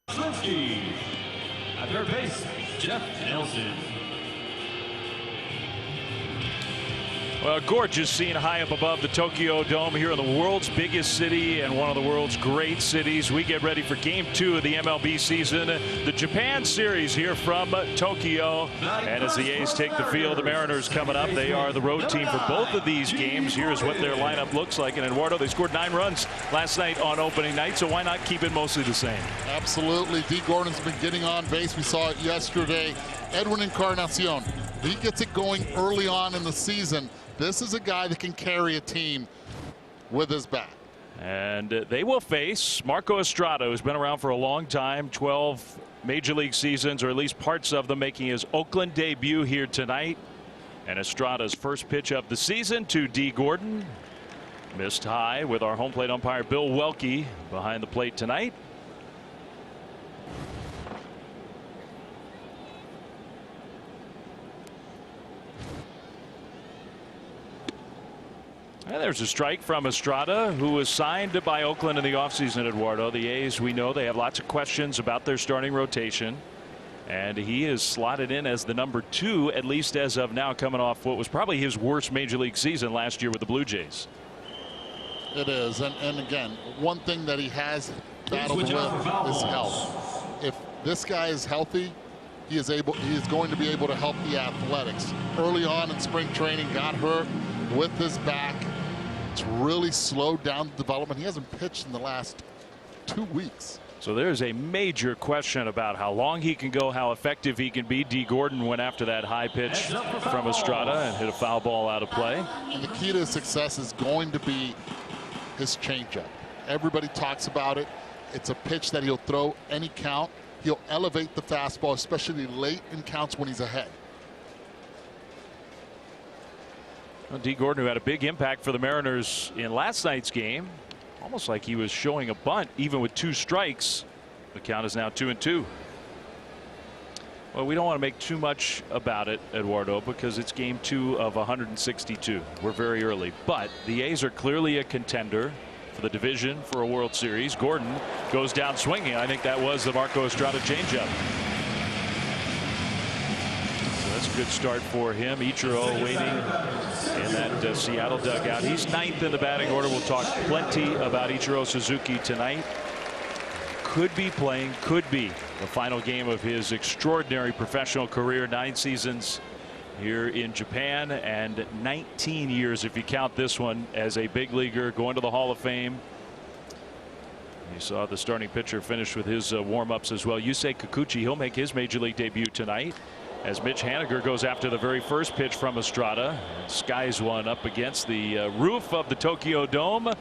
At third base, Jeff Nelson. Well, gorgeous scene high up above the Tokyo Dome here in the world's biggest city and one of the world's great cities. We get ready for Game 2 of the MLB season, the Japan series here from Tokyo. And as the A's take the field, the Mariners coming up. They are the road team for both of these games. Here's what their lineup looks like. And Eduardo, they scored 9 runs last night on opening night, so why not keep it mostly the same? Absolutely. D. Gordon's been getting on base. We saw it yesterday. Edwin Encarnacion, he gets it going early on in the season. This is a guy that can carry a team with his bat. And they will face Marco Estrada, who's been around for a long time, 12 major league seasons, or at least parts of them, making his Oakland debut here tonight. And Estrada's first pitch of the season to D. Gordon. Missed high with our home plate umpire Bill Welke behind the plate tonight. And there's a strike from Estrada, who was signed by Oakland in the offseason, Eduardo. The A's, we know they have lots of questions about their starting rotation. And he is slotted in as the number 2, at least as of now, coming off what was probably his worst major league season last year with the Blue Jays. It is. And again, one thing that he has battled with is health. If this guy is healthy, he is going to be able to help the Athletics. Early on in spring training, got hurt with his back. It's really slowed down the development. He hasn't pitched in the last 2 weeks. So there's a major question about how long he can go, how effective he can be. D. Gordon went after that high pitch from Estrada and hit a foul ball out of play. And the key to his success is going to be his changeup. Everybody talks about it. It's a pitch that he'll throw any count. He'll elevate the fastball, especially late in counts when he's ahead. Well, D. Gordon, who had a big impact for the Mariners in last night's game, almost like he was showing a bunt even with 2 strikes. The count is now 2-2. Well, we don't want to make too much about it, Eduardo, because it's game 2 of 162. We're very early, but the A's are clearly a contender for the division for a World Series. Gordon goes down swinging. I think that was the Marco Estrada changeup. That's a good start for him. Ichiro waiting in that Seattle dugout. He's 9th in the batting order. We'll talk plenty about Ichiro Suzuki tonight. Could be playing, could be the final game of his extraordinary professional career. 9 seasons here in Japan and 19 years, if you count this one, as a big leaguer, going to the Hall of Fame. You saw the starting pitcher finish with his warm-ups as well. Yusei Kikuchi, he'll make his major league debut tonight, as Mitch Haniger goes after the very first pitch from Estrada and skies one up against the roof of the Tokyo Dome.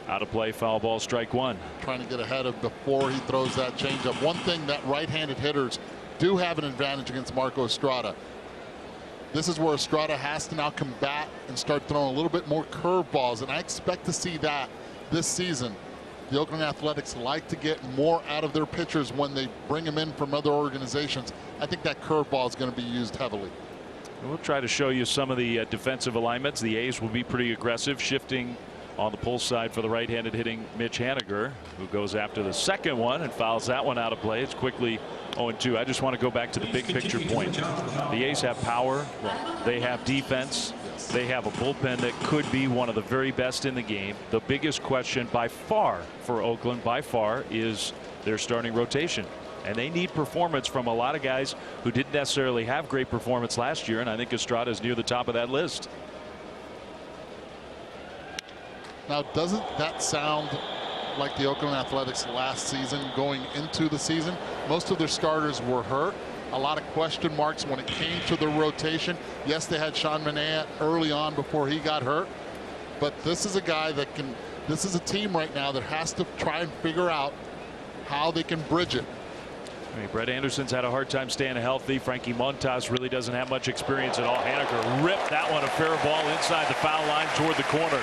Out of play, foul ball, strike 1. Trying to get ahead of before he throws that changeup. One thing that right-handed hitters do have an advantage against Marco Estrada. This is where Estrada has to now combat and start throwing a little bit more curveballs, and I expect to see that this season. The Oakland Athletics like to get more out of their pitchers when they bring them in from other organizations. I think that curveball is going to be used heavily. We'll try to show you some of the defensive alignments. The A's will be pretty aggressive, shifting on the pull side for the right-handed hitting Mitch Haniger, who goes after the second one and fouls that one out of play. It's quickly 0-2. I just want to go back to the big picture point. The A's have power. They have defense. They have a bullpen that could be one of the very best in the game. The biggest question by far for Oakland, by far, is their starting rotation. And they need performance from a lot of guys who didn't necessarily have great performance last year, and I think Estrada is near the top of that list. Now, doesn't that sound like the Oakland Athletics last season going into the season? Most of their starters were hurt. A lot of question marks when it came to the rotation. Yes, they had Sean Manaea early on before he got hurt, but this is a guy that can, this is a team right now that has to try and figure out how they can bridge it. I mean, Brett Anderson's had a hard time staying healthy. Frankie Montas really doesn't have much experience at all. Haniger ripped that one, a fair ball inside the foul line toward the corner.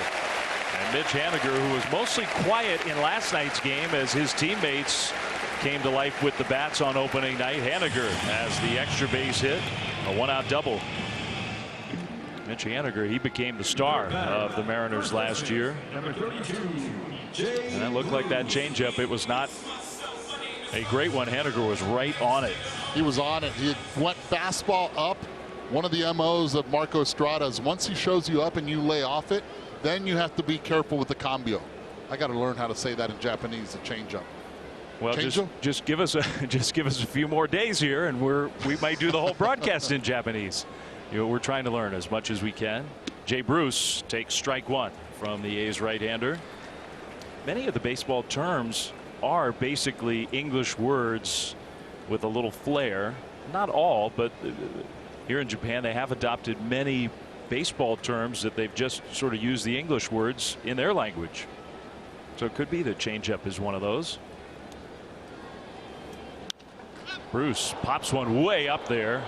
And Mitch Haniger, who was mostly quiet in last night's game as his teammates came to life with the bats on opening night. Haniger has the extra base hit, a one-out double. Mitch Haniger, he became the star of the Mariners last year. And that looked like that changeup. It was not A great one. Haniger was right on it. He was on it. He went fastball up. One of the MOs of Marco Estrada is once he shows you up and you lay off it, then you have to be careful with the cambio. I got to learn how to say that in Japanese, the changeup. Well, just give us a few more days here, and we might do the whole broadcast in Japanese. We're trying to learn as much as we can. Jay Bruce takes strike one from the A's right-hander. Many of the baseball terms are basically English words with a little flair. Not all, but here in Japan they have adopted many baseball terms that they've just sort of used the English words in their language. So it could be that changeup is one of those. Bruce pops one way up there.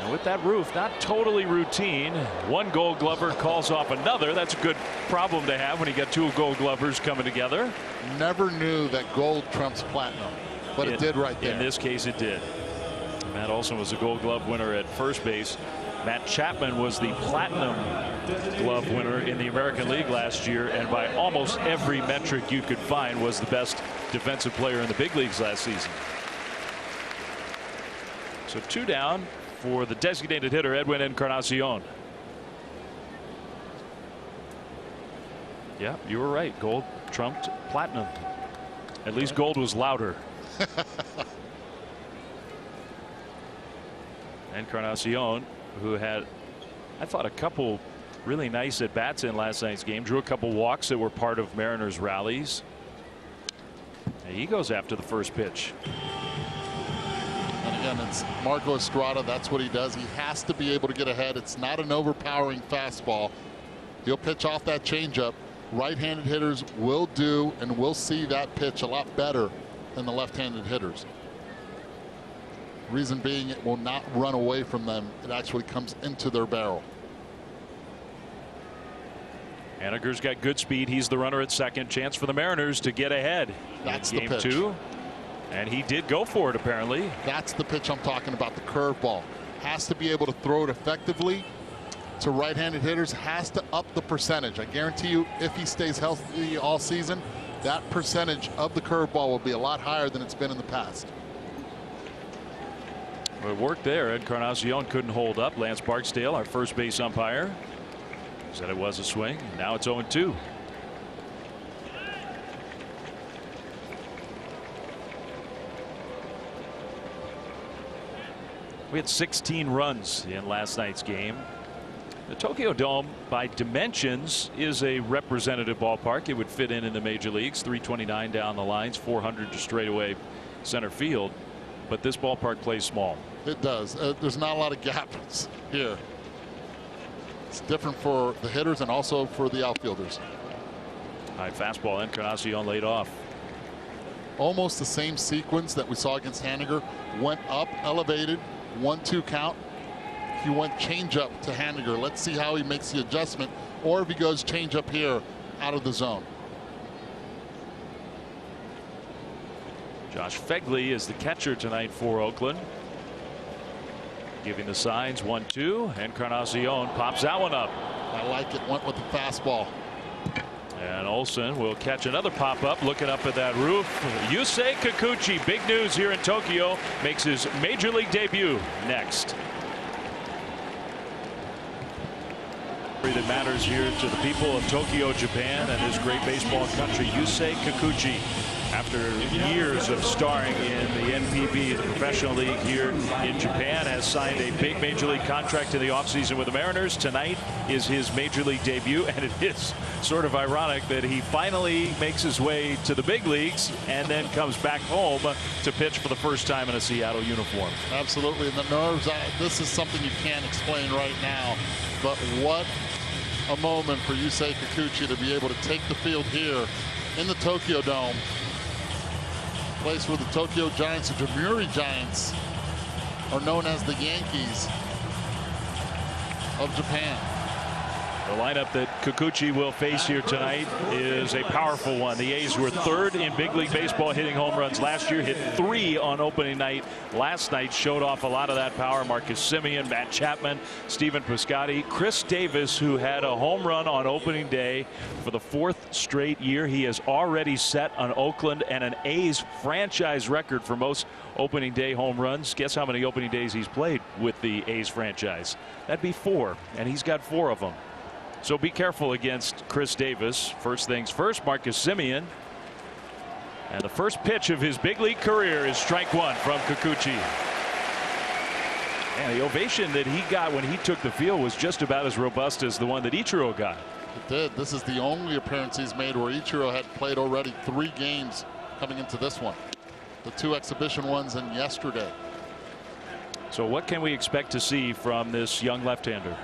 And with that roof not totally routine, one Gold Glover calls off another. That's a good problem to have when you got two Gold Glovers coming together. Never knew that gold trumps platinum, but it did right there. In this case it did. Matt Olson was a Gold Glove winner at first base. Matt Chapman was the Platinum Glove winner in the American League last year, and by almost every metric you could find was the best defensive player in the big leagues last season. So two down for the designated hitter, Edwin Encarnacion. Yeah, you were right. Gold trumped platinum. At least gold was louder. Encarnacion, who had, I thought, a couple really nice at bats in last night's game, drew a couple walks that were part of Mariners rallies. And he goes after the first pitch. And again, it's Marco Estrada. That's what he does. He has to be able to get ahead. It's not an overpowering fastball. He'll pitch off that changeup. Right-handed hitters will do and will see that pitch a lot better than the left-handed hitters. Reason being, it will not run away from them. It actually comes into their barrel. Haniger's got good speed. He's the runner at second. Chance for the Mariners to get ahead. That's in game two. And he did go for it, apparently. That's the pitch I'm talking about, the curveball. Has to be able to throw it effectively to right-handed hitters. Has to up the percentage. I guarantee you, if he stays healthy all season, that percentage of the curveball will be a lot higher than it's been in the past. Well, it worked there. Encarnacion couldn't hold up. Lance Barksdale, our first base umpire, said it was a swing. Now it's 0-2. We had 16 runs in last night's game. The Tokyo Dome, by dimensions, is a representative ballpark. It would fit in the major leagues. 329 down the lines, 400 to straightaway center field. But this ballpark plays small. It does. There's not a lot of gaps here. It's different for the hitters and also for the outfielders. High fastball. Encarnacion laid off. Almost the same sequence that we saw against Haniger. Went up, elevated, 1-2 count. He went changeup to Haniger. Let's see how he makes the adjustment, or if he goes changeup here out of the zone. Josh Fegley is the catcher tonight for Oakland. Giving the signs. 1-2. Encarnacion pops that one up. I like it. Went with the fastball. And Olson will catch another pop up. Looking up at that roof. Yusei Kikuchi, big news here in Tokyo, makes his major league debut next. That matters here to the people of Tokyo, Japan, and this great baseball country. Yusei Kikuchi, after years of starring in the NPB, the professional league here in Japan, has signed a big major league contract in the offseason with the Mariners. Tonight is his major league debut, and it is sort of ironic that he finally makes his way to the big leagues and then comes back home to pitch for the first time in a Seattle uniform. Absolutely. And the nerves, this is something you can't explain right now, but what a moment for Yusei Kikuchi to be able to take the field here in the Tokyo Dome. Place where the Tokyo Giants, the Yomiuri Giants, are known as the Yankees of Japan. The lineup that Kikuchi will face here tonight is a powerful one. The A's were third in big league baseball hitting home runs last year, hit 3 on opening night. Last night showed off a lot of that power. Marcus Semien, Matt Chapman, Stephen Piscotty, Chris Davis, who had a home run on opening day for the 4th straight year. He has already set an Oakland and an A's franchise record for most opening day home runs. Guess how many opening days he's played with the A's franchise? That'd be 4, and he's got 4 of them. So be careful against Chris Davis. First things first, Marcus Semien. And the first pitch of his big league career is strike 1 from Kikuchi. And the ovation that he got when he took the field was just about as robust as the one that Ichiro got. It did. This is the only appearance he's made where Ichiro had played already 3 games coming into this one. The 2 exhibition ones and yesterday. So what can we expect to see from this young left-hander?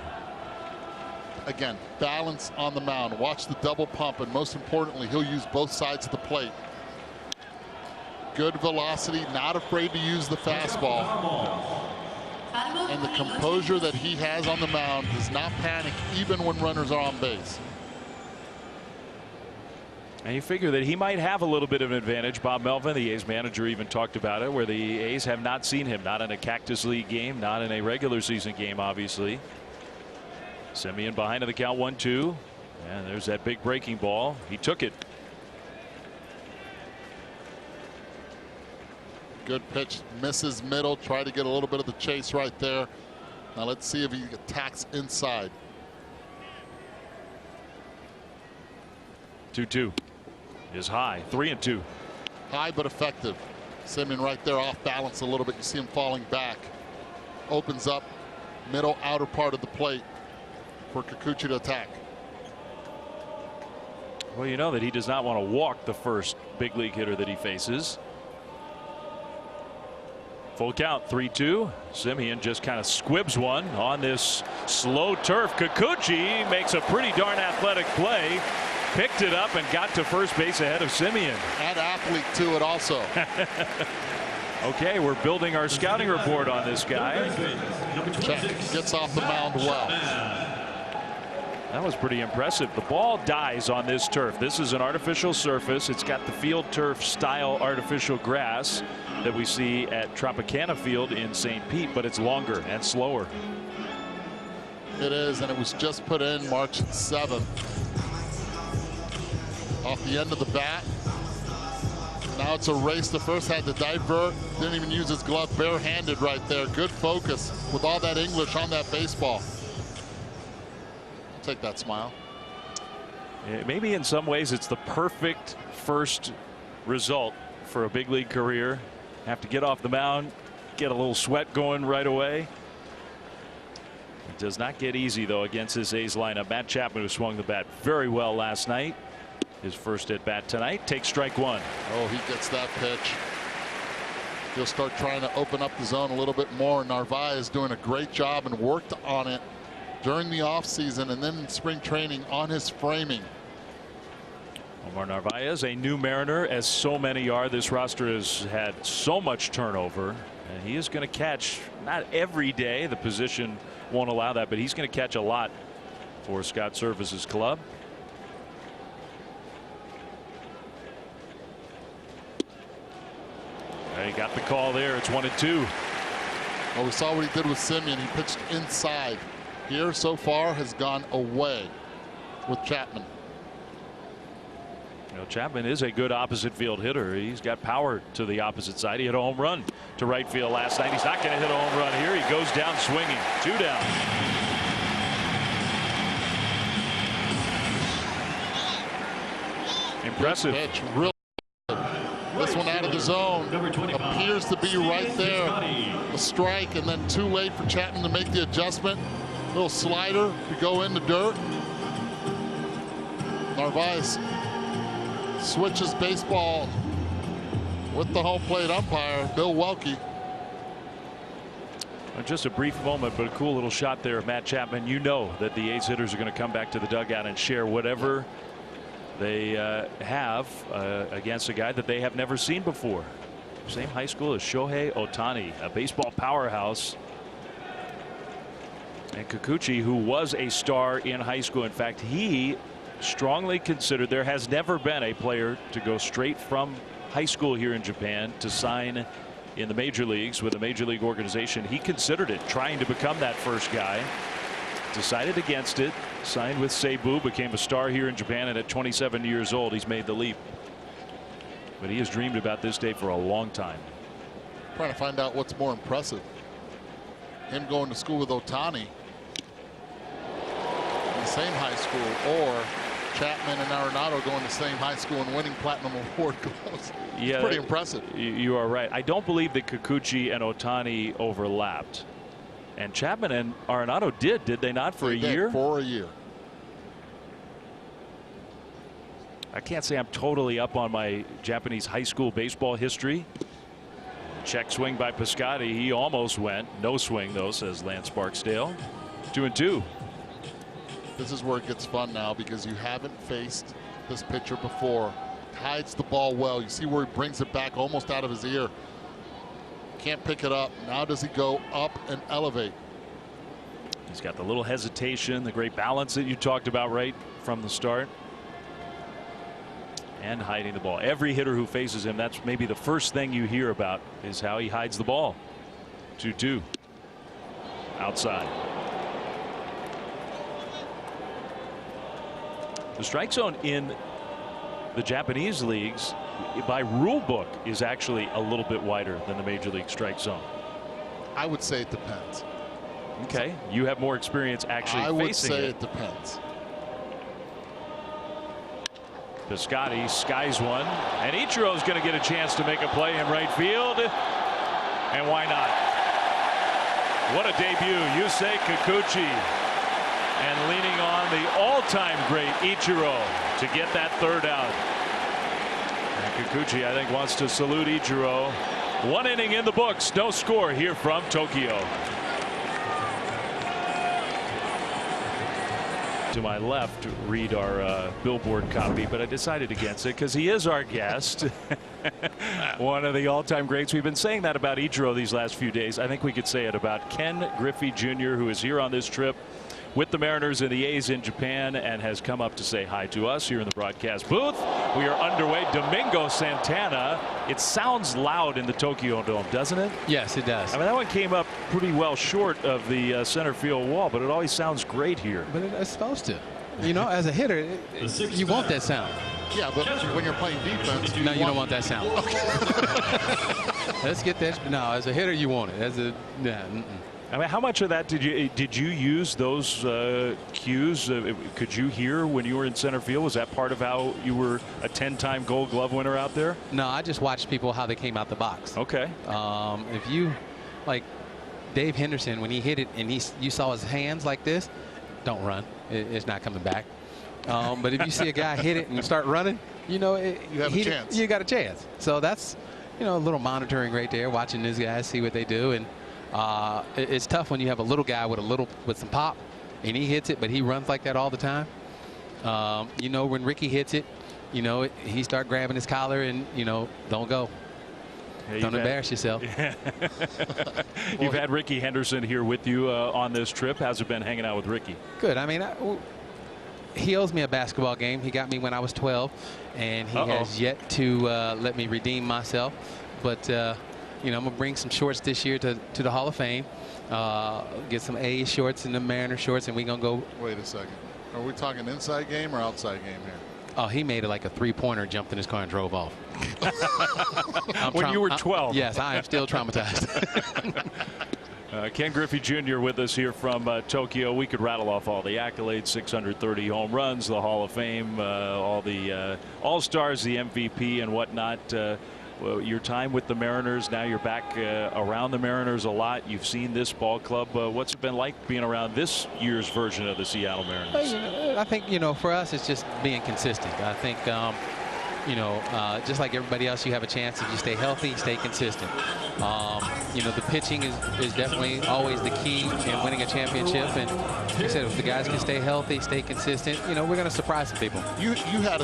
Again, balance on the mound. Watch the double pump, and most importantly, he'll use both sides of the plate. Good velocity, not afraid to use the fastball. And the composure that he has on the mound does not panic even when runners are on base. And you figure that he might have a little bit of an advantage. Bob Melvin, the A's manager, even talked about it, where the A's have not seen him, not in a Cactus League game, not in a regular season game, obviously. Semien behind in the count, 1-2, and there's that big breaking ball. He took it. Good pitch, misses middle. Try to get a little bit of the chase right there. Now let's see if he attacks inside. 2-2 is high. 3-2. High but effective. Semien right there off balance a little bit. You see him falling back. Opens up middle outer part of the plate for Kikuchi to attack. Well, you know that he does not want to walk the first big league hitter that he faces. Full count, 3-2. Semien just kind of squibs one on this slow turf. Kikuchi makes a pretty darn athletic play, picked it up and got to first base ahead of Semien. Add athlete to it also. Okay, we're building our scouting report on this guy. Check. Gets off the mound well. That was pretty impressive. The ball dies on this turf. This is an artificial surface. It's got the field turf style artificial grass that we see at Tropicana Field in St. Pete, but it's longer and slower. It is, and it was just put in March 7th. Off the end of the bat. Now it's a race. The first had to divert. Didn't even use his glove, barehanded right there. Good focus with all that English on that baseball. Take that smile. Maybe in some ways it's the perfect first result for a big league career. Have to get off the mound, get a little sweat going right away. It does not get easy though against this A's lineup. Matt Chapman, who swung the bat very well last night, his first at bat tonight, takes strike 1. Oh, he gets that pitch. He'll start trying to open up the zone a little bit more. Narvaez is doing a great job and worked on it during the offseason and then in spring training on his framing. Omar Narvaez, a new Mariner, as so many are. This roster has had so much turnover, and he is going to catch, not every day, the position won't allow that, but he's going to catch a lot for Scott Service's club. He got the call there. It's 1-2. Well, we saw what he did with Semien. He pitched inside. Here so far has gone away with Chapman. You know, Chapman is a good opposite field hitter. He's got power to the opposite side. He hit a home run to right field last night. He's not going to hit a home run here. He goes down swinging. 2 down. Impressive. Pitch. Real. This one out of the zone appears to be right there. A strike, and then too late for Chapman to make the adjustment. Little slider to go in the dirt. Narvaez switches baseball with the home plate umpire, Bill Welke. Just a brief moment, but a cool little shot there of Matt Chapman. You know that the A's hitters are going to come back to the dugout and share whatever they have against a guy that they have never seen before. Same high school as Shohei Ohtani, a baseball powerhouse. And Kikuchi, who was a star in high school, in fact, he strongly considered there has never been a player to go straight from high school here in Japan to sign in the major leagues with a major league organization. He considered it, trying to become that first guy. Decided against it, signed with Seibu, became a star here in Japan, and at 27 years old, he's made the leap. But he has dreamed about this day for a long time. Trying to find out what's more impressive. Him going to school with Otani in the same high school, or Chapman and Arenado going to the same high school and winning platinum award gloves. Yeah, it's pretty impressive. You are right. I don't believe that Kikuchi and Otani overlapped. And Chapman and Arenado did they not, for a year? For a year. I can't say I'm totally up on my Japanese high school baseball history. Check swing by Piscotty. He almost went. No swing, though, says Lance Barksdale. 2-2. This is where it gets fun now, because you haven't faced this pitcher before. Hides the ball well. You see where he brings it back almost out of his ear. Can't pick it up. Now does he go up and elevate? He's got the little hesitation, the great balance that you talked about right from the start. And hiding the ball. Every hitter who faces him, that's maybe the first thing you hear about, is how he hides the ball. 2-2. Outside. The strike zone in the Japanese leagues, by rule book, is actually a little bit wider than the major league strike zone. I would say it depends. Okay, you have more experience actually facing it. I would say it depends. Piscotty skies one, and Ichiro's going to get a chance to make a play in right field, and why not? What a debut, Yusei Kikuchi, and leaning on the all-time great Ichiro to get that third out. And Kikuchi, I think, wants to salute Ichiro. One inning in the books, no score here from Tokyo. To my left, read our billboard copy, but I decided against it because he is our guest. One of the all-time greats. We've been saying that about Ichiro these last few days. I think we could say it about Ken Griffey Jr., who is here on this trip with the Mariners and the A's in Japan, and has come up to say hi to us here in the broadcast booth. We are underway. Domingo Santana. It sounds loud in the Tokyo Dome, doesn't it? Yes, it does. I mean, that one came up pretty well short of the center field wall, but it always sounds great here. But it's supposed to. You know, as a hitter, you want that sound. Yeah, but when you're playing defense, you don't want that sound. Okay. Let's get that. No, as a hitter, you want it. As a I mean, how much of that did you use those cues? Could you hear when you were in center field? Was that part of how you were a 10-time Gold Glove winner out there? No, I just watched people how they came out the box. Okay. If you, like Dave Henderson, when he hit it and you saw his hands like this, don't run. It's not coming back. But if you see a guy hit it and start running, you know, you have a chance. You got a chance. So that's, you know, a little monitoring right there, watching these guys see what they do. And it's tough when you have a little guy with some pop, and he hits it, but he runs like that all the time. You know, when Ricky hits it, you know, he start grabbing his collar, and you know, don't go. Yeah, don't embarrass yourself. Yeah. You've had Ricky Henderson here with you on this trip. How's it been hanging out with Ricky? Good. I mean, he owes me a basketball game. He got me when I was 12, and he has yet to let me redeem myself. But you know, I'm gonna bring some shorts this year to the Hall of Fame. Get some A shorts and the Mariner shorts, and we're gonna go. Wait a second. Are we talking inside game or outside game here? Oh, he made it like a three-pointer, jumped in his car and drove off. When you were 12. Yes, I am still traumatized. Ken Griffey Jr. with us here from Tokyo. We could rattle off all the accolades: 630 home runs, the Hall of Fame, all the All-Stars, the MVP, and whatnot. Well, your time with the Mariners, now you're back around the Mariners a lot. You've seen this ball club. What's it been like being around this year's version of the Seattle Mariners? Well, you know, I think, you know, for us, it's just being consistent. I think, you know, just like everybody else, you have a chance if you stay healthy, stay consistent. You know, the pitching is definitely always the key in winning a championship. And like I said, if the guys can stay healthy, stay consistent, you know, we're going to surprise some people. You had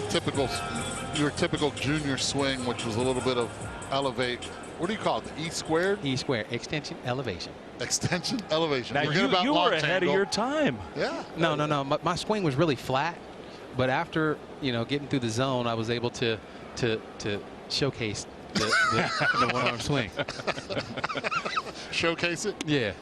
your typical junior swing, which was a little bit of elevate, what do you call it? The E squared? E squared, extension elevation. Extension elevation. Now Forget about you were launch ahead angle. of your time. Yeah. No. My swing was really flat, but after getting through the zone, I was able to showcase the one-arm swing. Showcase it? Yeah.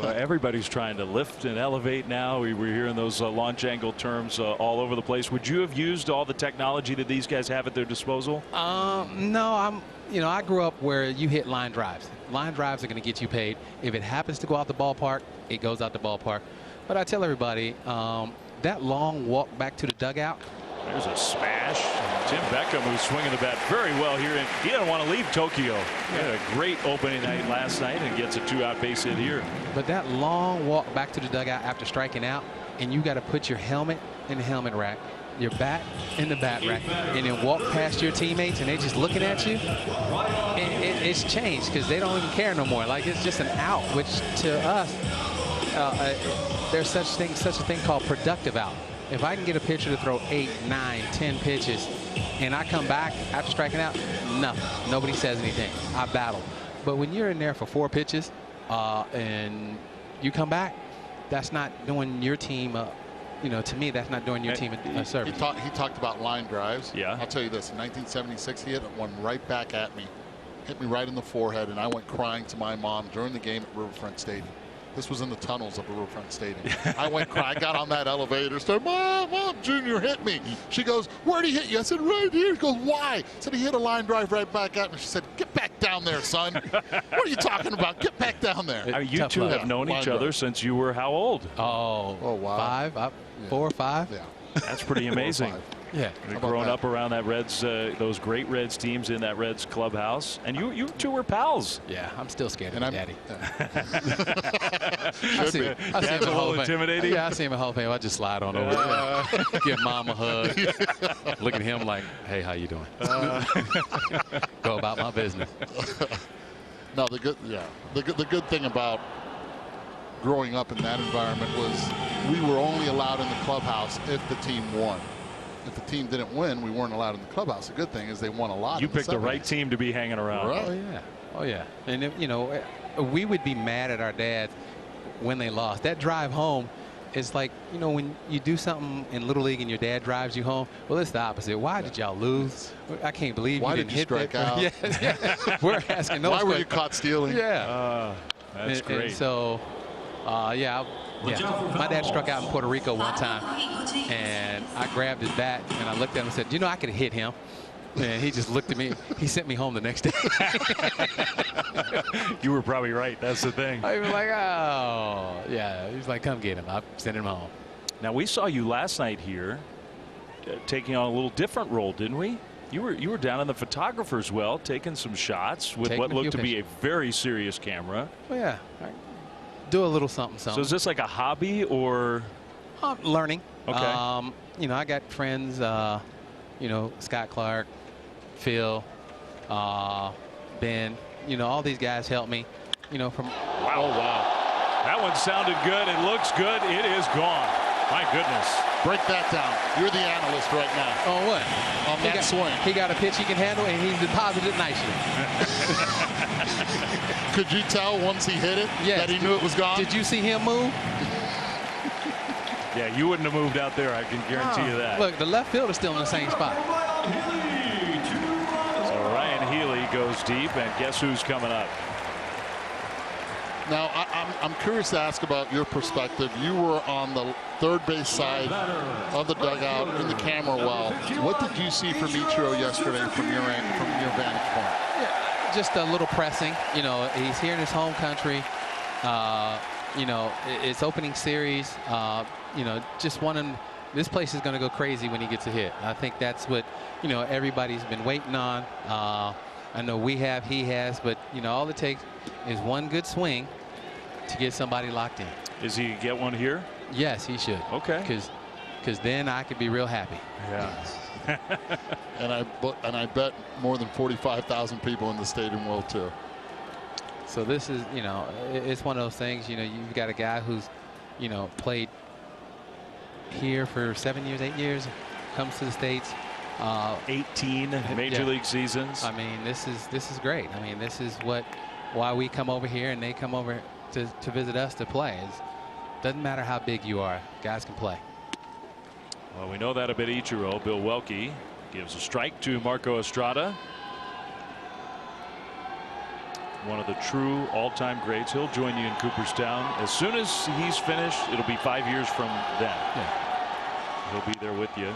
Everybody's trying to lift and elevate now. We were hearing those launch angle terms all over the place. Would you have used all the technology that these guys have at their disposal? No, I grew up where you hit line drives. Line drives are going to get you paid. If it happens to go out the ballpark, it goes out the ballpark. But I tell everybody, that long walk back to the dugout. There's a smash. Tim Beckham, who's swinging the bat very well here. And he doesn't want to leave Tokyo. He had a great opening night last night and gets a 2-out base hit here. But that long walk back to the dugout after striking out, and you got to put your helmet in the helmet rack, your bat in the bat rack, and then walk past your teammates, and they're just looking at you. And it's changed because they don't even care no more. Like, it's just an out, which to us, there's such a thing called productive out. If I can get a pitcher to throw 8, 9, 10 pitches, and I come back after striking out, nothing. Nobody says anything. I battle. But when you're in there for 4 pitches and you come back, that's not doing your team to me, that's not doing your team a service. He talked about line drives. Yeah. I'll tell you this. In 1976, he hit one right back at me. Hit me right in the forehead, and I went crying to my mom during the game at Riverfront Stadium. This was in the tunnels of Riverfront Stadium. I went crying. I got on that elevator, said, Mom, Junior hit me. She goes, where'd he hit you? I said, right here. She goes, why? I said, he hit a line drive right back at me. She said, get back down there, son. What are you talking about? Get back down there. You two have known each other since you were how old? Oh, wow. 4 or 5? Yeah. That's pretty amazing. Yeah. Growing up around that Reds, those great Reds teams in that Reds clubhouse, and you two were pals. Yeah, I'm still scared of Daddy. Should be. I see him That's a little intimidating. Yeah, I see him at Hall of Fame. I just slide on over, give Mom a hug, look at him like, hey, how you doing? Go about my business. No, the good thing about growing up in that environment was we were only allowed in the clubhouse if the team won. If the team didn't win, we weren't allowed in the clubhouse. The good thing is they won a lot. You picked the right team to be hanging around. Right. Oh yeah. And if, we would be mad at our dads when they lost. That drive home is like, when you do something in Little League and your dad drives you home. Well, it's the opposite. Why did y'all lose? I can't believe Why you didn't did you hit strike that. out? Yeah. We're asking those Why were questions. you caught stealing? Yeah. That's great. And so, my dad struck out in Puerto Rico one time, and I grabbed his bat and I looked at him and said, I could have hit him. And he just looked at me. He sent me home the next day. You were probably right. That's the thing. I was like, oh, yeah. He was like, come get him. I sent him home. Now, we saw you last night here taking on a little different role, didn't we? You were down in the photographer's well taking some shots with what looked to be a very serious camera. Well, yeah. Do a little something. So is this like a hobby or? Learning. Okay. I got friends, Scott Clark, Phil, Ben, all these guys help me, from. Wow. That one sounded good. It looks good. It is gone. My goodness. Break that down. You're the analyst right now. On what? On that swing. He got a pitch he can handle, and he deposited it nicely. Could you tell once he hit it that he knew it was gone? Did you see him move? Yeah, you wouldn't have moved out there. I can guarantee you that. Look, the left fielder's still in the same spot. So Ryan Healy goes deep, and guess who's coming up? Now, I'm curious to ask about your perspective. You were on the third base side of the dugout in the camera well. What did you see from Ichiro yesterday from your vantage point? Yeah, just a little pressing. He's here in his home country. It's opening series. Just wanting. This place is going to go crazy when he gets a hit. I think that's what everybody's been waiting on. I know we have, he has, but all it takes is one good swing to get somebody locked in. Is he get one here? Yes, he should. Okay. Because then I could be real happy. Yeah. And I bet more than 45,000 people in the stadium will too. So this is, it's one of those things. You've got a guy who's, played here for 7 years, 8 years, comes to the States. 18 major league seasons. I mean, this is great. I mean, this is why we come over here and they come over to visit us to play. Doesn't matter how big you are, guys can play. Well, we know that a bit. Ichiro. Bill Welke gives a strike to Marco Estrada. One of the true all-time greats. He'll join you in Cooperstown. As soon as he's finished, it'll be 5 years from then. Yeah. He'll be there with you.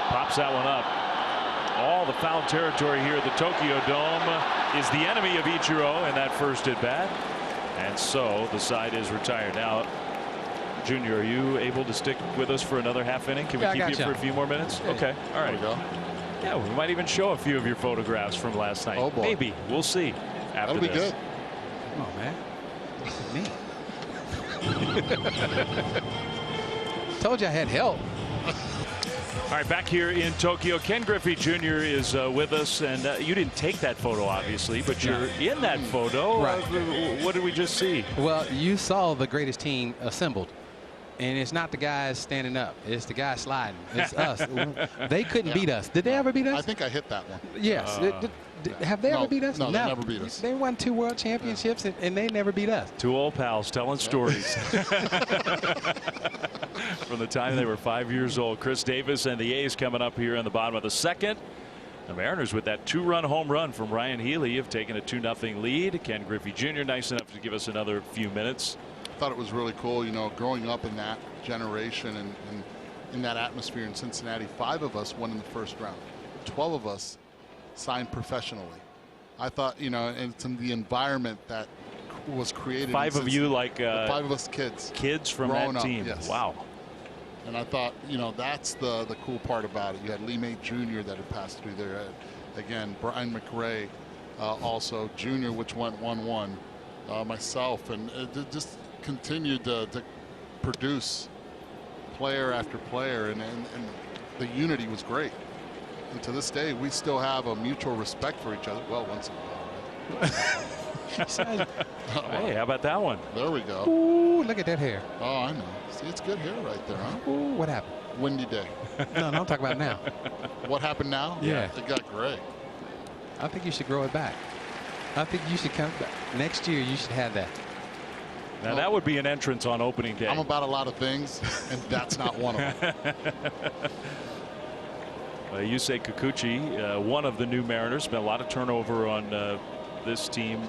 Pops that one up. All the foul territory here at the Tokyo Dome is the enemy of Ichiro in that first at bat. And so the side is retired. Now, Junior, are you able to stick with us for another half inning? Can we keep you for a few more minutes? Yeah. Okay. All right. There we go. Yeah, we might even show a few of your photographs from last night. Oh, boy. Maybe. We'll see after That'll be this. good. Come on, man. This is me. Told you I had help. All right, back here in Tokyo, Ken Griffey Jr. is with us, and you didn't take that photo, obviously, but you're in that photo. Right. What did we just see? Well, you saw the greatest team assembled, and it's not the guys standing up; it's the guys sliding. It's us. They couldn't beat us. Did they ever beat us? I think I hit that one. Yes. Have they ever beat us? No, they never beat us. They won 2 world championships, and they never beat us. Two old pals telling stories. From the time they were 5 years old. Chris Davis and the A's coming up here in the bottom of the second. The Mariners with that 2-run home run from Ryan Healy have taken a 2-0 lead. Ken Griffey Jr. nice enough to give us another few minutes. I thought it was really cool, you know, growing up in that generation and in that atmosphere in Cincinnati. 5 of us won in the first round. 12 of us signed professionally. I thought, you know, and it's in the environment that was created. 5 of you, like 5 of us kids from that team. Yes. Wow. And I thought, you know, that's the cool part about it. You had Lee May Jr. that had passed through there. Again, Brian McRae, also Jr., which went 1-1. Myself, and it just continued to produce player after player, and the unity was great. And to this day, we still have a mutual respect for each other. Well, once in a while. Hey, how about that one? There we go. Ooh, look at that hair. Oh, I know. See, it's good hair right there, huh? Ooh, what happened? Windy day. No, I'm talking about now. What happened now? Yeah. It got great. I think you should grow it back. I think you should come back. Next year, you should have that. Now, that would be an entrance on opening day. I'm about a lot of things, and that's not one of them. Yusei Kikuchi, one of the new Mariners. Been a lot of turnover on this team.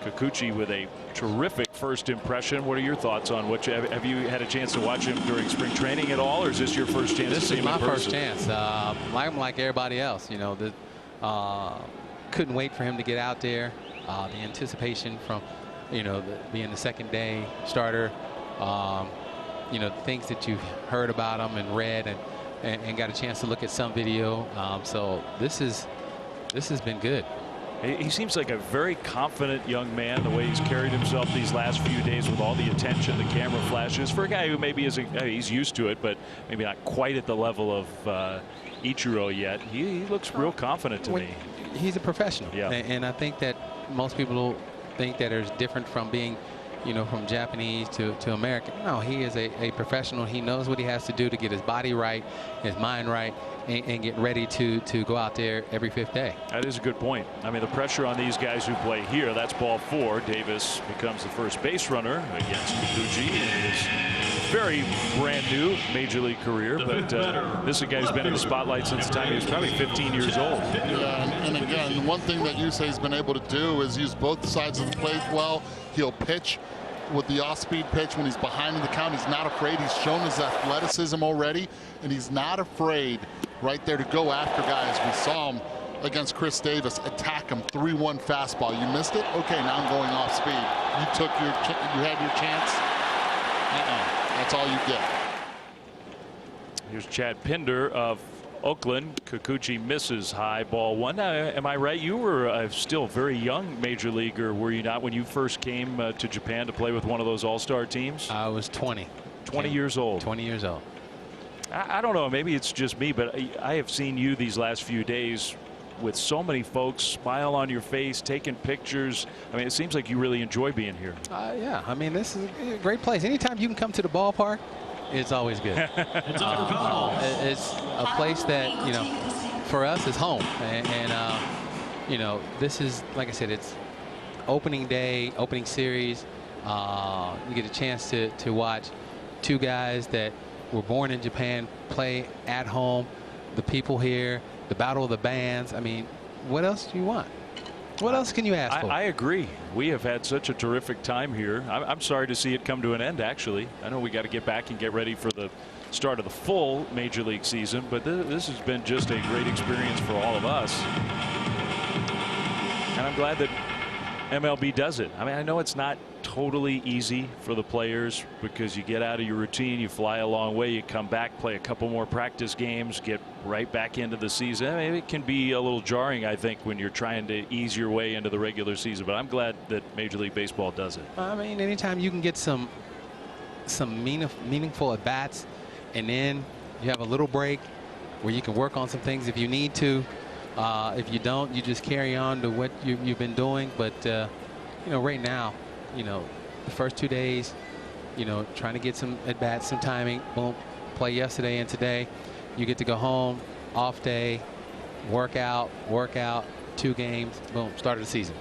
Kikuchi with a terrific first impression. What are your thoughts on what have you had a chance to watch him during spring training at all, or is this your first chance to see him in person? This is my first chance. I'm like everybody else, you know. Couldn't wait for him to get out there. The anticipation from, you know, being the second day starter. You know, things that you've heard about him and read and got a chance to look at some video. So this has been good. He seems like a very confident young man, the way he's carried himself these last few days with all the attention, the camera flashes. For a guy who maybe isn't, he's used to it, but maybe not quite at the level of Ichiro yet. He looks real confident to me. He's a professional. Yeah. And I think that most people think that it's different from being, you know, from Japanese to American. No, he is a professional. He knows what he has to do to get his body right, his mind right, and get ready to go out there every 5th day. That is a good point. I mean, the pressure on these guys who play here, that's ball 4. Davis becomes the first base runner against Kikuchi in his very brand new major league career. But this is a guy who's been in the spotlight since the time he was probably 15 years old. Yeah, and again, one thing that Yusei's been able to do is use both sides of the plate well. He'll pitch with the off-speed pitch when he's behind in the count. He's not afraid. He's shown his athleticism already, and he's not afraid right there to go after guys. We saw him against Chris Davis, attack him, 3-1 fastball. You missed it? Okay, now I'm going off speed. You had your chance. That's all you get. Here's Chad Pinder of Oakland. Kikuchi misses high, ball 1. Now, am I right? You were still a very young major leaguer, were you not, when you first came to Japan to play with one of those all-star teams? I was 20. 20 years old. 20 years old. I don't know. Maybe it's just me, but I have seen you these last few days with so many folks, smile on your face, taking pictures. I mean, it seems like you really enjoy being here. Yeah. I mean, this is a great place. Anytime you can come to the ballpark It's always good. It's on the foul. It's a place that, you know, for us is home. And you know, this is, like I said, it's opening day, opening series. You get a chance to watch two guys that were born in Japan play at home. The people here, the battle of the bands. I mean, what else do you want? What else can you ask for? I agree. We have had such a terrific time here. I'm sorry to see it come to an end, actually. I know we got to get back and get ready for the start of the full Major League season, but this has been just a great experience for all of us. And I'm glad that MLB does it. I mean, I know it's not totally easy for the players because you get out of your routine, you fly a long way, you come back, play a couple more practice games, get right back into the season. I mean, it can be a little jarring, I think, when you're trying to ease your way into the regular season, but I'm glad that Major League Baseball does it. I mean, anytime you can get some meaningful at bats, and then you have a little break where you can work on some things if you need to. If you don't, you just carry on to what you've been doing. But you know, right now, you know, the first 2 days, you know, trying to get some at bats, some timing. Boom, play yesterday and today. You get to go home, off day, work out, 2 games, boom, start of the season.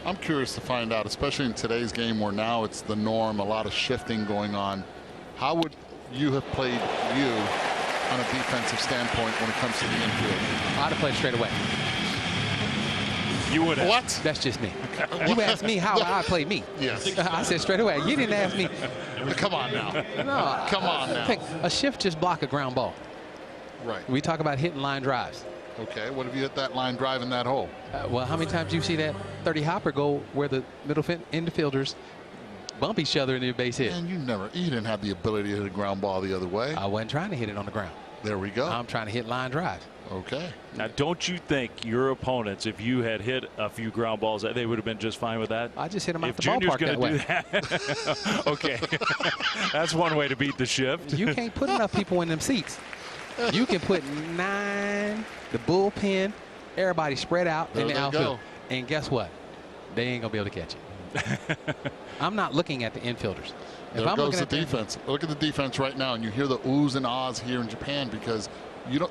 I'm curious to find out, especially in today's game where now it's the norm, a lot of shifting going on. How would you have played you on a defensive standpoint when it comes to the infield? I'd have played straight away. You would have. What? That's just me. You asked me how I played me. Yes. I said straight away. You didn't ask me. Come on now. No. Come on now. Think a shift just block a ground ball. Right. We talk about hitting line drives. Okay. What if you hit that line drive in that hole? Well, how many times do you see that 30 hopper go where the middle infielders bump each other in the base hit? And you didn't have the ability to hit a ground ball the other way. I wasn't trying to hit it on the ground. There we go. I'm trying to hit line drives. Okay. Now, don't you think your opponents, if you had hit a few ground balls, they would have been just fine with that? I just hit them out If the Junior's ballpark that going way. to do that, okay, that's one way to beat the shift. You can't put enough people in them seats. You can put 9, the bullpen, everybody spread out in the outfield. And guess what? They ain't going to be able to catch it. I'm not looking at the infielders. If There I'm goes looking the at defense. Look at the defense right now, and you hear the oohs and ahs here in Japan because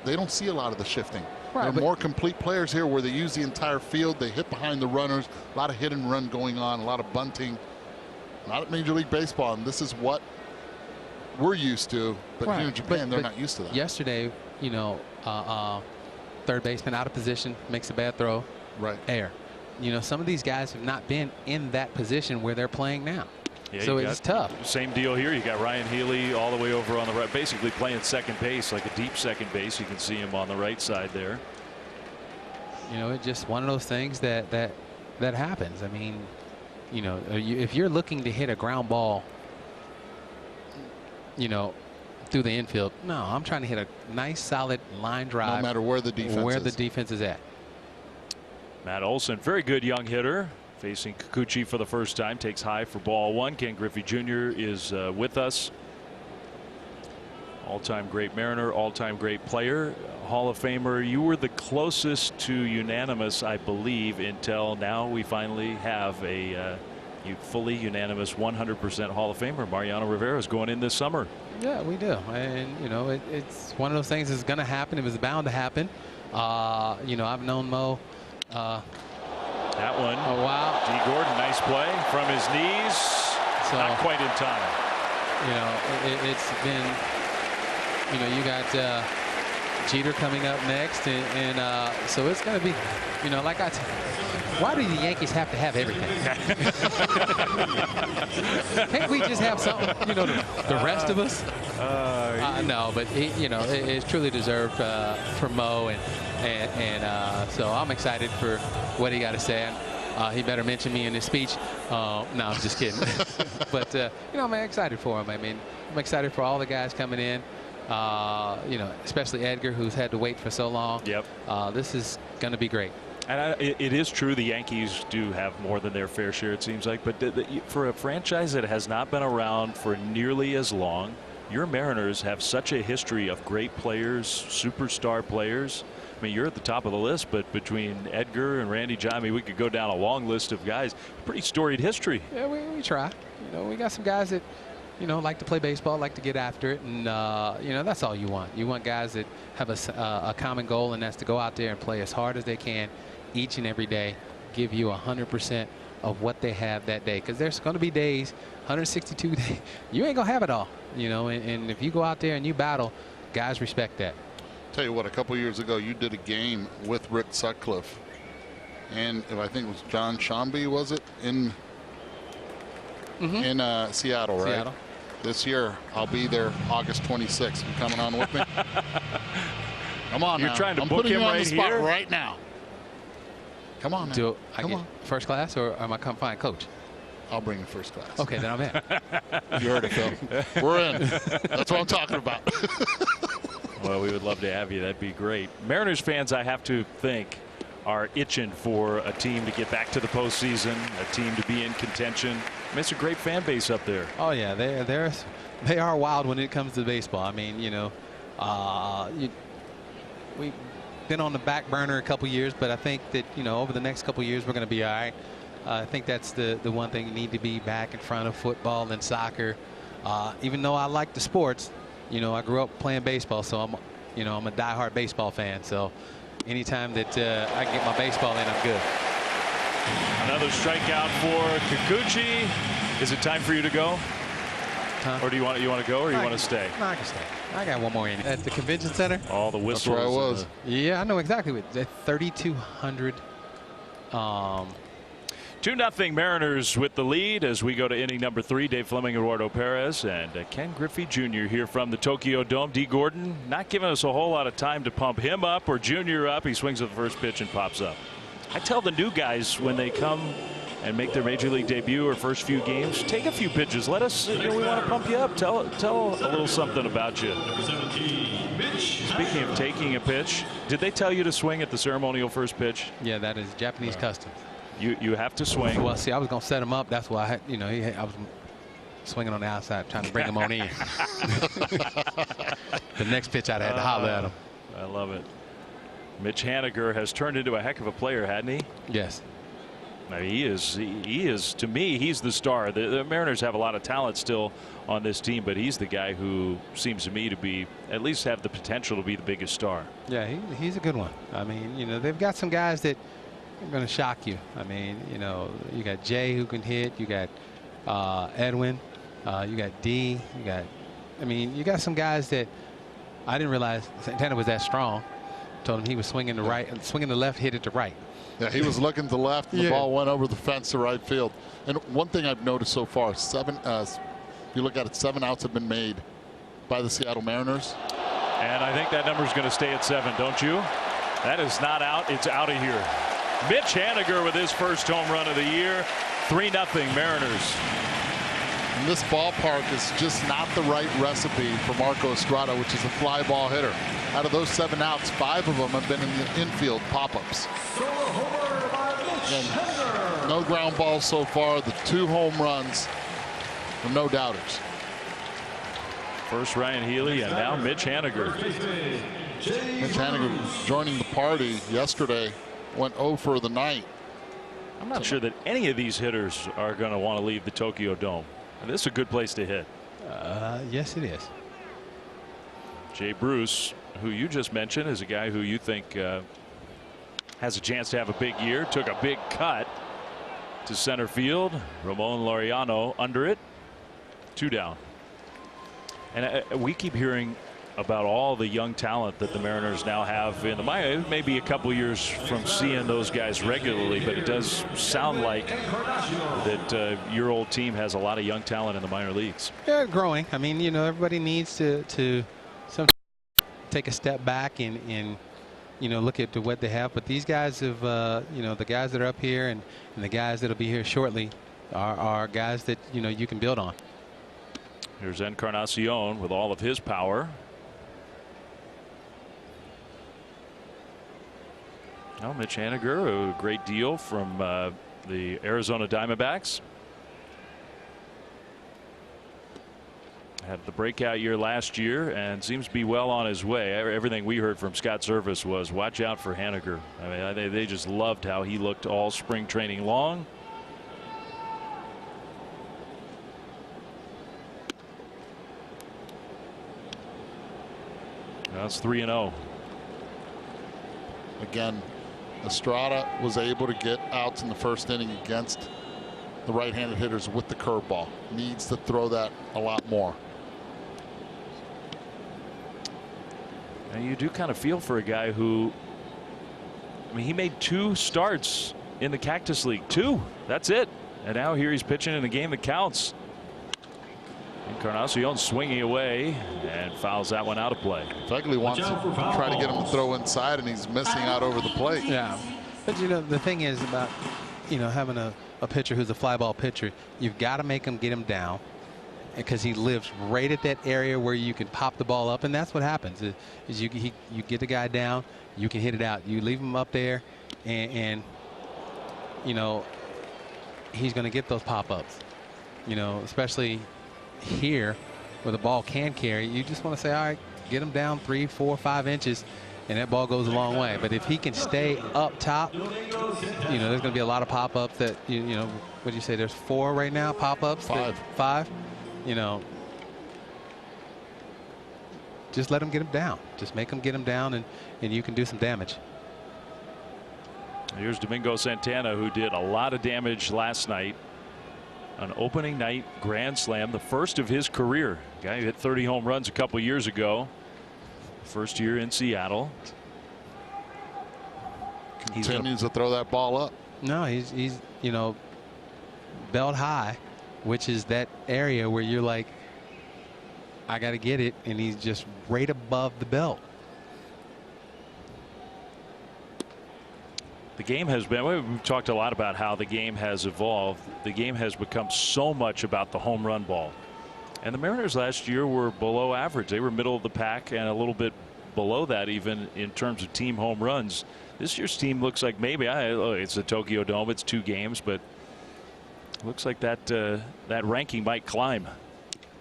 they don't see a lot of the shifting. Right, There are more complete players here where they use the entire field. They hit behind the runners. A lot of hit and run going on. A lot of bunting. Not at Major League Baseball, and this is what we're used to. But Right, here in Japan, they're but not used to that. Yesterday, you know, third baseman out of position, makes a bad throw. Right. Error. You know, some of these guys have not been in that position where they're playing now. Yeah, so you it's got tough. Same deal here. You got Ryan Healy all the way over on the right, basically playing second base, like a deep second base. You can see him on the right side there. You know, it's just one of those things that happens. I mean, you know, if you're looking to hit a ground ball, you know, through the infield, no, I'm trying to hit a nice solid line drive. No matter where the defense is at. Matt Olson, very good young hitter, facing Kikuchi for the first time, takes high for ball 1. Ken Griffey Jr. is with us. All-time great Mariner, all-time great player, Hall of Famer. You were the closest to unanimous, I believe, until now we finally have a fully unanimous 100% Hall of Famer. Mariano Rivera is going in this summer. Yeah, we do. And, you know, it's one of those things that's going to happen. It was bound to happen. You know, I've known Mo. That one. Oh, wow. D. Gordon, nice play from his knees. So, not quite in time. You know, it's been, you know, you got Jeter coming up next. And so it's going to be, you know, like why do the Yankees have to have everything? Can't we just have something, you know, the rest of us? No, but you know, it's truly deserved for Mo, and so I'm excited for what he got to say. He better mention me in his speech. No, I'm just kidding. But you know, I'm excited for him. I mean, I'm excited for all the guys coming in. You know, especially Edgar, who's had to wait for so long. Yep. This is going to be great. And it is true the Yankees do have more than their fair share, it seems like. But for a franchise that has not been around for nearly as long, your Mariners have such a history of great players, superstar players. I mean, you're at the top of the list, but between Edgar and Randy John, I mean, we could go down a long list of guys. Pretty storied history. Yeah, we try. You know, we got some guys that, like to play baseball, like to get after it, and that's all you want. You want guys that have a common goal, and that's to go out there and play as hard as they can each and every day, give you 100% of what they have that day, because there's going to be days, 162 days, you ain't gonna have it all, and if you go out there and you battle, guys respect that. Tell you what, a couple years ago you did a game with Rick Sutcliffe, and I think it was John Shambi, was it, in Seattle, right? Seattle. This year I'll be there August 26th. You coming on with me? Come on. You're now. trying to I'm book putting him you on right the spot here? right now. Come on. Now. Come on. First class, or am I come find coach? I'll bring you first class. Okay, then I'm in. You heard it, Phil. We're in. That's what I'm talking about. Well, we would love to have you. That'd be great. Mariners fans, I have to think, are itching for a team to get back to the postseason, a team to be in contention. I mean, it's a great fan base up there. Oh yeah, they are wild when it comes to baseball. I mean, we've been on the back burner a couple years, but I think that over the next couple years we're going to be all right. I think that's the one thing. You need to be back in front of football and soccer. Even though I like the sports, I grew up playing baseball, so I'm a diehard baseball fan. So anytime that I can get my baseball in, I'm good. Another strikeout for Kikuchi. Is it time for you to go? Or do you want to go, or you want to stay? No, I can stay. I got one more inning at the convention center. All the whistles. That's where I was. Yeah, I know exactly what. 3,200. 2-0 Mariners with the lead as we go to inning number 3. Dave Fleming, Eduardo Perez, and Ken Griffey Jr. here from the Tokyo Dome. D. Gordon not giving us a whole lot of time to pump him up or Jr. up. He swings at the first pitch and pops up. I tell the new guys when they come and make their major league debut or first few games, take a few pitches. Let us, we want to pump you up. Tell a little something about you. Speaking of taking a pitch, did they tell you to swing at the ceremonial first pitch? Yeah, that is Japanese custom. You have to swing. Well, see, I was going to set him up. That's why I was swinging on the outside, trying to bring him on in. The next pitch, I'd have to holler at him. I love it. Mitch Haniger has turned into a heck of a player, hadn't he? Yes. I mean, he is to me, he's the star. The Mariners have a lot of talent still on this team, but he's the guy who seems to me to be at least have the potential to be the biggest star. Yeah, he's a good one. I mean, they've got some guys that are going to shock you. I mean, you got Jay who can hit. You got Edwin. You got D. You got some guys that I didn't realize Santana was that strong. Told him he was swinging the right, swinging the left, hit it to right. Yeah, he was looking to the left, and the ball went over the fence to right field. And one thing I've noticed so far, if you look at it, 7 outs have been made by the Seattle Mariners. And I think that number is going to stay at 7, don't you? That is not out. It's out of here. Mitch Haniger with his first home run of the year. 3-0 Mariners. And this ballpark is just not the right recipe for Marco Estrada, which is a fly ball hitter. Out of those 7 outs, 5 of them have been in the infield pop-ups. And no ground balls so far. The 2 home runs from no doubters. First Ryan Healy, and now Mitch Haniger. Mitch Haniger joining the party yesterday, went 0 for the night. I'm not sure that any of these hitters are going to want to leave the Tokyo Dome. And this is a good place to hit. Yes, it is. Jay Bruce, who you just mentioned, is a guy who you think has a chance to have a big year. Took a big cut to center field. Ramon Laureano under it. 2 down. And we keep hearing about all the young talent that the Mariners now have in the minor. It may be a couple years from seeing those guys regularly, but it does sound like that your old team has a lot of young talent in the minor leagues. Yeah, growing. I mean, everybody needs to take a step back and look at what they have. But these guys have, the guys that are up here and the guys that'll be here shortly are guys that you can build on. Here's Encarnacion with all of his power. Well, Mitch Haniger, a great deal from the Arizona Diamondbacks. Had the breakout year last year and seems to be well on his way. Everything we heard from Scott Service was watch out for Haniger. I mean, they just loved how he looked all spring training long. That's 3-0. Again, Estrada was able to get outs in the first inning against the right-handed hitters with the curveball. Needs to throw that a lot more. And you do kind of feel for a guy who, I mean, he made 2 starts in the Cactus League. 2. That's it. And now here he's pitching in a game that counts. Encarnacion swinging away and fouls that one out of play. Feigley wants to try to get him to throw inside, and he's missing out over the plate. Yeah. But, you know, the thing is about, you know, having a pitcher who's a fly ball pitcher, you've got to make him get him down, because he lives right at that area where you can pop the ball up, and that's what happens. Is you get the guy down, you can hit it out. You leave him up there, and you know, he's going to get those pop-ups. You know, especially here where the ball can carry. You just want to say, all right, get him down 3, 4, 5 inches, and that ball goes a long way. But if he can stay up top, you know, there's going to be a lot of pop-ups that, you know, what do you say, there's 4 right now, pop-ups? 5. You know, just let him get him down. Just make him get him down, and you can do some damage. Here's Domingo Santana, who did a lot of damage last night. An opening night grand slam, the first of his career. Guy who hit 30 home runs a couple years ago. First year in Seattle. Continues to throw that ball up. No, he's you know, belt high, which is that area where you're like, I got to get it, and he's just right above the belt. The game has been, we've talked a lot about how the game has evolved. The game has become so much about the home run ball. And the Mariners last year were below average. They were middle of the pack and a little bit below that even in terms of team home runs. This year's team looks like maybe, it's the Tokyo Dome, it's 2 games, but looks like that that ranking might climb.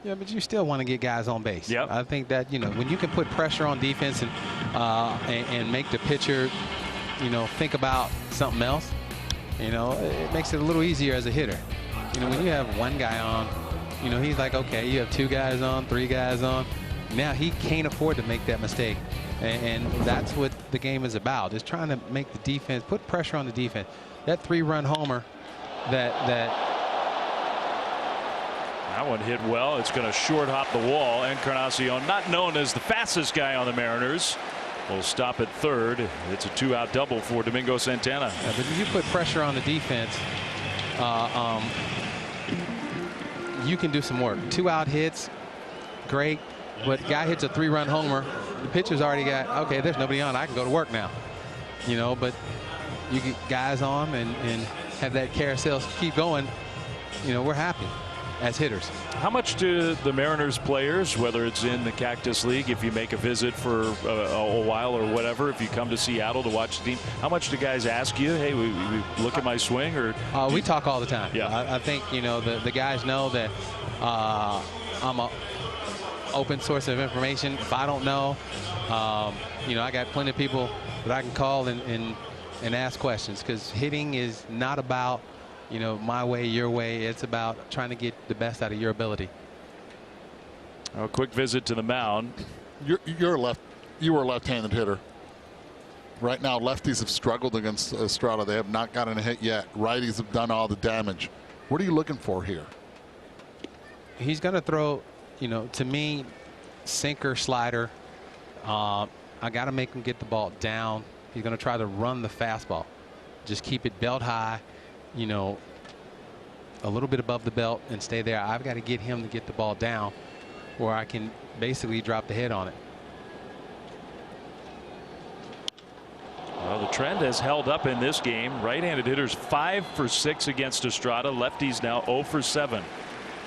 Yeah, but you still want to get guys on base. Yep. I think that, you know, when you can put pressure on defense and make the pitcher, you know, think about something else, you know, it makes it a little easier as a hitter. You know, when you have 1 guy on, you know, he's like, okay, you have 2 guys on, 3 guys on. Now he can't afford to make that mistake. And that's what the game is about, is trying to make the defense, put pressure on the defense. That 3-run homer that one hit well. It's going to short hop the wall. Encarnacion, not known as the fastest guy on the Mariners, will stop at third. It's a 2-out double for Domingo Santana. Yeah, but if you put pressure on the defense, you can do some work. 2-out hits, great. But guy hits a 3-run homer, the pitcher's already got, okay, there's nobody on, I can go to work now. You know, but you get guys on and have that carousel keep going, you know, we're happy as hitters. How much do the Mariners players, whether it's in the Cactus League, if you make a visit for a while or whatever, if you come to Seattle to watch the team, how much do guys ask you, hey, we look at my swing? Or we talk all the time. Yeah. I think, you know, the guys know that I'm a open source of information. If I don't know, you know, I got plenty of people that I can call and ask questions, because hitting is not about, you know, my way, your way. It's about trying to get the best out of your ability. A quick visit to the mound. You were a left-handed hitter. Right now, lefties have struggled against Estrada. They have not gotten a hit yet. Righties have done all the damage. What are you looking for here? He's going to throw, you know, to me, sinker, slider. I got to make him get the ball down. He's going to try to run the fastball. Just keep it belt high, you know, a little bit above the belt and stay there. I've got to get him to get the ball down where I can basically drop the head on it. Well, the trend has held up in this game. Right-handed hitters 5 for 6 against Estrada. Lefties now 0 for 7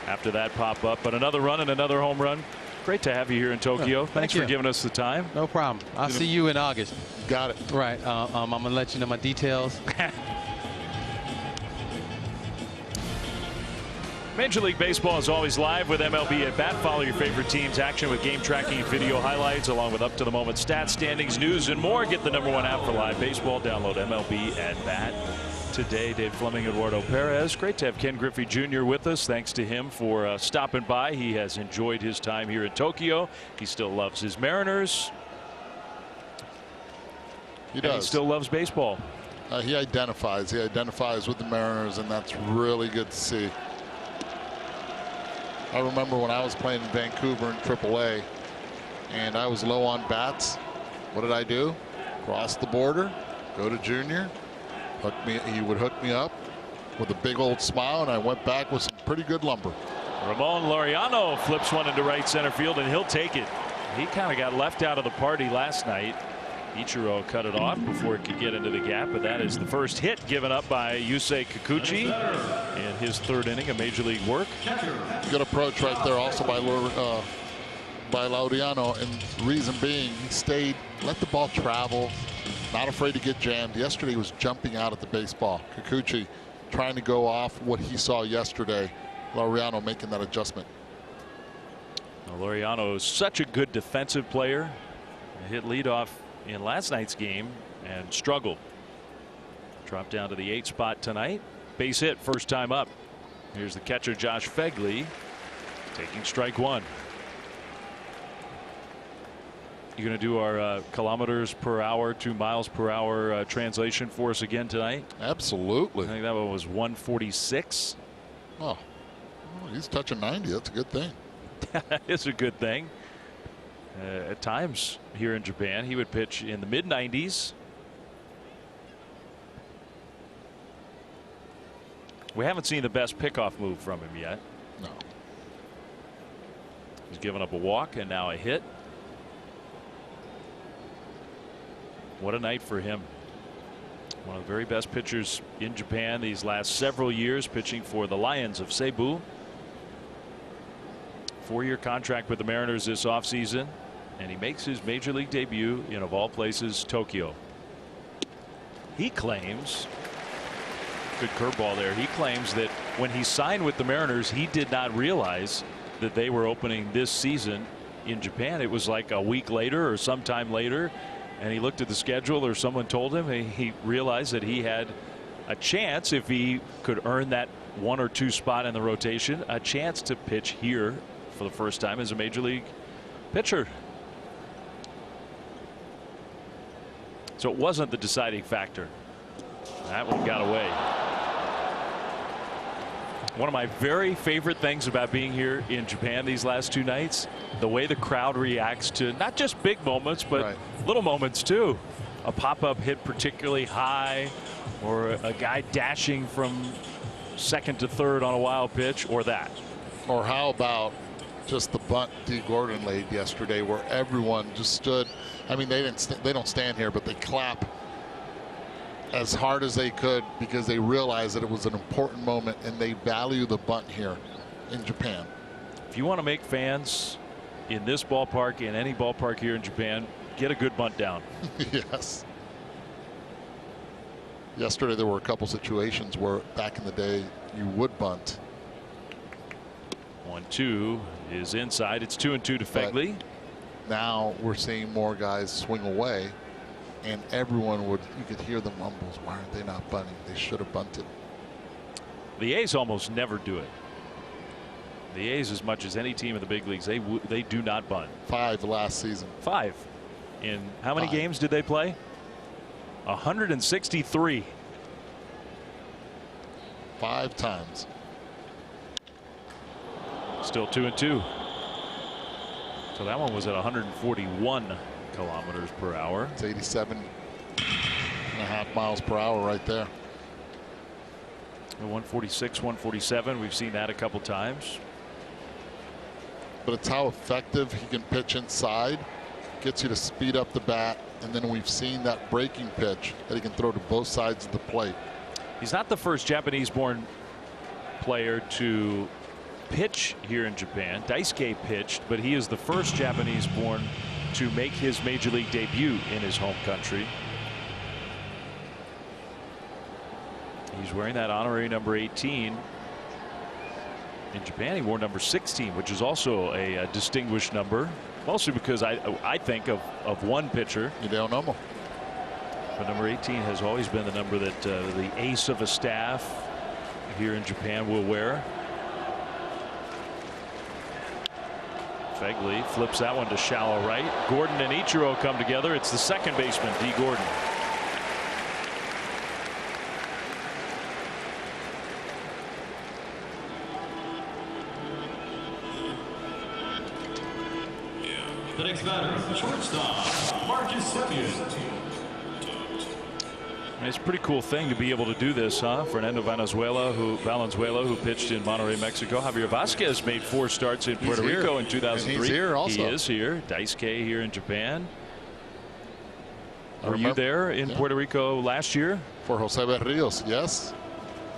after that pop-up. But another run and another home run. Great to have you here in Tokyo. Thanks for giving us the time. No problem. I'll see you in August. Got it. Right. I'm going to let you know my details. Major League Baseball is always live with MLB at Bat. Follow your favorite team's action with game tracking and video highlights, along with up-to-the-moment stats, standings, news, and more. Get the #1 app for live baseball. Download MLB at Bat today. Dave Fleming, Eduardo Perez. Great to have Ken Griffey Jr. with us. Thanks to him for stopping by. He has enjoyed his time here in Tokyo. He still loves his Mariners. He does. He still loves baseball. He identifies. He identifies with the Mariners, and that's really good to see. I remember when I was playing in Vancouver in AAA, and I was low on bats. What did I do? Cross the border, go to junior. He would hook me up with a big old smile, and I went back with some pretty good lumber. Ramon Laureano flips one into right center field, and he'll take it. He kind of got left out of the party last night. Ichiro cut it off before it could get into the gap, but that is the first hit given up by Yusei Kikuchi in his third inning of Major League work. Good approach right there also by Laureano, and reason being he stayed, let the ball travel, not afraid to get jammed. Yesterday he was jumping out at the baseball. Kikuchi trying to go off what he saw yesterday. Laureano making that adjustment. Laureano is such a good defensive player. He hit leadoff in last night's game and struggled. Dropped down to the 8th spot tonight. Base hit first time up. Here's the catcher Josh Fegley taking strike one. You going to do our kilometers per hour to miles per hour translation for us again tonight? Absolutely. I think that one was 146. Oh, he's touching 90. That's a good thing. That is a good thing. At times here in Japan, he would pitch in the mid-90s. We haven't seen the best pickoff move from him yet. No. He's given up a walk and now a hit. What a night for him. One of the very best pitchers in Japan these last several years, pitching for the Lions of Cebu. 4-year contract with the Mariners this offseason, and he makes his Major League debut in, of all places, Tokyo. He claims, good curveball there, he claims that when he signed with the Mariners, he did not realize that they were opening this season in Japan. It was like a week later or sometime later, and he looked at the schedule, or someone told him, and he realized that he had a chance, if he could earn that 1 or 2 spot in the rotation, a chance to pitch here for the first time as a Major League pitcher. So it wasn't the deciding factor. That one got away. One of my very favorite things about being here in Japan these last 2 nights, the way the crowd reacts to not just big moments, but little moments too. A pop-up hit particularly high, or a guy dashing from second to third on a wild pitch, or that. Or how about just the bunt D. Gordon laid yesterday, where everyone just stood. I mean, they don't stand here, but they clap as hard as they could because they realized that it was an important moment, and they value the bunt here in Japan. If you want to make fans in this ballpark, in any ballpark here in Japan, get a good bunt down. Yes. Yesterday there were a couple situations where back in the day you would bunt. 1-2 is inside. It's 2-2 to Fegley. Now we're seeing more guys swing away, and everyone would, you could hear the mumbles. Why aren't they not bunting? They should have bunted. The A's almost never do it. The A's, as much as any team in the big leagues, they do not bunt. 5 last season. 5. In how many games did they play? 163. 5 times. Still 2-2. So that one was at 141 kilometers per hour. It's 87.5 miles per hour right there. 146, 147. We've seen that a couple times. But it's how effective he can pitch inside. Gets you to speed up the bat, and then we've seen that breaking pitch that he can throw to both sides of the plate. He's not the first Japanese-born player to pitch here in Japan. Daisuke pitched, but he is the first Japanese-born to make his Major League debut in his home country. He's wearing that honorary number 18. In Japan, he wore number 16, which is also a distinguished number, mostly because I think of one pitcher. Hideo Nomo. But number 18 has always been the number that the ace of a staff here in Japan will wear. Fegley flips that one to shallow right. Gordon and Ichiro come together. It's the second baseman, D. Gordon. The next batter, shortstop, Marcus Semien. It's a pretty cool thing to be able to do this, huh? Fernando Valenzuela, who pitched in Monterrey, Mexico. Javier Vasquez made 4 starts in Puerto Rico in 2003. And he's here also. He is here. Daisuke here in Japan. Were you there in Puerto Rico last year? For Jose Berrios, yes.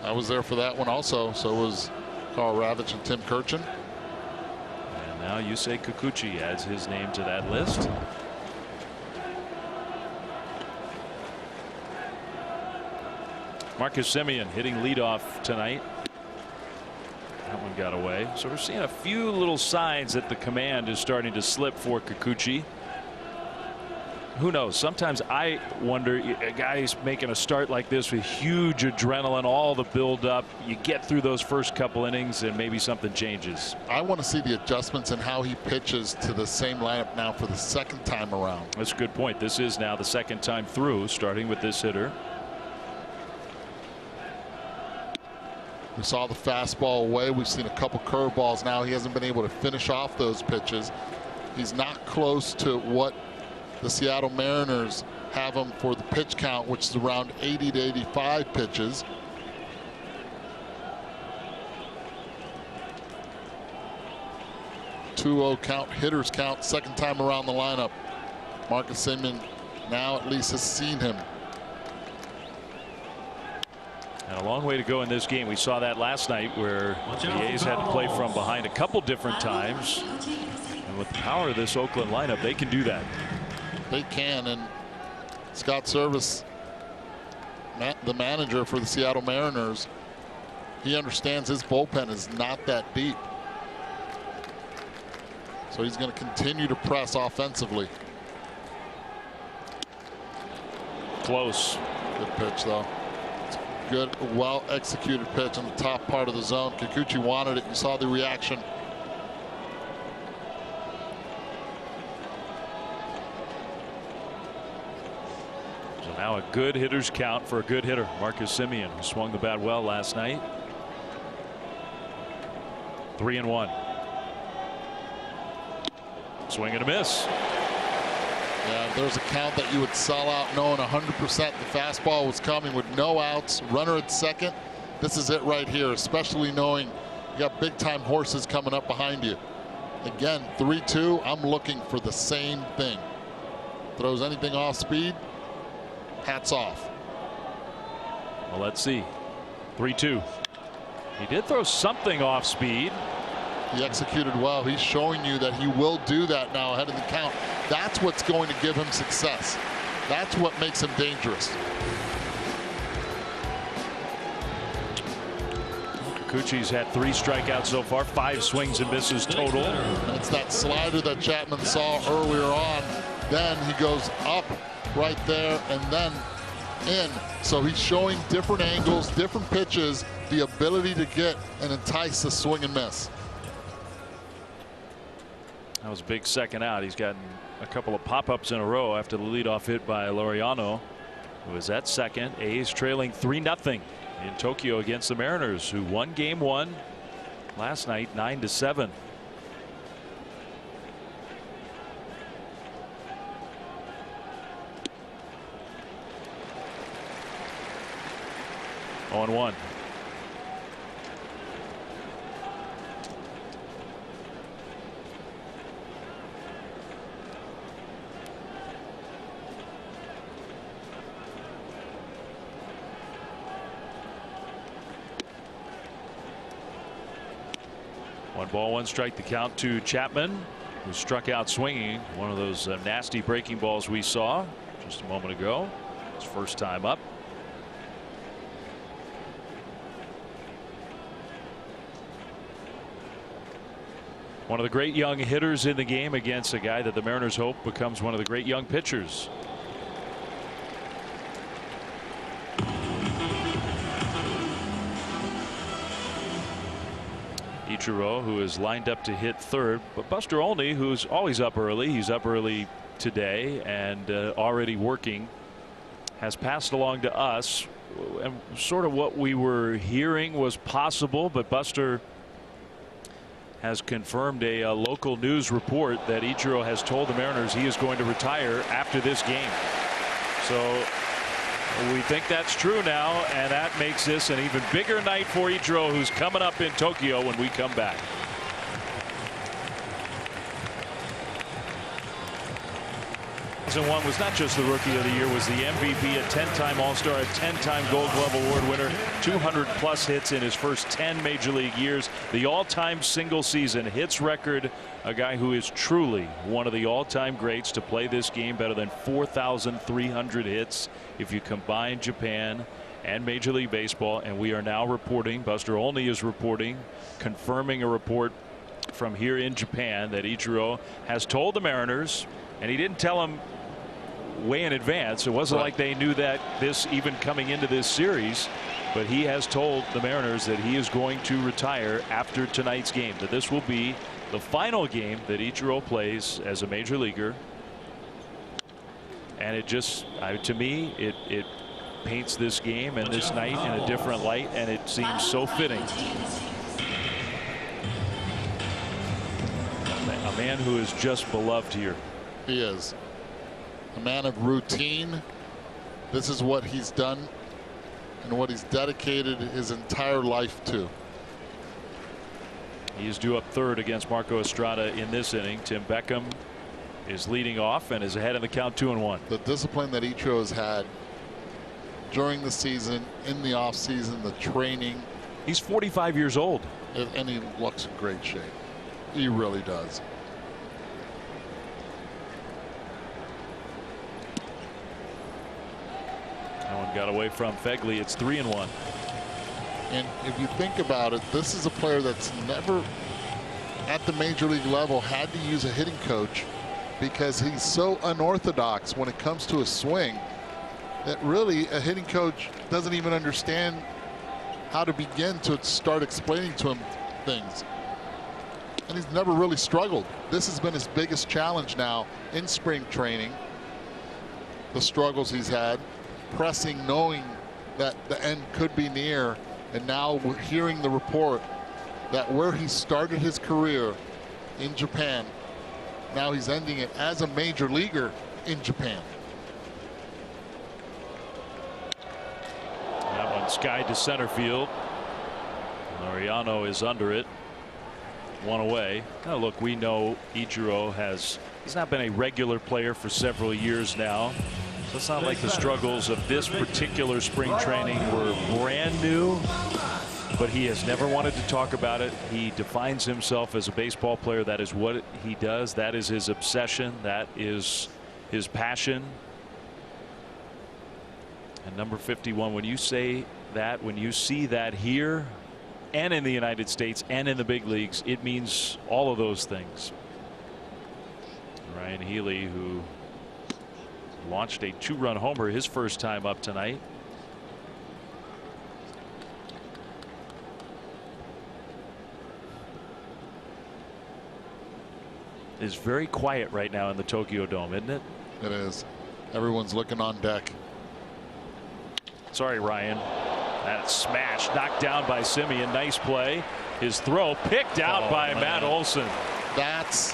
I was there for that one also. So was Carl Ravitch and Tim Kirchin. And now Yusei Kikuchi adds his name to that list. Marcus Semien hitting leadoff tonight. That one got away. So we're seeing a few little signs that the command is starting to slip for Kikuchi. Who knows? Sometimes I wonder, a guy's making a start like this with huge adrenaline, all the build up. You get through those first couple innings and maybe something changes. I want to see the adjustments in how he pitches to the same lineup now for the second time around. That's a good point. This is now the second time through, starting with this hitter. We saw the fastball away. We've seen a couple curveballs now. He hasn't been able to finish off those pitches. He's not close to what the Seattle Mariners have him for the pitch count, which is around 80 to 85 pitches. .20 count, hitters count, second time around the lineup. Marcus Semien now at least has seen him. And a long way to go in this game. We saw that last night where the A's had to play from behind a couple different times. And with the power of this Oakland lineup, they can do that. They can. And Scott Service, the manager for the Seattle Mariners, he understands his bullpen is not that deep. So he's going to continue to press offensively. Close. Good pitch, though. Good, well executed pitch in the top part of the zone. Kikuchi wanted it. You saw the reaction. So now a good hitter's count for a good hitter, Marcus Semien, who swung the bat well last night. 3-1. Swing and a miss. Yeah, there's a count that you would sell out knowing 100% the fastball was coming with no outs, runner at second. This is it right here, especially knowing you got big time horses coming up behind you. Again, 3-2. I'm looking for the same thing. Throws anything off speed, hats off. Well, let's see. 3-2. He did throw something off speed. He executed well. He's showing you that he will do that now ahead of the count. That's what's going to give him success. That's what makes him dangerous. Kikuchi's had 3 strikeouts so far, 5 swings and misses total. That's that slider that Chapman saw earlier on. Then he goes up right there and then in. So he's showing different angles, different pitches, the ability to get and entice the swing and miss. That was a big second out. He's gotten a couple of pop-ups in a row after the leadoff hit by Laureano, who was at second. A's trailing 3-0 in Tokyo against the Mariners, who won game 1 last night 9-7. On 1. One ball, one strike, the count to Chapman, who struck out swinging. One of those nasty breaking balls we saw just a moment ago. His first time up. One of the great young hitters in the game against a guy that the Mariners hope becomes one of the great young pitchers. Ichiro, who is lined up to hit third, but Buster Olney, who's always up early, he's up early today and already working, has passed along to us. And sort of what we were hearing was possible, but Buster has confirmed a local news report that Ichiro has told the Mariners he is going to retire after this game. So we think that's true now, and that makes this an even bigger night for Ichiro, who's coming up in Tokyo when we come back. One was not just the Rookie of the Year, was the MVP, a 10-time All-Star, a 10-time Gold Glove Award winner, 200+ hits in his first 10 Major League years, the all-time single season hits record, a guy who is truly one of the all-time greats to play this game, better than 4,300 hits if you combine Japan and Major League Baseball. And we are now reporting, Buster Olney is reporting, confirming a report from here in Japan that Ichiro has told the Mariners, and he didn't tell them way in advance. It wasn't like they knew that this even coming into this series, but he has told the Mariners that he is going to retire after tonight's game, that this will be the final game that Ichiro plays as a major leaguer. And it just, to me, it paints this game and this night in a different light, and it seems so fitting. A man who is just beloved here. He is a man of routine. This is what he's done and what he's dedicated his entire life to. He is due up third against Marco Estrada in this inning. Tim Beckham is leading off and is ahead in the count, 2-1. The discipline that Ichiro has had during the season, in the off season, the training. He's 45 years old. And he looks in great shape. He really does. That one got away from Fegley. It's 3-1. And if you think about it, this is a player that's never at the major league level had to use a hitting coach, because he's so unorthodox when it comes to a swing that really a hitting coach doesn't even understand how to begin to start explaining to him things. And he's never really struggled. This has been his biggest challenge now in spring training. The struggles he's had, pressing, knowing that the end could be near, and now we're hearing the report that where he started his career in Japan, now he's ending it as a major leaguer in Japan. That one skied to center field. Laureano is under it. One away. Now look, we know Ichiro he's not been a regular player for several years now. So it's not like the struggles of this particular spring training were brand new, but he has never wanted to talk about it. He defines himself as a baseball player. That is what he does. That is his obsession. That is his passion. And number 51, when you say that, when you see that here and in the United States and in the big leagues, it means all of those things. Ryan Healy, who launched a 2-run homer his first time up tonight. Is very quiet right now in the Tokyo Dome, isn't it? It is. Everyone's looking on deck. Sorry, Ryan. That smash knocked down by Simeon. Nice play. His throw picked out by Matt Olson. That's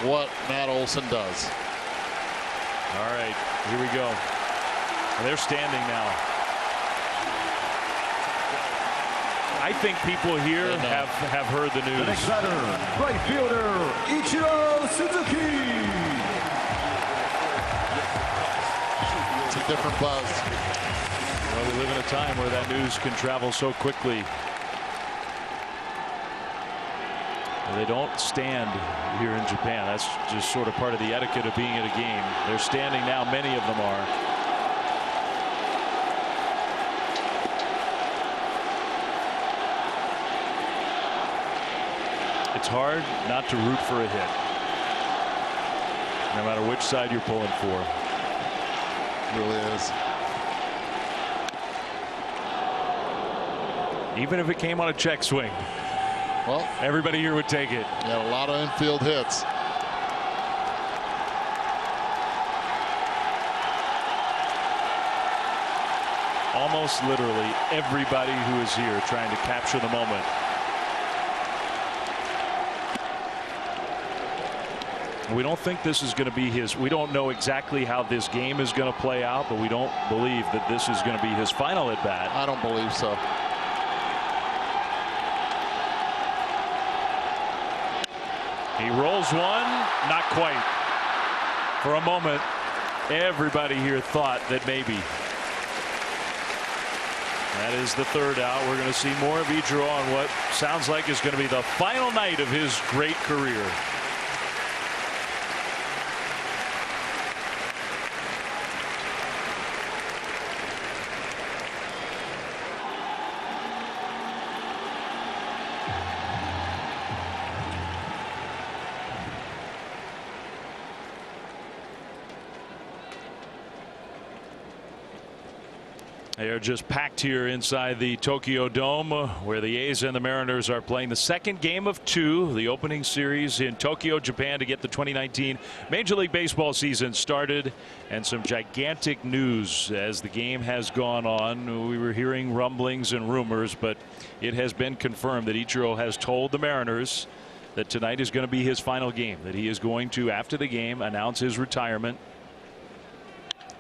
what Matt Olson does. All right, here we go. And they're standing now. I think people here have heard the news. The next batter, right fielder, Ichiro Suzuki. It's a different buzz. Well, we live in a time where that news can travel so quickly. They don't stand here in Japan. That's just sort of part of the etiquette of being at a game. They're standing now. Many of them are. It's hard not to root for a hit, no matter which side you're pulling for. It really is. Even if it came on a check swing, well, everybody here would take it. Yeah, a lot of infield hits. Almost literally everybody who is here trying to capture the moment. We don't think this is going to be his. We don't know exactly how this game is going to play out, but we don't believe that this is going to be his final at bat. I don't believe so. He rolls one, not quite. For a moment, everybody here thought that maybe. That is the third out. We're going to see more of Ichiro on what sounds like is going to be the final night of his great career. They are just packed here inside the Tokyo Dome, where the A's and the Mariners are playing the second game of 2, the opening series in Tokyo, Japan, to get the 2019 Major League Baseball season started. And some gigantic news as the game has gone on. We were hearing rumblings and rumors, but it has been confirmed that Ichiro has told the Mariners that tonight is going to be his final game, that he is going to, after the game, announce his retirement.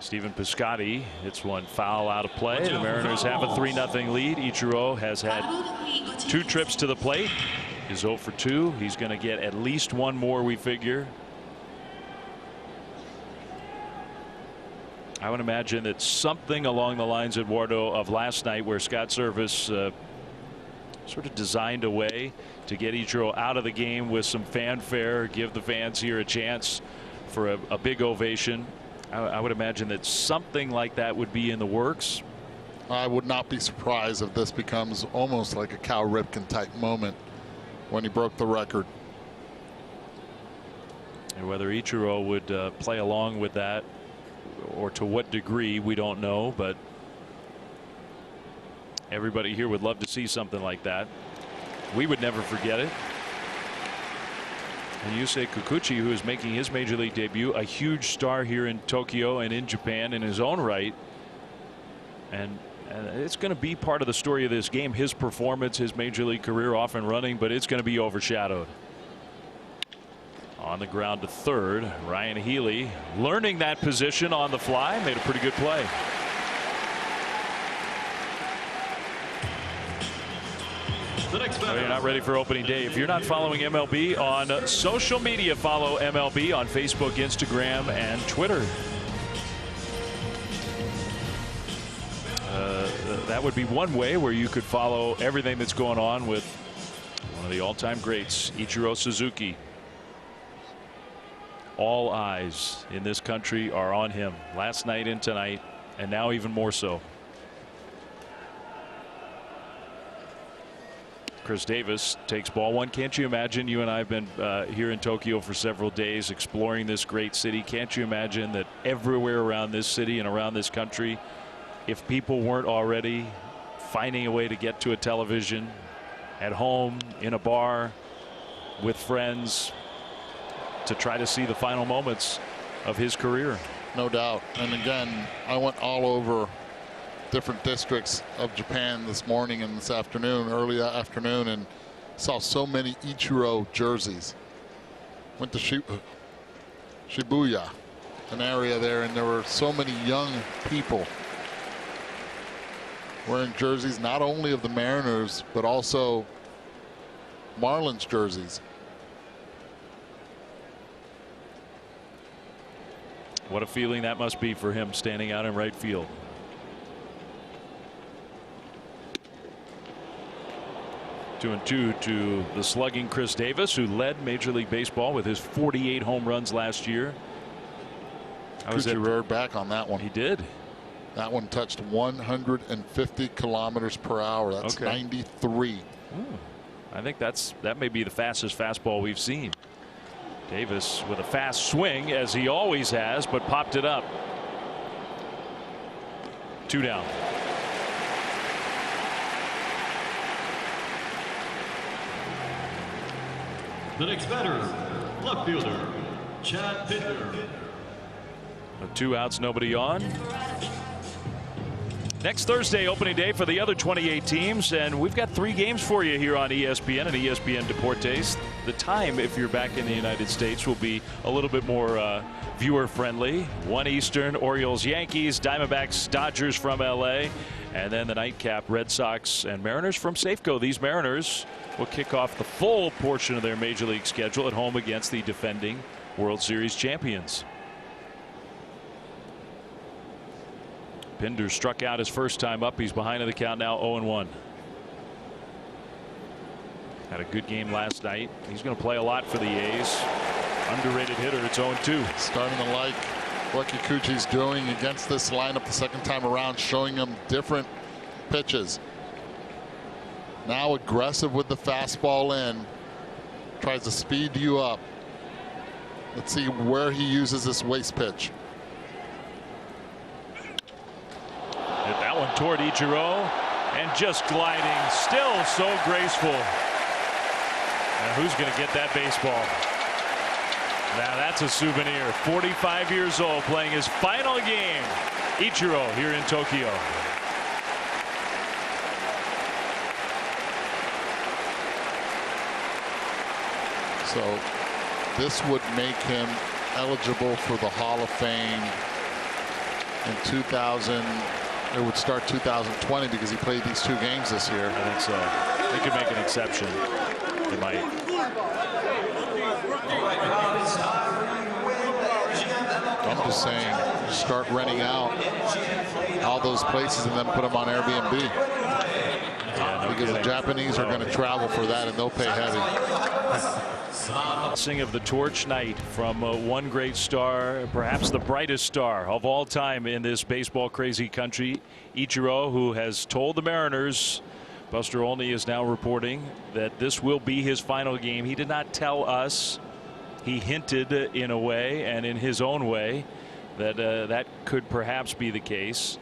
Stephen Piscotty hits one foul out of play. The Mariners have a 3-0 lead. Ichiro has had 2 trips to the plate. He's 0 for 2. He's going to get at least one more, we figure. I would imagine that something along the lines, Eduardo, of last night, where Scott Service sort of designed a way to get Ichiro out of the game with some fanfare, give the fans here a chance for a big ovation. I would imagine that something like that would be in the works. I would not be surprised if this becomes almost like a Cal Ripken type moment when he broke the record. And whether Ichiro would play along with that, or to what degree, we don't know, but everybody here would love to see something like that. We would never forget it. And Yusei Kikuchi, who is making his major league debut, a huge star here in Tokyo and in Japan in his own right. And it's going to be part of the story of this game, his performance, his major league career off and running, but it's going to be overshadowed. On the ground to third, Ryan Healy learning that position on the fly, made a pretty good play. Oh, you're not ready for opening day. If you're not following MLB on social media, follow MLB on Facebook, Instagram, and Twitter. That would be one way where you could follow everything that's going on with one of the all-time greats, Ichiro Suzuki. All eyes in this country are on him last night and tonight, and now even more so. Chris Davis takes ball one. Can't you imagine? You and I have been here in Tokyo for several days exploring this great city. Can't you imagine that everywhere around this city and around this country, if people weren't already finding a way to get to a television, at home, in a bar, with friends, to try to see the final moments of his career? No doubt. And again, I went all over different districts of Japan this morning and this afternoon, early afternoon, and saw so many Ichiro jerseys. Went to Shibuya, an area there, and there were so many young people wearing jerseys not only of the Mariners but also Marlins jerseys. What a feeling that must be for him standing out in right field. 2-2 to the slugging Chris Davis, who led Major League Baseball with his 48 home runs last year. Kuchi reared back on that one. He did. That one touched 150 kilometers per hour. That's okay. 93. Ooh. I think that may be the fastest fastball we've seen. Davis with a fast swing, as he always has, but popped it up. 2 down. The next batter, left fielder, Chad Pinder. 2 outs, nobody on. Next Thursday, opening day for the other 28 teams, and we've got 3 games for you here on ESPN and ESPN Deportes. The time, if you're back in the United States, will be a little bit more viewer friendly. 1 Eastern, Orioles, Yankees, Diamondbacks, Dodgers from LA, and then the nightcap, Red Sox and Mariners from Safeco. These Mariners will kick off the full portion of their Major League schedule at home against the defending World Series champions. Pinder struck out his first time up. He's behind in the count now, 0-1. Had a good game last night. He's going to play a lot for the A's. Underrated hitter. It's 0-2. Starting to like what Kikuchi's doing against this lineup the second time around, showing him different pitches. Now aggressive with the fastball in. Tries to speed you up. Let's see where he uses this waist pitch. Hit that one toward Ichiro, and just gliding, still so graceful. Now who's going to get that baseball? Now that's a souvenir. 45 years old, playing his final game. Ichiro here in Tokyo. So this would make him eligible for the Hall of Fame in 2000. It would start 2020 because he played these 2 games this year. I think so. They could make an exception. They might. I'm just saying, start renting out all those places and then put them on Airbnb. Yeah, no because kidding. the Japanese are going to travel for that, and they'll pay heavy. Sing of the torch night from one great star, perhaps the brightest star of all time in this baseball crazy country, Ichiro, who has told the Mariners. Buster Olney is now reporting that this will be his final game. He did not tell us. He hinted in a way and in his own way that that could perhaps be the case.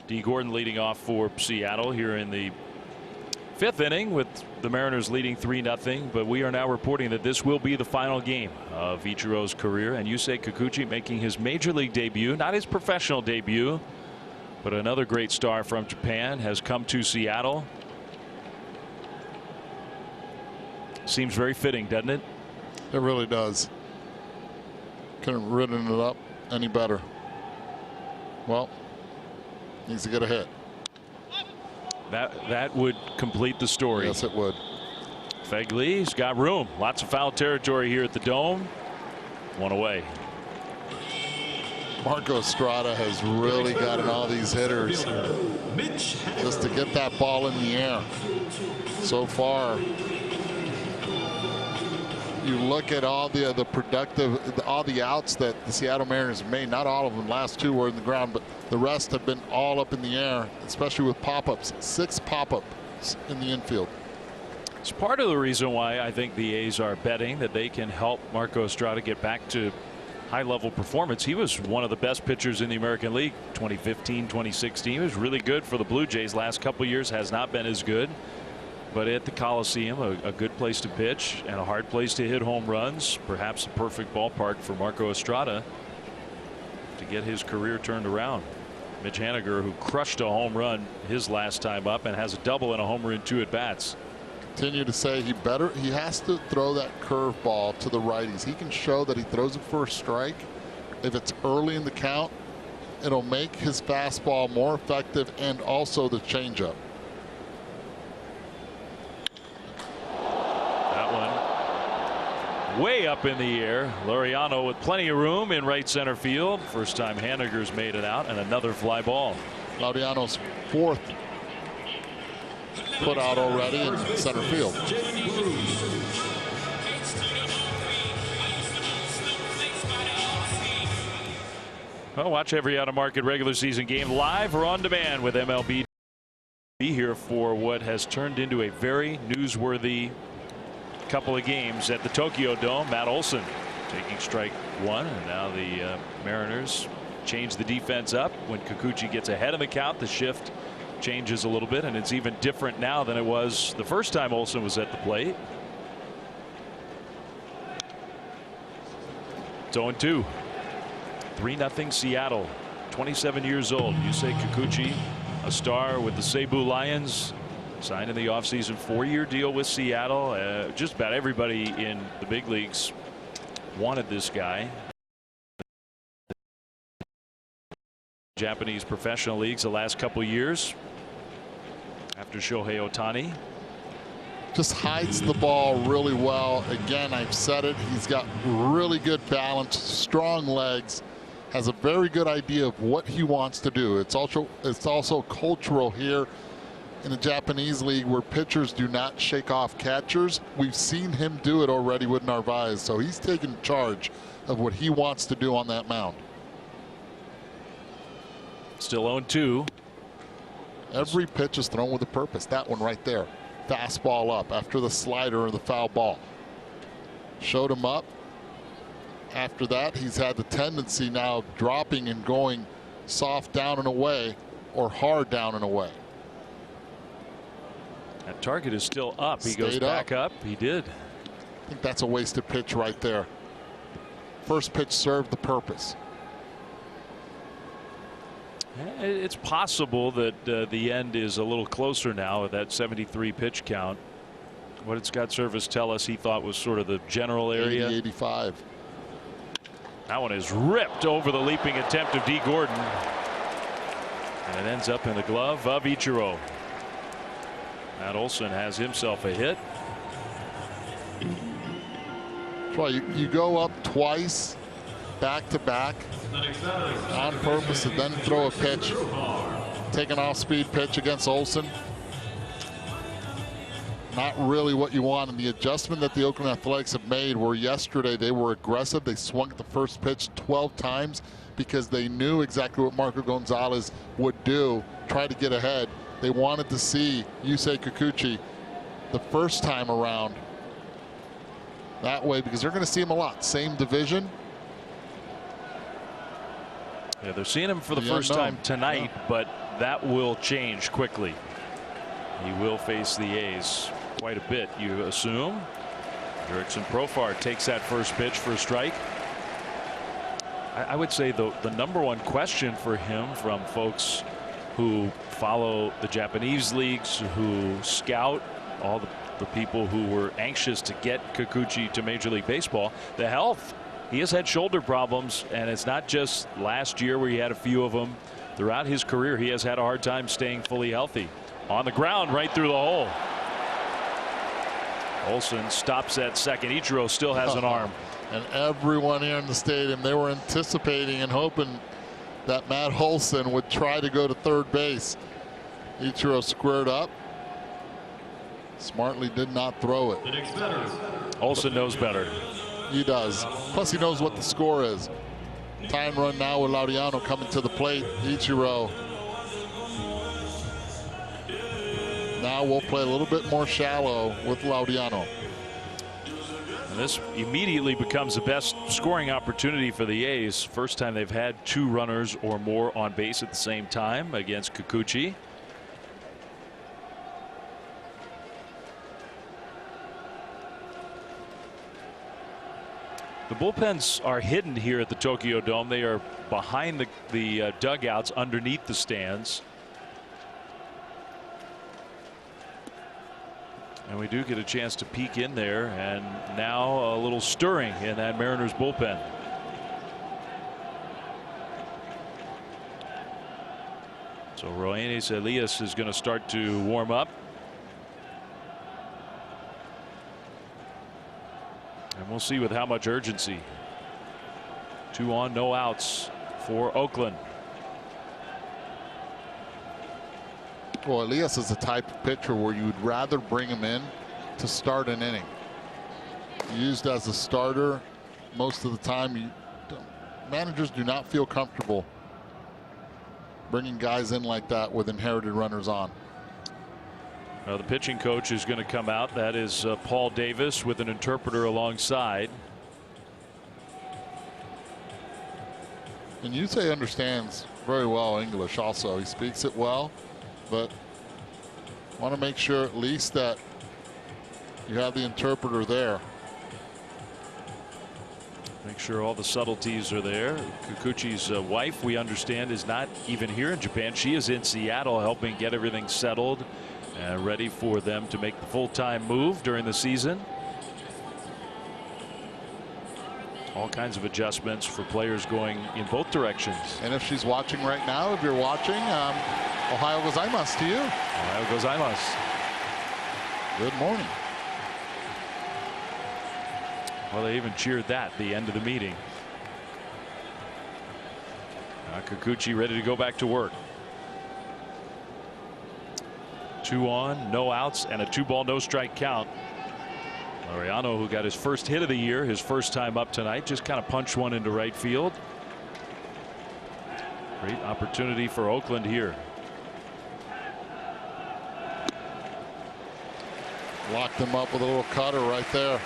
D. Gordon leading off for Seattle here in the 5th inning with the Mariners leading 3-0, but we are now reporting that this will be the final game of Ichiro's career, and Yusei Kikuchi making his Major League debut, not his professional debut, but another great star from Japan has come to Seattle. Seems very fitting, doesn't it? It really does. Couldn't have written it up any better. Well, needs to get a hit. That would complete the story. Yes, it would. Fegley's got room. Lots of foul territory here at the Dome. 1 away. Marco Estrada has really gotten all these hitters just to get that ball in the air. So far, you look at all the all the outs that the Seattle Mariners have made. Not all of them. Last 2 were in the ground, but the rest have been all up in the air, especially with pop-ups. 6 pop-ups in the infield. It's part of the reason why I think the A's are betting that they can help Marco Estrada get back to high-level performance. He was one of the best pitchers in the American League 2015, 2016. He was really good for the Blue Jays. Last couple years has not been as good. But at the Coliseum, a good place to pitch and a hard place to hit home runs. Perhaps a perfect ballpark for Marco Estrada to get his career turned around. Mitch Haniger, who crushed a home run his last time up and has a double and a homer in 2 at-bats. Continue to say he has to throw that curveball to the righties. He can show that he throws it for a strike. If it's early in the count, it'll make his fastball more effective, and also the changeup. Way up in the air. Laureano with plenty of room in right center field. First time Haniger's made it out, and another fly ball. Laureano's 4th put out already in center field. Well, watch every out-of-market regular season game live or on demand with MLB. Be here for what has turned into a very newsworthy couple of games at the Tokyo Dome. Matt Olson taking strike 1, and now the Mariners change the defense up. When Kikuchi gets ahead of the count, the shift changes a little bit, and it's even different now than it was the first time Olson was at the plate. It's 0-2. 3-0 Seattle. 27 years old. Yusei Kikuchi, a a star with the Cebu Lions. Signed in the offseason, 4-year deal with Seattle. Just about everybody in the big leagues wanted this guy. Japanese professional leagues the last couple years after Shohei Ohtani. Just hides the ball really well. Again, I've said it, he's got really good balance, strong legs, has a very good idea of what he wants to do. It's also cultural here in the Japanese league where pitchers do not shake off catchers. We've seen him do it already with Narvaez, so he's taking charge of what he wants to do on that mound. Still 0-2. Every pitch is thrown with a purpose. That one right there. Fastball up after the slider or the foul ball. Showed him up. After that, he's had the tendency now of dropping and going soft down and away or hard down and away. That target is still up. He goes Stayed back up. He did. I think that's a wasted pitch right there. First pitch served the purpose. It's possible that the end is a little closer now with that 73 pitch count. What did Scott Service tell us he thought was sort of the general area? 80-85. That one is ripped over the leaping attempt of D. Gordon. And it ends up in the glove of Ichiro. Matt Olson has himself a hit. Troy, you go up twice back to back on purpose and then throw a pitch. Take an off-speed pitch against Olson. Not really what you want. And the adjustment that the Oakland Athletics have made where yesterday they were aggressive. They swung at the first pitch 12 times because they knew exactly what Marco Gonzalez would do, try to get ahead. They wanted to see Yusei Kikuchi the first time around that way because they're going to see him a lot. Same division. Yeah, they're seeing him for the first time tonight, but that will change quickly. He will face the A's quite a bit, you assume. Jurickson Profar takes that first pitch for a strike. I would say the number one question for him from folks who follow the Japanese leagues, who scout, all the people who were anxious to get Kikuchi to Major League Baseball, the health. He has had shoulder problems, and it's not just last year where he had a few of them. Throughout his career, he has had a hard time staying fully healthy. On the ground, right through the hole. Olson stops at second. Ichiro still has an arm. And everyone here in the stadium, they were anticipating and hoping that Matt Olson would try to go to third base. Ichiro squared up. Smartly did not throw it. Olson knows better. He does. Plus he knows what the score is. Time run now with Laureano coming to the plate. Ichiro. Now we'll play a little bit more shallow with Laureano. And this immediately becomes the best scoring opportunity for the A's. First time they've had 2 runners or more on base at the same time against Kikuchi. The bullpens are hidden here at the Tokyo Dome. They are behind the dugouts underneath the stands. And we do get a chance to peek in there, and now a little stirring in that Mariners bullpen. So Roenis Elias is going to start to warm up. And we'll see with how much urgency. 2 on, no outs for Oakland. Well, Elias is the type of pitcher where you would rather bring him in to start an inning. Used as a starter most of the time. Managers do not feel comfortable bringing guys in like that with inherited runners on. The pitching coach is going to come out. That is Paul Davis with an interpreter alongside. And Yusei understands very well English also. He speaks it well, but want to make sure at least that you have the interpreter there. Make sure all the subtleties are there. Kikuchi's wife, we understand, is not even here in Japan. She is in Seattle helping get everything settled and ready for them to make the full-time move during the season. All kinds of adjustments for players going in both directions. And if she's watching right now, if you're watching, Ohio gozaimasu to you. Ohio gozaimasu. Good morning. Well, they even cheered that at the end of the meeting. Kikuchi ready to go back to work. 2 on, no outs, and a 2-ball, no strike count. Laureano, who got his first hit of the year, his first time up tonight, just kind of punched one into right field. Great opportunity for Oakland here. Locked him up with a little cutter right there.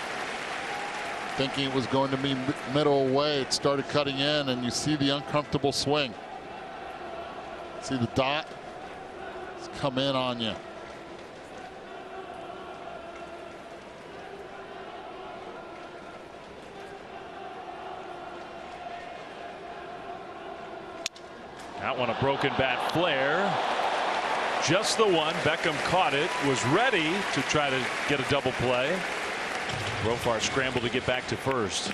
Thinking it was going to be middle away. It started cutting in, and you see the uncomfortable swing. See the dot? It's come in on you. That one a broken bat flare. Just the one. Beckham caught it, was ready to try to get a double play. Rofar scrambled to get back to first.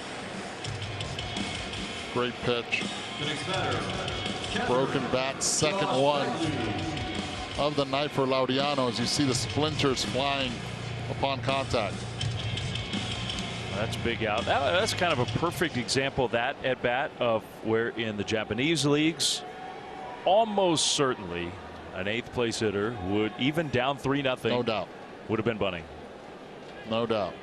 Great pitch. Broken bat, second one of the night for Laureano as you see the splinters flying upon contact. That's big out. That's kind of a perfect example, that at bat, of where in the Japanese leagues almost certainly an 8th place hitter would, even down 3-0, no doubt, would have been bunting. No doubt.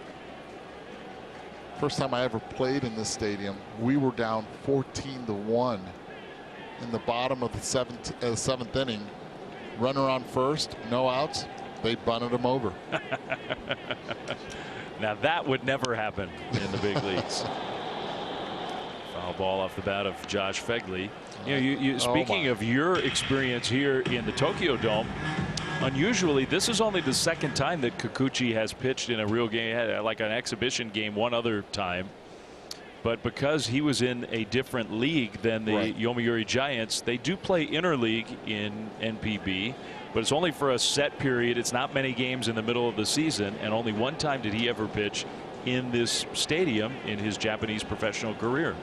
First time I ever played in this stadium, we were down 14-1 in the bottom of the 7th inning. Runner on first, no outs. They bunted him over. Now that would never happen in the big leagues. Foul ball off the bat of Josh Fegley. You know, speaking of your experience here in the Tokyo Dome, unusually, this is only the second time that Kikuchi has pitched in a real game, like an exhibition game one other time. But because he was in a different league than the Yomiuri Giants, they do play interleague in NPB, but it's only for a set period. It's not many games in the middle of the season, and only one time did he ever pitch in this stadium in his Japanese professional career.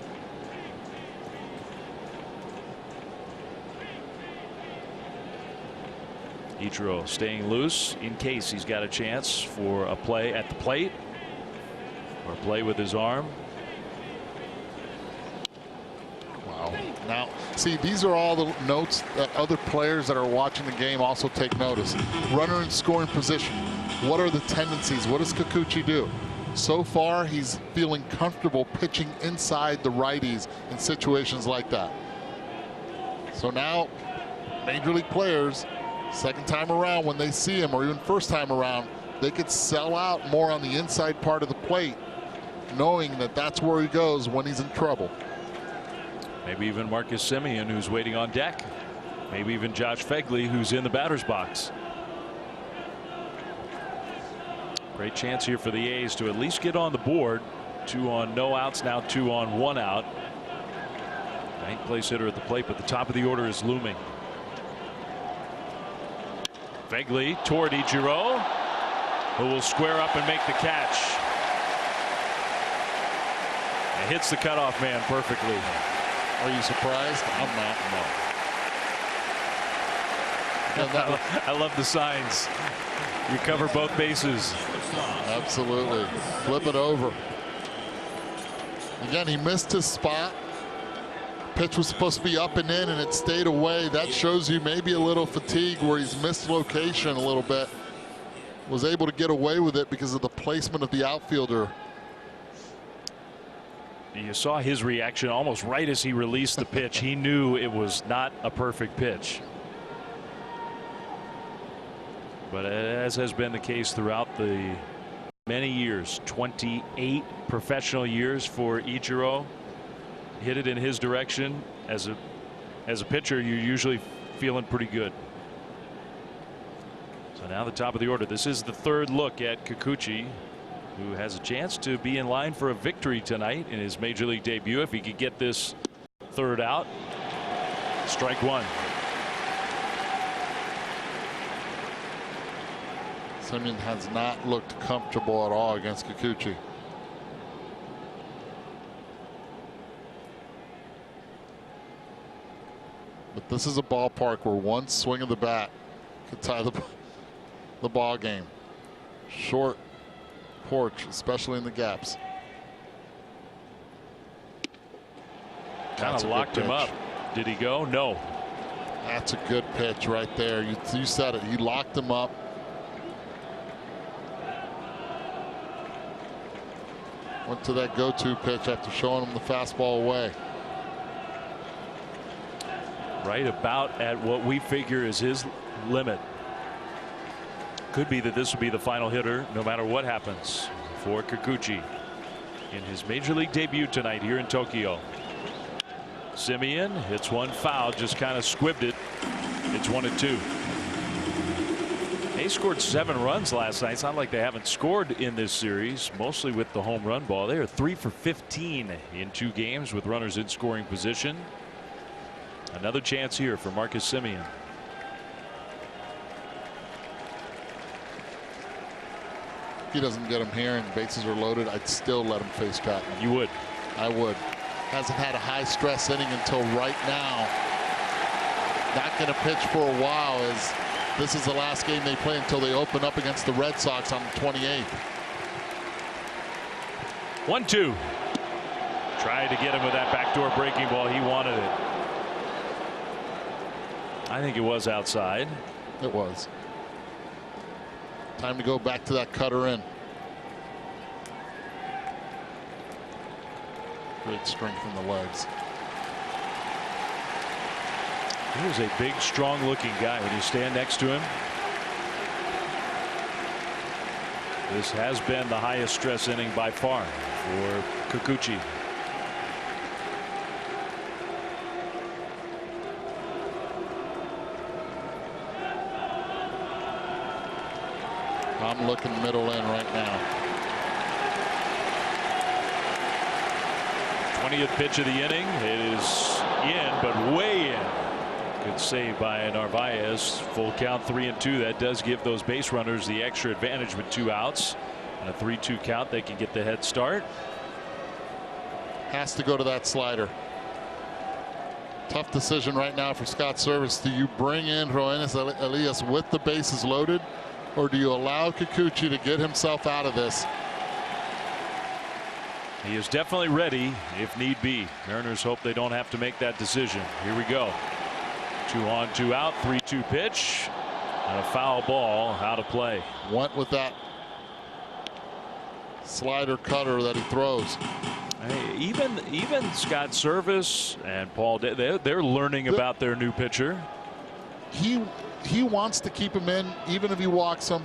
Ichiro staying loose in case he's got a chance for a play at the plate or a play with his arm. Wow. Now, see, these are all the notes that other players that are watching the game also take notice. Runner in scoring position. What are the tendencies? What does Kikuchi do? So far, he's feeling comfortable pitching inside the righties in situations like that. So now, major league players, second time around when they see him, or even first time around, they could sell out more on the inside part of the plate, knowing that that's where he goes when he's in trouble. Maybe even Marcus Semien, who's waiting on deck. Maybe even Josh Fegley, who's in the batter's box. Great chance here for the A's to at least get on the board. 2 on, no outs, now 2 on, 1 out. 9th place hitter at the plate, but the top of the order is looming. Fegley toward Ichiro, who will square up and make the catch. It hits the cutoff man perfectly. Are you surprised? I'm not. No. I love the signs. You cover both bases. Absolutely. Flip it over. Again, he missed his spot. Pitch was supposed to be up and in, and it stayed away. That shows you maybe a little fatigue where he's missed location a little bit. Was able to get away with it because of the placement of the outfielder. You saw his reaction almost right as he released the pitch. He knew it was not a perfect pitch. But as has been the case throughout the many years, 28 professional years for Ichiro, hit it in his direction. As a pitcher, you're usually feeling pretty good. So now the top of the order. This is the third look at Kikuchi. who has a chance to be in line for a victory tonight in his major league debut if he could get this third out. Strike one. Simeon has not looked comfortable at all against Kikuchi. But this is a ballpark where one swing of the bat could tie the ball game. Short porch, especially in the gaps. Kind of locked him up. Did he go? No. That's a good pitch right there. You said it. He locked him up. Went to that go-to pitch after showing him the fastball away. Right about at what we figure is his limit. Could be that this will be the final hitter no matter what happens for Kikuchi in his major league debut tonight here in Tokyo. Simeon hits one foul, just kind of squibbed it. It's 1-2. They scored 7 runs last night. It's not like they haven't scored in this series, mostly with the home run ball. They are 3 for 15 in 2 games with runners in scoring position. Another chance here for Marcus Simeon. If he doesn't get him here and bases are loaded, I'd still let him face Chapman. You would? I would. Hasn't had a high stress inning until right now. Not going to pitch for a while, as this is the last game they play until they open up against the Red Sox on the 28th. 1-2. Tried to get him with that backdoor breaking ball. He wanted it. I think it was outside. It was. Time to go back to that cutter in. Great strength in the legs. He was a big, strong-looking guy when you stand next to him. This has been the highest stress inning by far for Kikuchi. I'm looking middle in right now. 20th pitch of the inning. It is in, but way in. Good save by Narvaez. Full count, 3-2. That does give those base runners the extra advantage with 2 outs. And a 3-2 count, they can get the head start. Has to go to that slider. Tough decision right now for Scott Service. Do you bring in Roenis Elias with the bases loaded, or do you allow Kikuchi to get himself out of this? He is definitely ready if need be. Mariners hope they don't have to make that decision. Here we go. 2 on, 2 out, 3-2 pitch, and a foul ball out of play. Went with that slider cutter that he throws. Hey, even Scott Service and Paul, they're learning about their new pitcher. He wants to keep him in even if he walks him,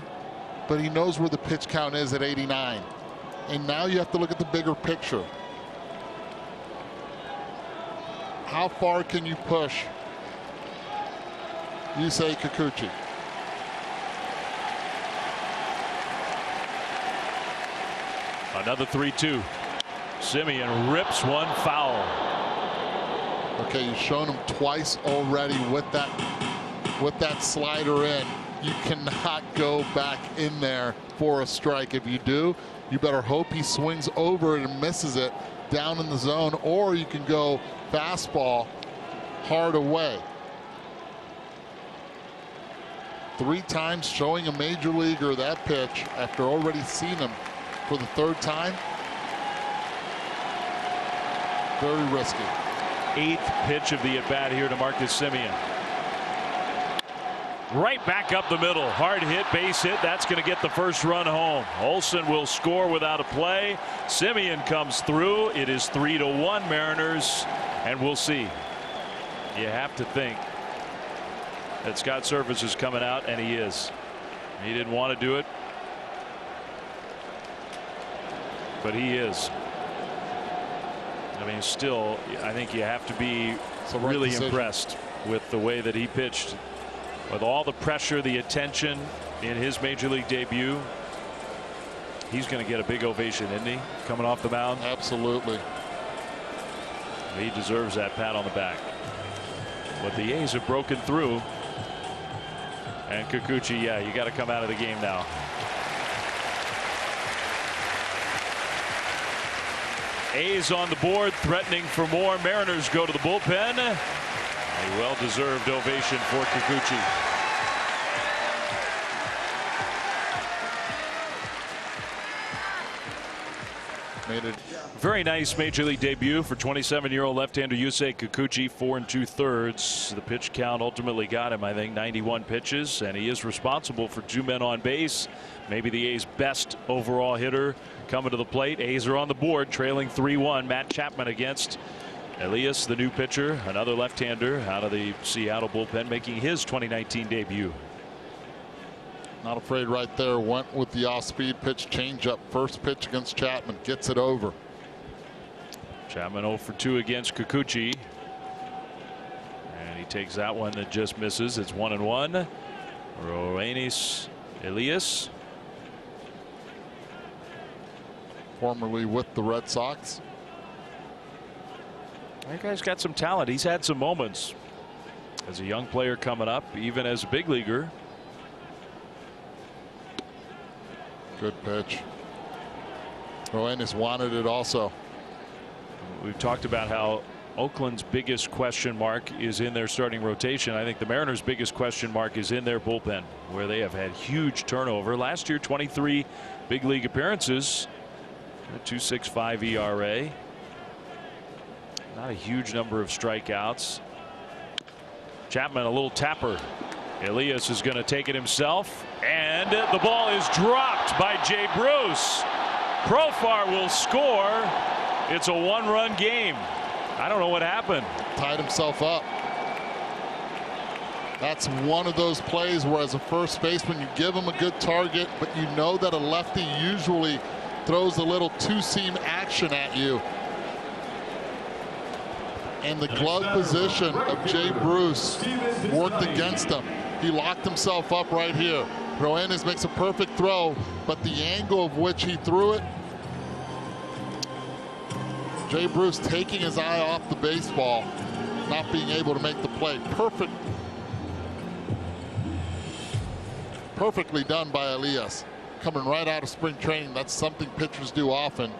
but he knows where the pitch count is at 89. And now you have to look at the bigger picture. How far can you push Yusei Kikuchi? Another 3-2. Simeon rips one foul. Okay, you've shown him twice already with that slider in. You cannot go back in there for a strike. If you do, you better hope he swings over it and misses it down in the zone, or you can go fastball hard away. 3 times showing a major leaguer that pitch after already seeing him for the 3rd time. Very risky. 8th pitch of the at-bat here to Marcus Simeon. Right back up the middle. Hard hit, base hit. That's going to get the first run home. Olsen will score without a play. Simeon comes through. It is 3-1 Mariners, and we'll see. You have to think that Scott Service is coming out, and he is. He didn't want to do it, but he is. I mean, still, I think you have to be really impressed with the way that he pitched, with all the pressure, the attention in his major league debut. He's going to get a big ovation, isn't he? Coming off the mound. Absolutely. He deserves that pat on the back. But the A's have broken through. And Kikuchi, yeah, you got to come out of the game now. A's on the board, threatening for more. Mariners go to the bullpen. A well-deserved ovation for Kikuchi. Made it. Very nice major league debut for 27-year-old left-hander Yusei Kikuchi. 4 2/3. The pitch count ultimately got him, I think, 91 pitches, and he is responsible for 2 men on base. Maybe the A's best overall hitter coming to the plate. A's are on the board, trailing 3-1. Matt Chapman against Elias, the new pitcher, another left-hander out of the Seattle bullpen, making his 2019 debut. Not afraid right there. Went with the off-speed pitch, changeup. First pitch against Chapman, gets it over. Chapman 0 for 2 against Kikuchi, and he takes that one that just misses. It's 1-1. Roenis Elias, formerly with the Red Sox. That guy's got some talent. He's had some moments as a young player coming up, even as a big leaguer. Good pitch. Roenis wanted it also. We've talked about how Oakland's biggest question mark is in their starting rotation. I think the Mariners' biggest question mark is in their bullpen, where they have had huge turnover. Last year, 23 big league appearances, a 2.65 ERA. Not a huge number of strikeouts. Chapman, a little tapper. Elias is going to take it himself, and the ball is dropped by Jay Bruce. Profar will score. It's a 1-run game. I don't know what happened. Tied himself up. That's one of those plays where, as a first baseman, you give him a good target, but you know that a lefty usually throws a little two-seam action at you. And the glove position of Jay Bruce worked against him. He locked himself up right here. Roenis makes a perfect throw, but the angle of which he threw it, Jay Bruce taking his eye off the baseball, not being able to make the play. Perfectly done by Elias. Coming right out of spring training. That's something pitchers do often.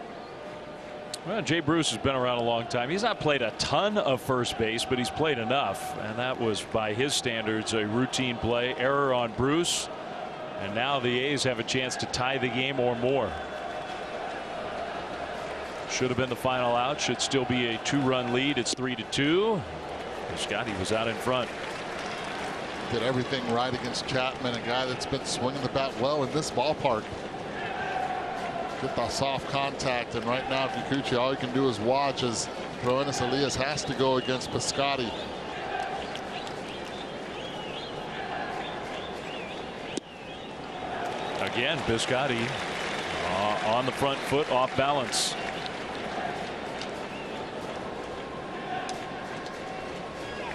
Well, Jay Bruce has been around a long time. He's not played a ton of first base, but he's played enough, and that was, by his standards, a routine play. Error on Bruce, and now the A's have a chance to tie the game or more. Should have been the final out. Should still be a 2-run lead. It's 3-2. Scotty was out in front. Did everything right against Chapman, a guy that's been swinging the bat well in this ballpark. Get the soft contact, and right now Kikuchi, all you can do is watch as Roenis Elias has to go against Piscotty. Again, Piscotty on the front foot, off balance.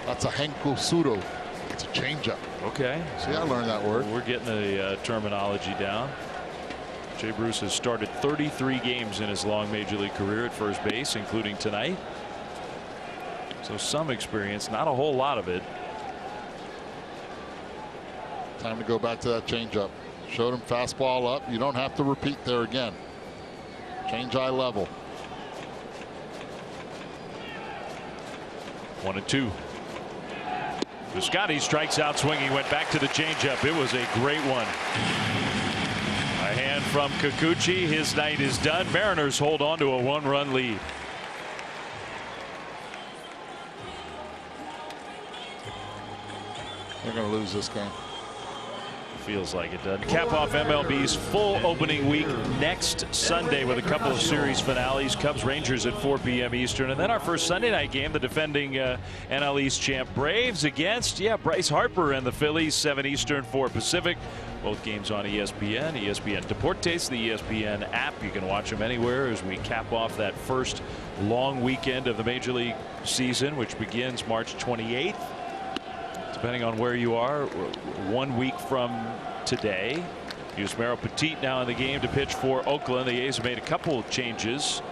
That's a Henko Sudo. It's a changeup. Okay. See, I learned that word. We're getting the terminology down. Jay Bruce has started 33 games in his long major league career at first base, including tonight. So some experience, not a whole lot of it. Time to go back to that changeup. Showed him fastball up. You don't have to repeat there again. Change eye level. 1-2. Scotty strikes out swinging, went back to the changeup. It was a great one. A hand from Kikuchi. His night is done. Mariners hold on to a 1-run lead. They're going to lose this game. Feels like it does. Cap off MLB's full opening week next Sunday with a couple of series finales. Cubs Rangers at 4 p.m. Eastern, and then our first Sunday night game, the defending NL East champ Braves against Bryce Harper and the Phillies, 7 Eastern, 4 Pacific. Both games on ESPN, ESPN Deportes, the ESPN app. You can watch them anywhere as we cap off that first long weekend of the Major League season, which begins March 28th. Depending on where you are, 1 week from today. Yusmeiro Petit now in the game to pitch for Oakland. The A's have made a couple of changes.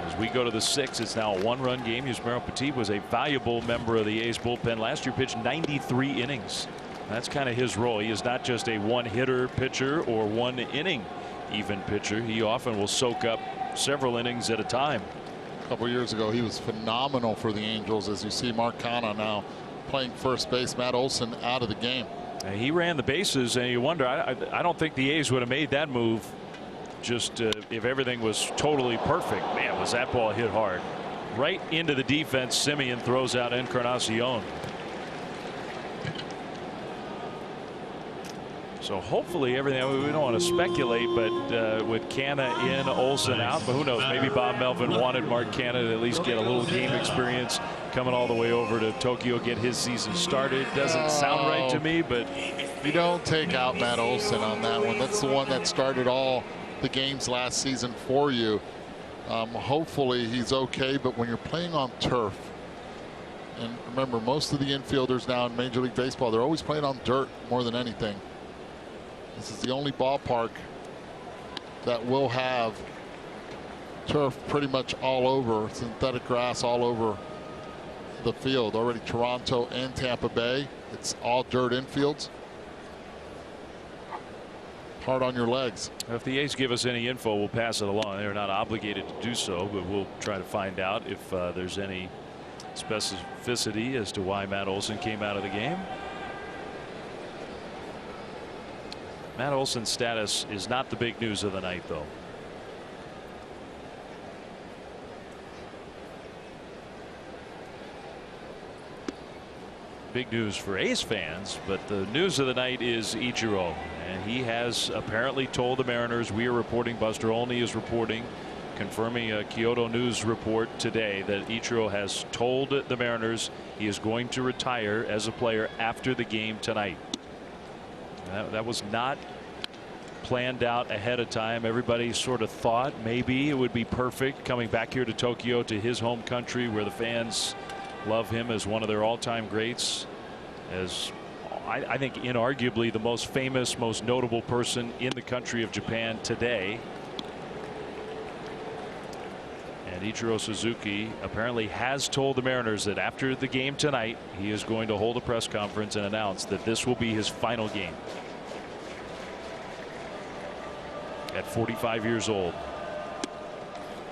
As we go to the 6th, it's now a 1-run game. Yusmeiro Petit was a valuable member of the A's bullpen. Last year pitched 93 innings. That's kind of his role. He is not just a one-hitter pitcher or one-inning even pitcher. He often will soak up several innings at a time. A couple years ago, he was phenomenal for the Angels. As you see, Mark Canha now playing first base. Matt Olson out of the game. He ran the bases, and you wonder, I don't think the A's would have made that move just if everything was totally perfect. Man, was that ball hit hard. Right into the defense. Simeon throws out Encarnacion. So hopefully everything, we don't want to speculate, but with Canha in, Olson out, but who knows, maybe Bob Melvin wanted Mark Canha to at least get a little game experience coming all the way over to Tokyo, get his season started. Doesn't sound right to me, but you don't take out Matt Olson on that one. That's the one that started all the games last season for you. Hopefully he's okay, but when you're playing on turf, and remember, most of the infielders now in Major League Baseball, they're always playing on dirt more than anything. This is the only ballpark that will have turf pretty much all over, synthetic grass all over the field. Already Toronto and Tampa Bay, it's all dirt infields. Hard on your legs. If the A's give us any info, we'll pass it along. They're not obligated to do so, but we'll try to find out if there's any specificity as to why Matt Olson came out of the game. Matt Olson's status is not the big news of the night, though. Big news for A's fans, but the news of the night is Ichiro, and he has apparently told the Mariners, we are reporting, Buster Olney is reporting, confirming a Kyoto News report today, that Ichiro has told the Mariners he is going to retire as a player after the game tonight. That was not planned out ahead of time. Everybody sort of thought maybe it would be perfect coming back here to Tokyo, to his home country, where the fans love him as one of their all-time greats, as I think inarguably the most famous, most notable person in the country of Japan today. And Ichiro Suzuki apparently has told the Mariners that after the game tonight, he is going to hold a press conference and announce that this will be his final game. At 45 years old.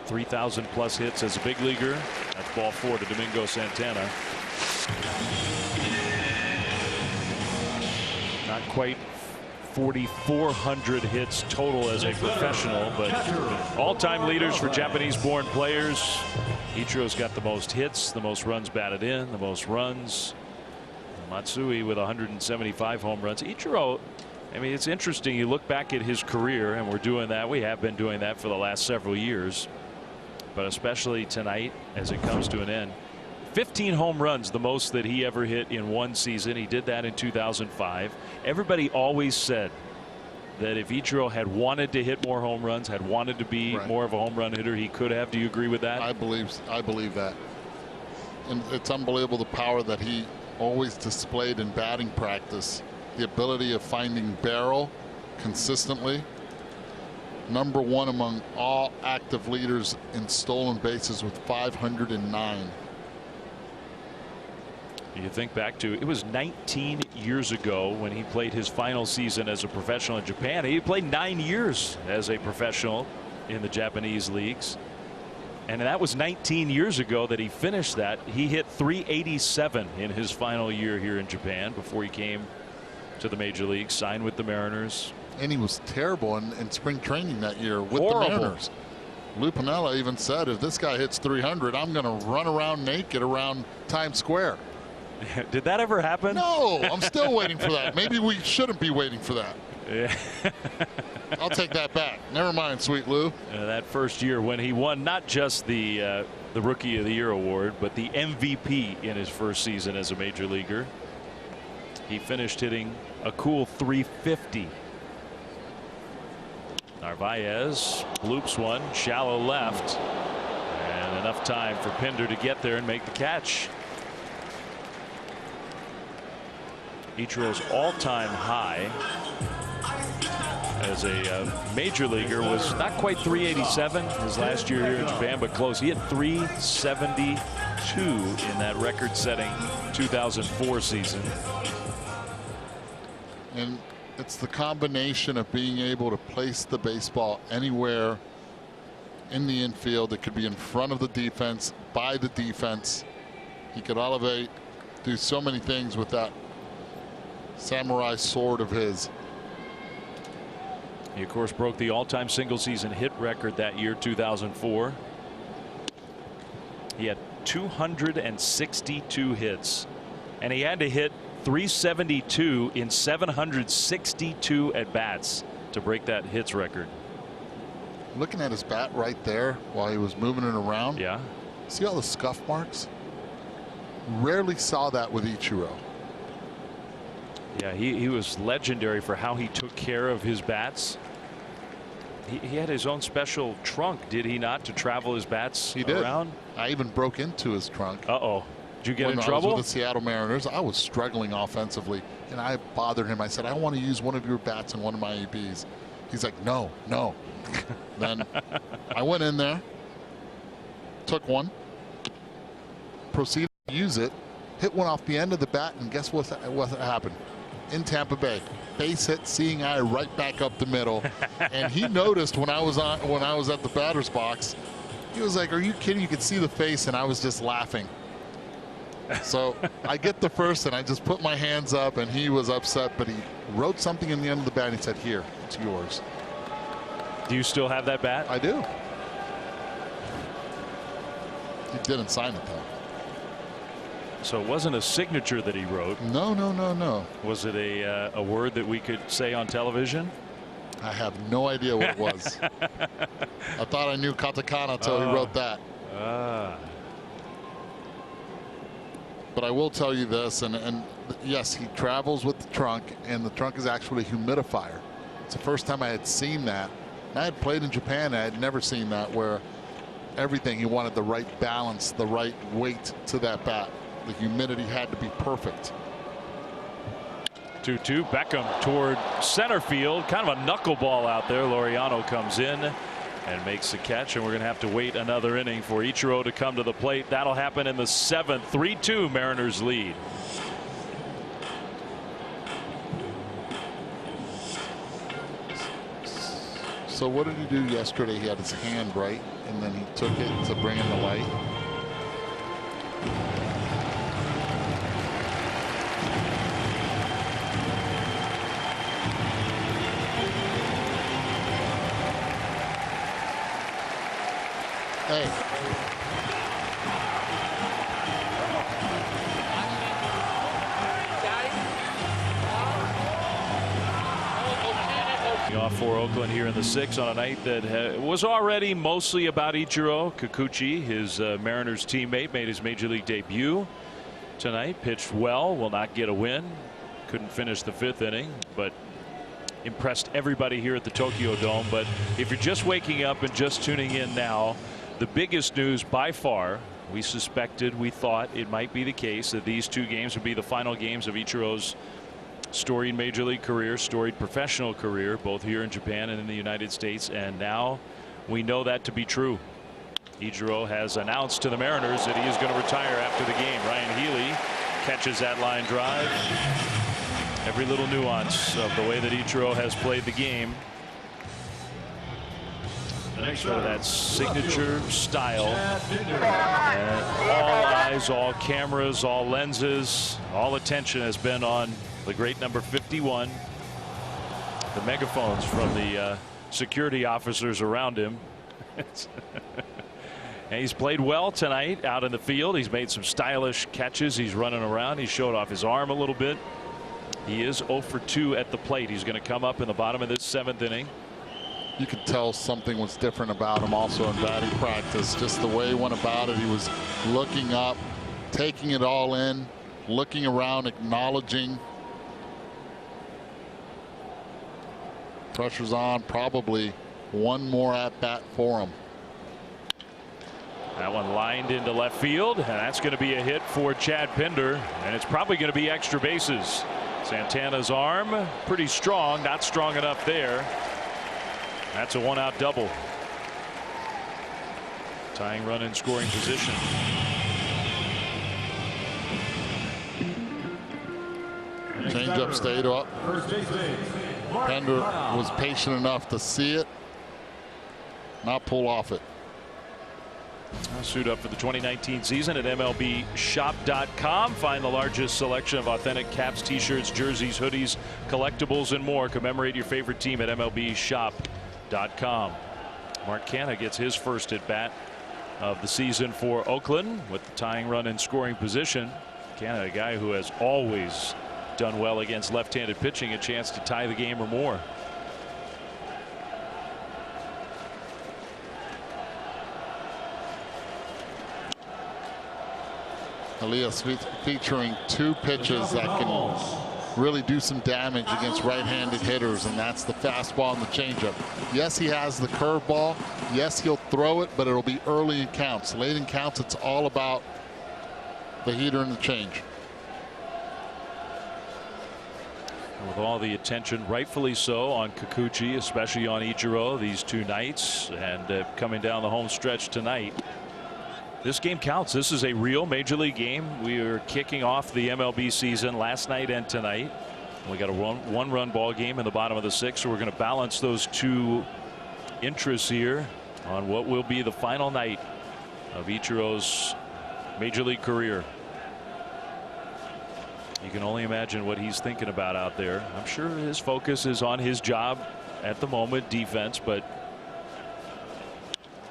3,000 plus hits as a big leaguer. That's ball 4 to Domingo Santana. Not quite 4,400 hits total as a professional, but all-time leaders for Japanese-born players. Ichiro's got the most hits, the most runs batted in, the most runs. Matsui with 175 home runs. Ichiro, I mean, it's interesting. You look back at his career, and we're doing that. We have been doing that for the last several years, but especially tonight as it comes to an end. 15 home runs, the most that he ever hit in one season. He did that in 2005. Everybody always said that if Ichiro had wanted to hit more home runs, had wanted to be more of a home run hitter, he could have. Do you agree with that? I believe that. And it's unbelievable the power that he always displayed in batting practice. The ability of finding barrel consistently. #1 among all active leaders in stolen bases with 509. You think back to, it was 19 years ago when he played his final season as a professional in Japan. He played 9 years as a professional in the Japanese leagues, and that was 19 years ago that he finished that. He hit 387 in his final year here in Japan before he came to the major leagues, signed with the Mariners. And he was terrible in spring training that year with Horrible. the Mariners. Lou Piniella even said, if this guy hits 300, I'm going to run around naked around Times Square. Did that ever happen? No, I'm still waiting for that. Maybe we shouldn't be waiting for that. Yeah. I'll take that back. Never mind, sweet Lou. That first year when he won not just the Rookie of the Year award, but the MVP in his first season as a major leaguer. He finished hitting a cool 350. Narvaez bloops one, shallow left, and enough time for Pinder to get there and make the catch. Ichiro's all-time high as a major leaguer was not quite 387 his last year here in Japan, but close. He had 372 in that record-setting 2004 season. And it's the combination of being able to place the baseball anywhere in the infield. It could be in front of the defense, by the defense. He could elevate, do so many things with that samurai sword of his. He, of course, broke the all-time single-season hit record that year, 2004. He had 262 hits, and he had to hit 372 in 762 at-bats to break that hits record. Looking at his bat right there while he was moving it around. Yeah. See all the scuff marks? Rarely saw that with Ichiro. Yeah, he was legendary for how he took care of his bats. He had his own special trunk, did he not, to travel his bats around? I even broke into his trunk. Uh-oh. Did you get in when trouble? I was with the Seattle Mariners, I was struggling offensively, and I bothered him. I said, I want to use one of your bats in one of my ABs. He's like, no, no. Then I went in there, took one, proceeded to use it, hit one off the end of the bat, and guess what happened? In Tampa Bay, base hit, seeing eye right back up the middle. And he noticed when I was at the batter's box, he was like, are you kidding? You could see the face, and I was just laughing. So I get the first, and I just put my hands up, and he was upset, but he wrote something in the end of the bat, and he said, here, it's yours. Do you still have that bat? I do. He didn't sign it, though. So it wasn't a signature that he wrote. No, no, no, no. Was it a word that we could say on television? I have no idea what it was. I thought I knew katakana until he wrote that. But I will tell you this, and yes, he travels with the trunk, and the trunk is actually a humidifier. It's the first time I had seen that. I had played in Japan. I had never seen that, where everything, he wanted the right balance, the right weight to that bat. The humidity had to be perfect. 2-2. Beckham toward center field. Kind of a knuckleball out there. Laureano comes in and makes the catch, and we're going to have to wait another inning for Ichiro to come to the plate. That'll happen in the 7th. 3-2 Mariners lead. So what did he do yesterday? He had his hand right, and then he took it to bring in the light. Hey. Off for Oakland here in the 6th on a night that was already mostly about Ichiro. Kikuchi, his Mariners teammate, made his major league debut tonight. Pitched well, will not get a win. Couldn't finish the 5th inning, but impressed everybody here at the Tokyo Dome. But if you're just waking up and just tuning in now, the biggest news by far, we suspected, we thought it might be the case that these 2 games would be the final games of Ichiro's storied major league career, storied professional career, both here in Japan and in the United States. And now we know that to be true. Ichiro has announced to the Mariners that he is going to retire after the game. Ryan Healy catches that line drive. Every little nuance of the way that Ichiro has played the game. So that signature style, and all eyes, all cameras, all lenses, all attention has been on the great number 51. The megaphones from the security officers around him. And he's played well tonight out in the field. He's made some stylish catches. He's running around. He showed off his arm a little bit. He is 0 for 2 at the plate. He's going to come up in the bottom of this 7th inning. You could tell something was different about him also in batting practice. Just the way he went about it. He was looking up, taking it all in, looking around, acknowledging. Pressure's on. Probably one more at bat for him. That one lined into left field, and that's going to be a hit for Chad Pinder, and it's probably going to be extra bases. Santana's arm pretty strong, not strong enough there. That's a one-out double. Tying run in scoring position. Changeup stayed up. Pender was patient enough to see it, not pull off it. I'll suit up for the 2019 season at MLBshop.com. Find the largest selection of authentic caps, t-shirts, jerseys, hoodies, collectibles, and more. Commemorate your favorite team at MLBshop.com. Mark Canha gets his first at bat of the season for Oakland with the tying run in scoring position. Canha, a guy who has always done well against left-handed pitching, a chance to tie the game or more. Elias featuring two pitches that can really do some damage against right-handed hitters, and that's the fastball and the changeup. Yes, he has the curveball. Yes, he'll throw it, but it'll be early in counts. Late in counts, it's all about the heater and the change. With all the attention, rightfully so, on Kikuchi, especially on Ichiro these two nights, and coming down the home stretch tonight. This game counts. This is a real major league game. We are kicking off the MLB season last night and tonight. We got a one-run ball game in the bottom of the sixth, so we're going to balance those two interests here on what will be the final night of Ichiro's major league career. You can only imagine what he's thinking about out there. I'm sure his focus is on his job at the moment, defense, but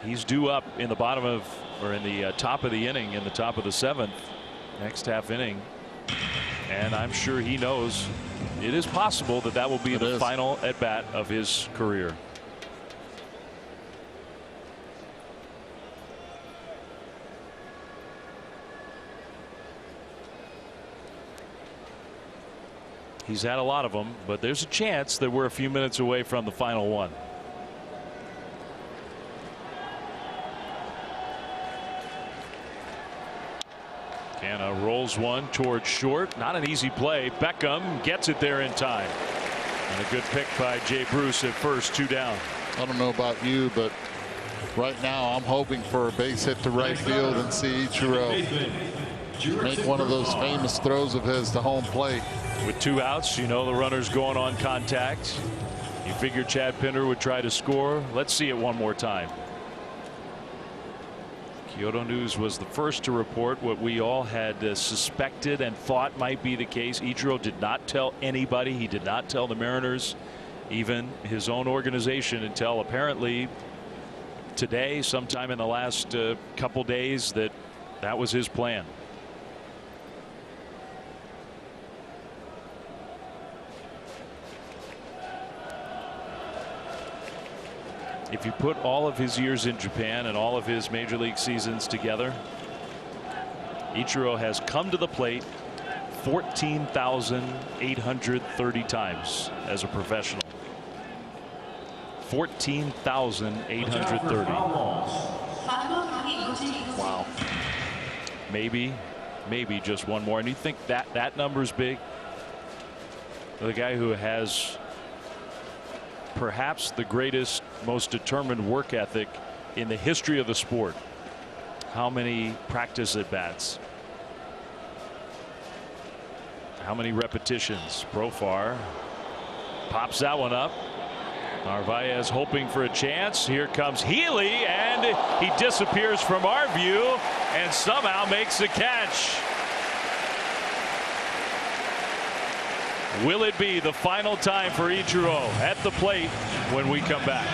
he's due up in the bottom of, or in the top of the inning, in the top of the seventh, next half inning, and I'm sure he knows it is possible that that will be the final at bat of his career. He's had a lot of them, but there's a chance that we're a few minutes away from the final one. Canha rolls one towards short. Not an easy play. Beckham gets it there in time. And a good pick by Jay Bruce at first, 2 down. I don't know about you, but right now I'm hoping for a base hit to right field and see Ichiro make one of those famous throws of his to home plate. With 2 outs, you know the runner's going on contact. You figure Chad Pinder would try to score. Let's see it one more time. Kyoto News was the first to report what we all had suspected and thought might be the case. Ichiro did not tell anybody. He did not tell the Mariners, even his own organization, until apparently today, sometime in the last couple days, that was his plan. If you put all of his years in Japan and all of his major league seasons together, Ichiro has come to the plate 14,830 times as a professional. 14,830. Wow. Maybe just one more. And you think that number's big? The guy who has perhaps the greatest, most determined work ethic in the history of the sport. How many practice at bats? How many repetitions? Profar pops that one up. Narvaez hoping for a chance. Here comes Healy, and he disappears from our view and somehow makes the catch. Will it be the final time for Ichiro at the plate when we come back?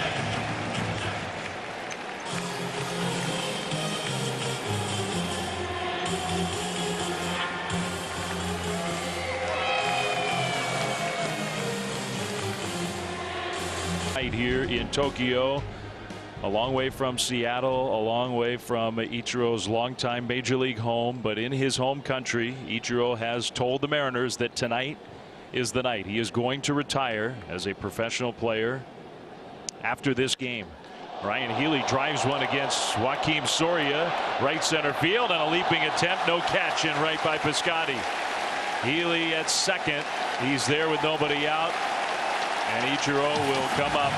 Right here in Tokyo, a long way from Seattle, a long way from Ichiro's longtime major league home, but in his home country, Ichiro has told the Mariners that tonight is the night. He is going to retire as a professional player after this game. Ryan Healy drives one against Joaquim Soria, right center field, and a leaping attempt, no catch, in right by Piscotty. Healy at second. He's there with nobody out, and Ichiro will come up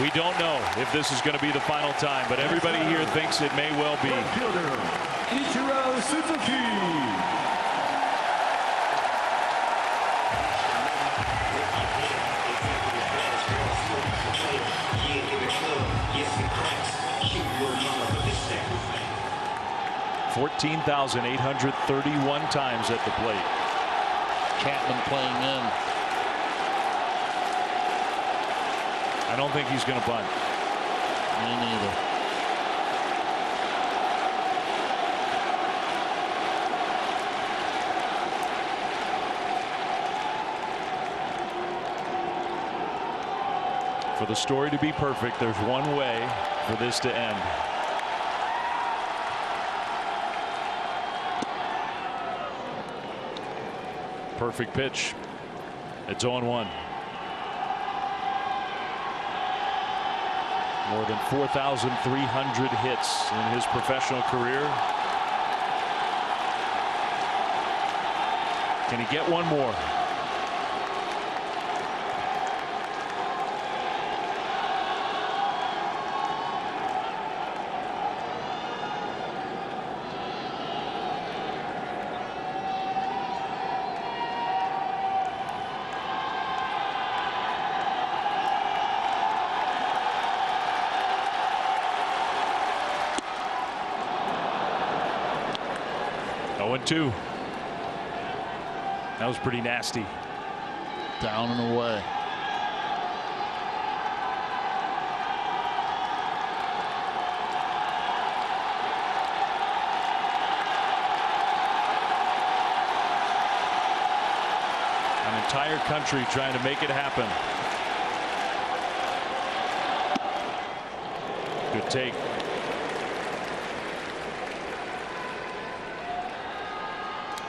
We don't know if this is going to be the final time, but everybody here thinks it may well be. Fielder, Ichiro Suzuki. $14,831 times at the plate. Chapman playing in. I don't think he's going to bunt. Me neither. For the story to be perfect, there's one way for this to end. Perfect pitch. It's 0-1. More than 4,300 hits in his professional career. Can he get one more? Two. That was pretty nasty. Down and away. An entire country trying to make it happen. Good take.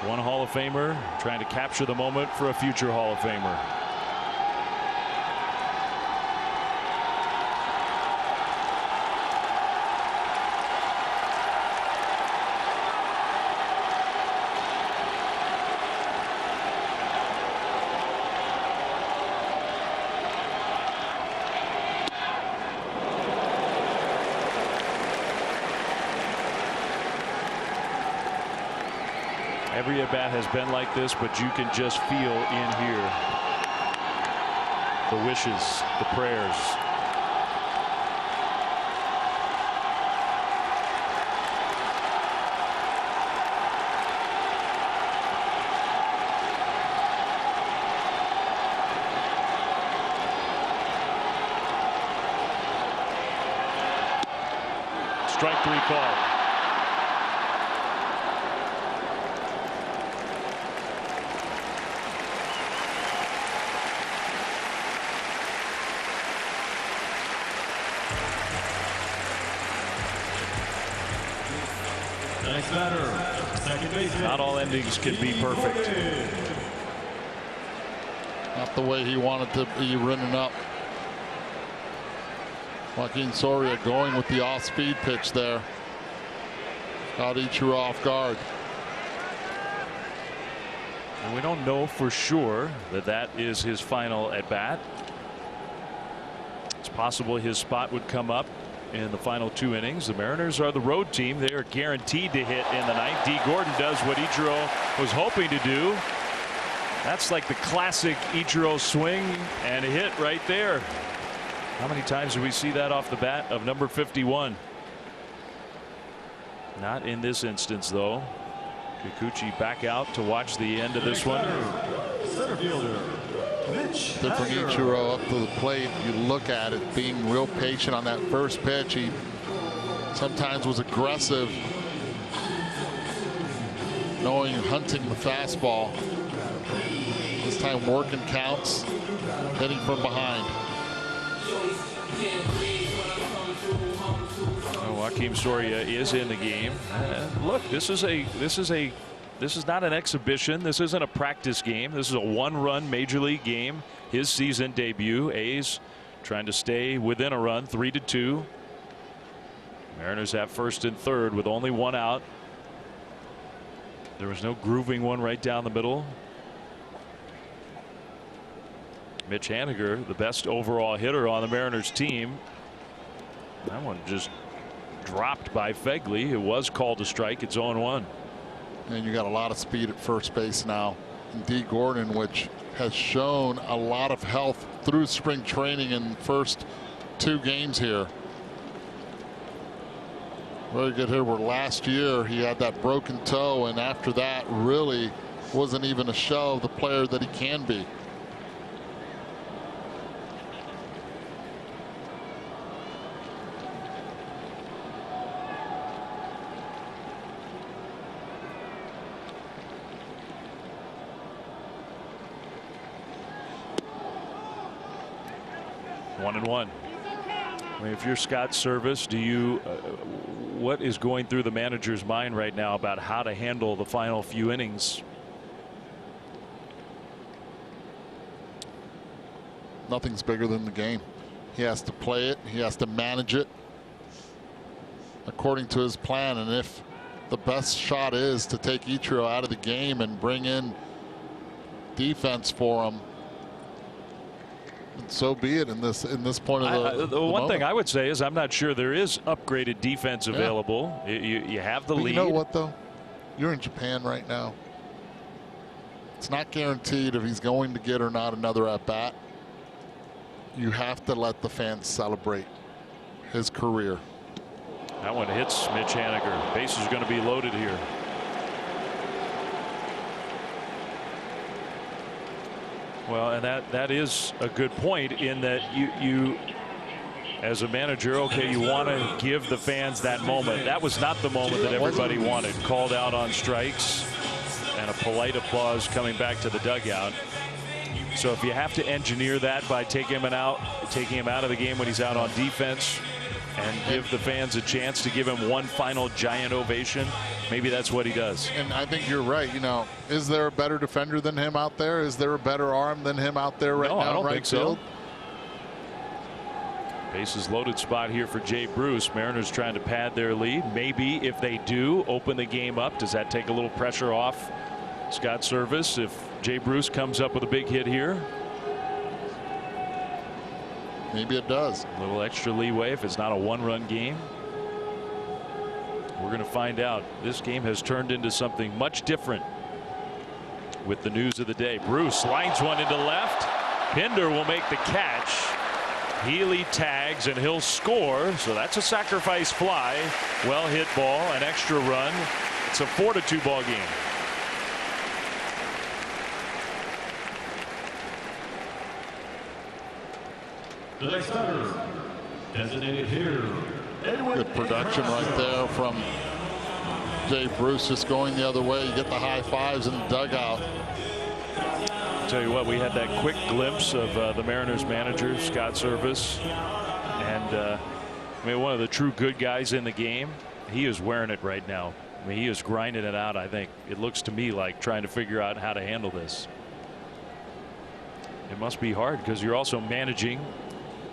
One Hall of Famer trying to capture the moment for a future Hall of Famer. Every at bat has been like this, but you can just feel in here the wishes, the prayers. Strike three call. Next batter, second baseman. Not all endings can be perfect. Not the way he wanted to be running up. Joaquin Soria going with the off-speed pitch there. Caught Ichiro off guard. And we don't know for sure that that is his final at bat. It's possible his spot would come up in the final two innings. The Mariners are the road team. They are guaranteed to hit in the ninth. D. Gordon does what Ichiro was hoping to do. That's like the classic Ichiro swing and a hit right there. How many times do we see that off the bat of number 51? Not in this instance, though. Kikuchi back out to watch the end of this one. Center fielder, Different Ichiro up to the plate. You look at it, being real patient on that first pitch. He sometimes was aggressive, knowing hunting the fastball. This time working counts, hitting from behind. Joaquin Soria is in the game. Look, this is not an exhibition. This isn't a practice game. This is a one-run major league game. His season debut. A's trying to stay within a run, 3-2. Mariners have first and third with only one out. There was no grooving one right down the middle. Mitch Haniger, the best overall hitter on the Mariners team. That one just dropped by Fegley. It was called a strike. It's 0-1. And you got a lot of speed at first base now. And D. Gordon, which has shown a lot of health through spring training in the first 2 games here. Very good hitter. Where last year he had that broken toe, and after that really wasn't even a shell of the player that he can be. One and one. I mean, if you're Scott Service, do you what is going through the manager's mind right now about how to handle the final few innings? Nothing's bigger than the game. He has to play it. He has to manage it according to his plan. And if the best shot is to take Ichiro out of the game and bring in defense for him, so be it in this point of the one thing I would say is I'm not sure there is upgraded defense available. You have the lead. You know what though? You're in Japan right now. It's not guaranteed if he's going to get or not another at bat. You have to let the fans celebrate his career. That one hits Mitch Haniger. Base is going to be loaded here. Well, and that is a good point in that you as a manager, okay, you want to give the fans that moment. That was not the moment that everybody wanted. Called out on strikes and a polite applause coming back to the dugout. So if you have to engineer that by taking him out of the game when he's out on defense and give the fans a chance to give him one final giant ovation, maybe that's what he does. And I think you're right. You know, is there a better defender than him out there? Is there a better arm than him out there right now? I don't right think field? so. Bases loaded spot here for Jay Bruce. Mariners trying to pad their lead. Maybe if they do open the game up, does that take a little pressure off Scott Service if Jay Bruce comes up with a big hit here? Maybe it does. A little extra leeway if it's not a one-run game. We're going to find out. This game has turned into something much different with the news of the day. Bruce lines one into left. Pinder will make the catch. Healy tags and he'll score. So that's a sacrifice fly. Well hit ball, an extra run. It's a 4-2 ball game. The next batter, designated hitter. Good production right there from Jay Bruce, just going the other way. You get the high fives in the dugout. I'll tell you what, we had that quick glimpse of the Mariners manager, Scott Service. And I mean, one of the true good guys in the game. He is wearing it right now. I mean, he is grinding it out. I think it looks to me like trying to figure out how to handle this. It must be hard because you're also managing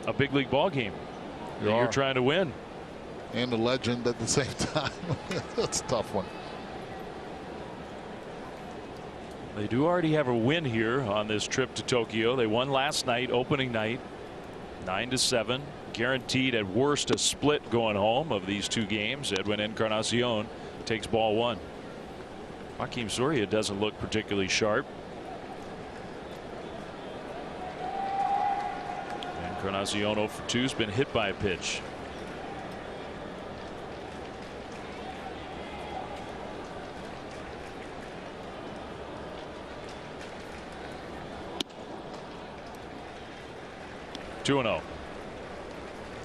a big league ball game. You're trying to win. And a legend at the same time. That's a tough one. They do already have a win here on this trip to Tokyo. They won last night, opening night, 9-7. Guaranteed at worst a split going home of these 2 games. Edwin Encarnacion takes ball 1. Joakim Soria doesn't look particularly sharp. Encarnacion 0 for 2 has been hit by a pitch. Two and 0.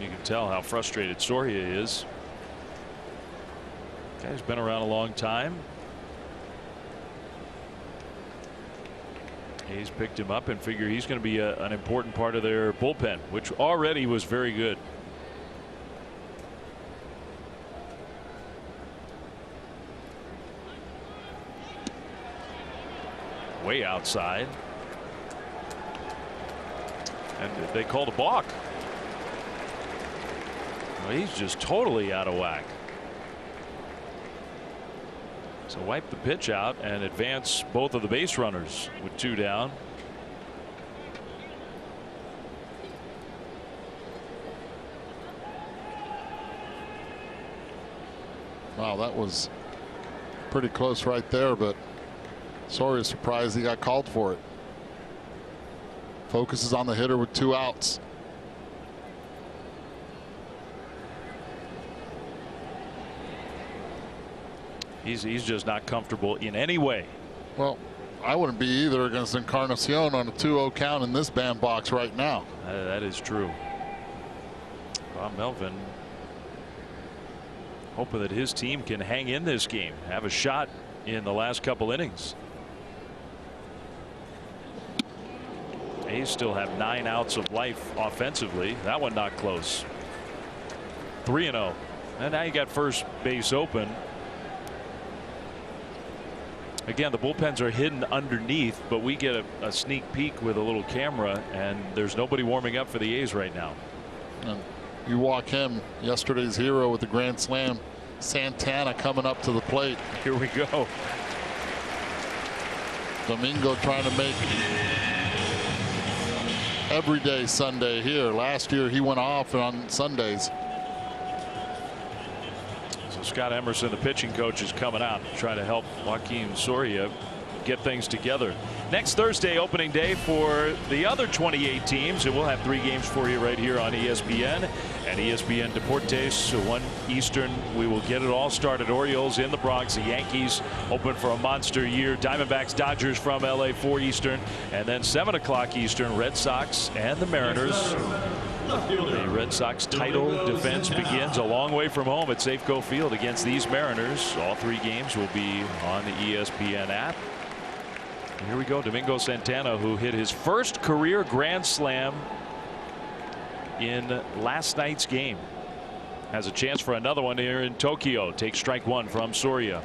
You can tell how frustrated Soria is. Guy's been around a long time. He's picked him up and figure he's going to be an important part of their bullpen, which already was very good. Way outside. And they called a balk. Well, he's just totally out of whack. So wipe the pitch out and advance both of the base runners with 2 down. Wow, that was pretty close right there, but Soria surprised he got called for it. Focuses on the hitter with 2 outs. He's just not comfortable in any way. Well, I wouldn't be either against Encarnacion on a 2-0 count in this bandbox right now. That is true. Bob Melvin hoping that his team can hang in this game, have a shot in the last couple innings. A's still have 9 outs of life offensively. That one not close. 3-0. And now you got first base open. Again, the bullpens are hidden underneath, but we get a sneak peek with a little camera, and there's nobody warming up for the A's right now. And you walk him, yesterday's hero with the grand slam, Santana coming up to the plate. Here we go. Domingo trying to make every day Sunday here. Last year he went off on Sundays. So Scott Emerson, the pitching coach, is coming out trying to help Joaquin Soria get things together. Next Thursday, opening day for the other 28 teams, and we'll have 3 games for you right here on ESPN and ESPN Deportes. 1 Eastern, we will get it all started. Orioles in the Bronx, the Yankees open for a monster year. Diamondbacks, Dodgers from LA, 4 Eastern, and then 7 o'clock Eastern, Red Sox and the Mariners. The Red Sox title defense begins a long way from home at Safeco Field against these Mariners. All 3 games will be on the ESPN app. And here we go. Domingo Santana, who hit his first career grand slam in last night's game, has a chance for another one here in Tokyo. Takes strike 1 from Soria.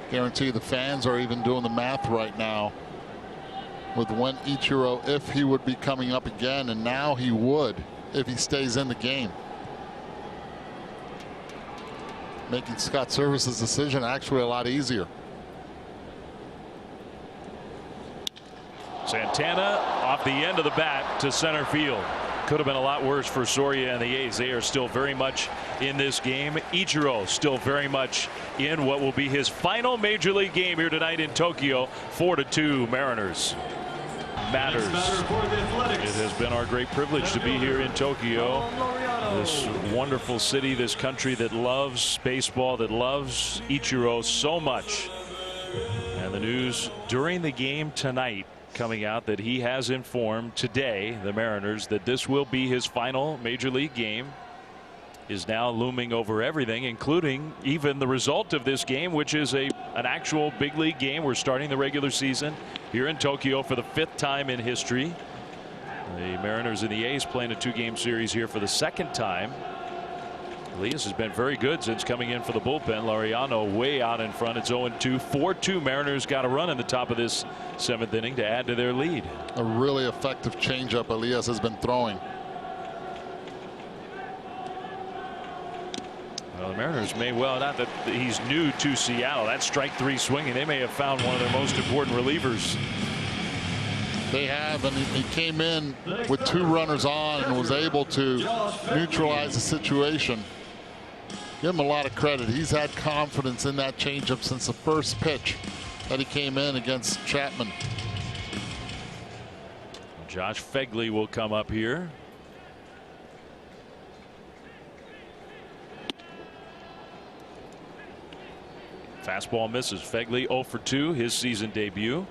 Guarantee the fans are even doing the math right now with when Ichiro, if he would be coming up again, and now he would if he stays in the game. Making Scott Service's decision actually a lot easier. Santana off the end of the bat to center field. Could have been a lot worse for Soria and the A's. They are still very much in this game. Ichiro still very much in what will be his final major league game here tonight in Tokyo. 4-2 Mariners. Matters. It has been our great privilege to be here in Tokyo, this wonderful city, this country that loves baseball, that loves Ichiro so much. And the news during the game tonight coming out that he has informed today the Mariners that this will be his final major league game is now looming over everything, including even the result of this game, which is an actual big league game. We're starting the regular season here in Tokyo for the 5th time in history. The Mariners and the A's playing a 2-game series here for the 2nd time. Elias has been very good since coming in for the bullpen. Laureano way out in front. It's 0-2. 4-2. Mariners got a run in the top of this 7th inning to add to their lead. A really effective changeup Elias has been throwing. Well, the Mariners may well, not that he's new to Seattle. That strike 3 swinging. They may have found one of their most important relievers. They have, and he came in with 2 runners on and was able to neutralize the situation. Give him a lot of credit. He's had confidence in that changeup since the first pitch that he came in against Chapman. Josh Fegley will come up here. Fastball misses. Fegley 0 for 2, his season debut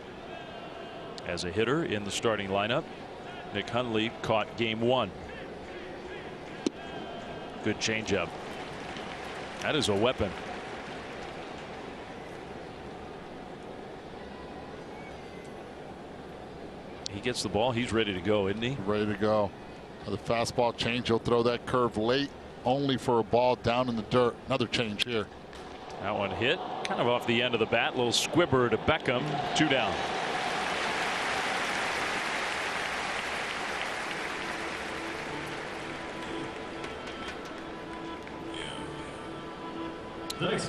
as a hitter in the starting lineup. Nick Hundley caught game 1. Good changeup. That is a weapon. He gets the ball. He's ready to go, isn't he? Ready to go. The fastball change. He'll throw that curve late, only for a ball down in the dirt. Another change here. That one hit kind of off the end of the bat. Little squibber to Beckham. 2 down.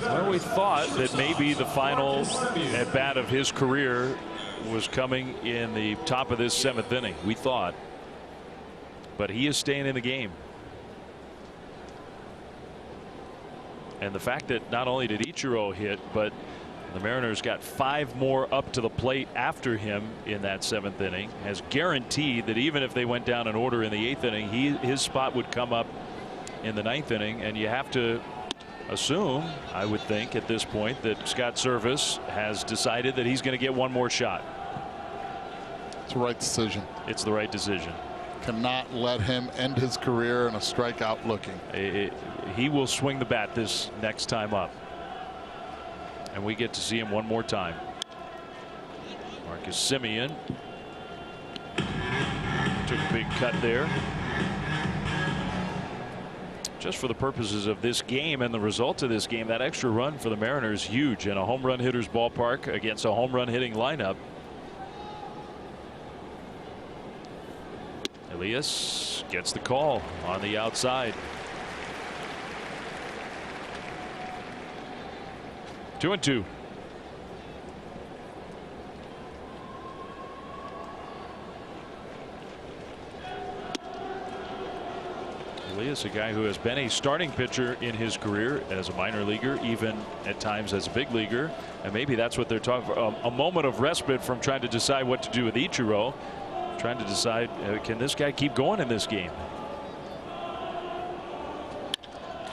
Well, we thought that maybe the final at bat of his career was coming in the top of this 7th inning. We thought, but he is staying in the game. And the fact that not only did Ichiro hit, but the Mariners got 5 more up to the plate after him in that 7th inning has guaranteed that even if they went down in order in the 8th inning, his spot would come up in the 9th inning. And you have to assume, I would think at this point, that Scott Service has decided that he's going to get one more shot. It's the right decision. It's the right decision. Cannot let him end his career in a strikeout looking. He will swing the bat this next time up. And we get to see him one more time. Marcus Semien took a big cut there. Just for the purposes of this game and the result of this game, that extra run for the Mariners huge in a home run hitter's ballpark against a home run hitting lineup. Elias gets the call on the outside. 2-2. Elias, a guy who has been a starting pitcher in his career as a minor leaguer, even at times as a big leaguer, and maybe that's what they're talking about, a moment of respite from trying to decide what to do with Ichiro, trying to decide can this guy keep going in this game.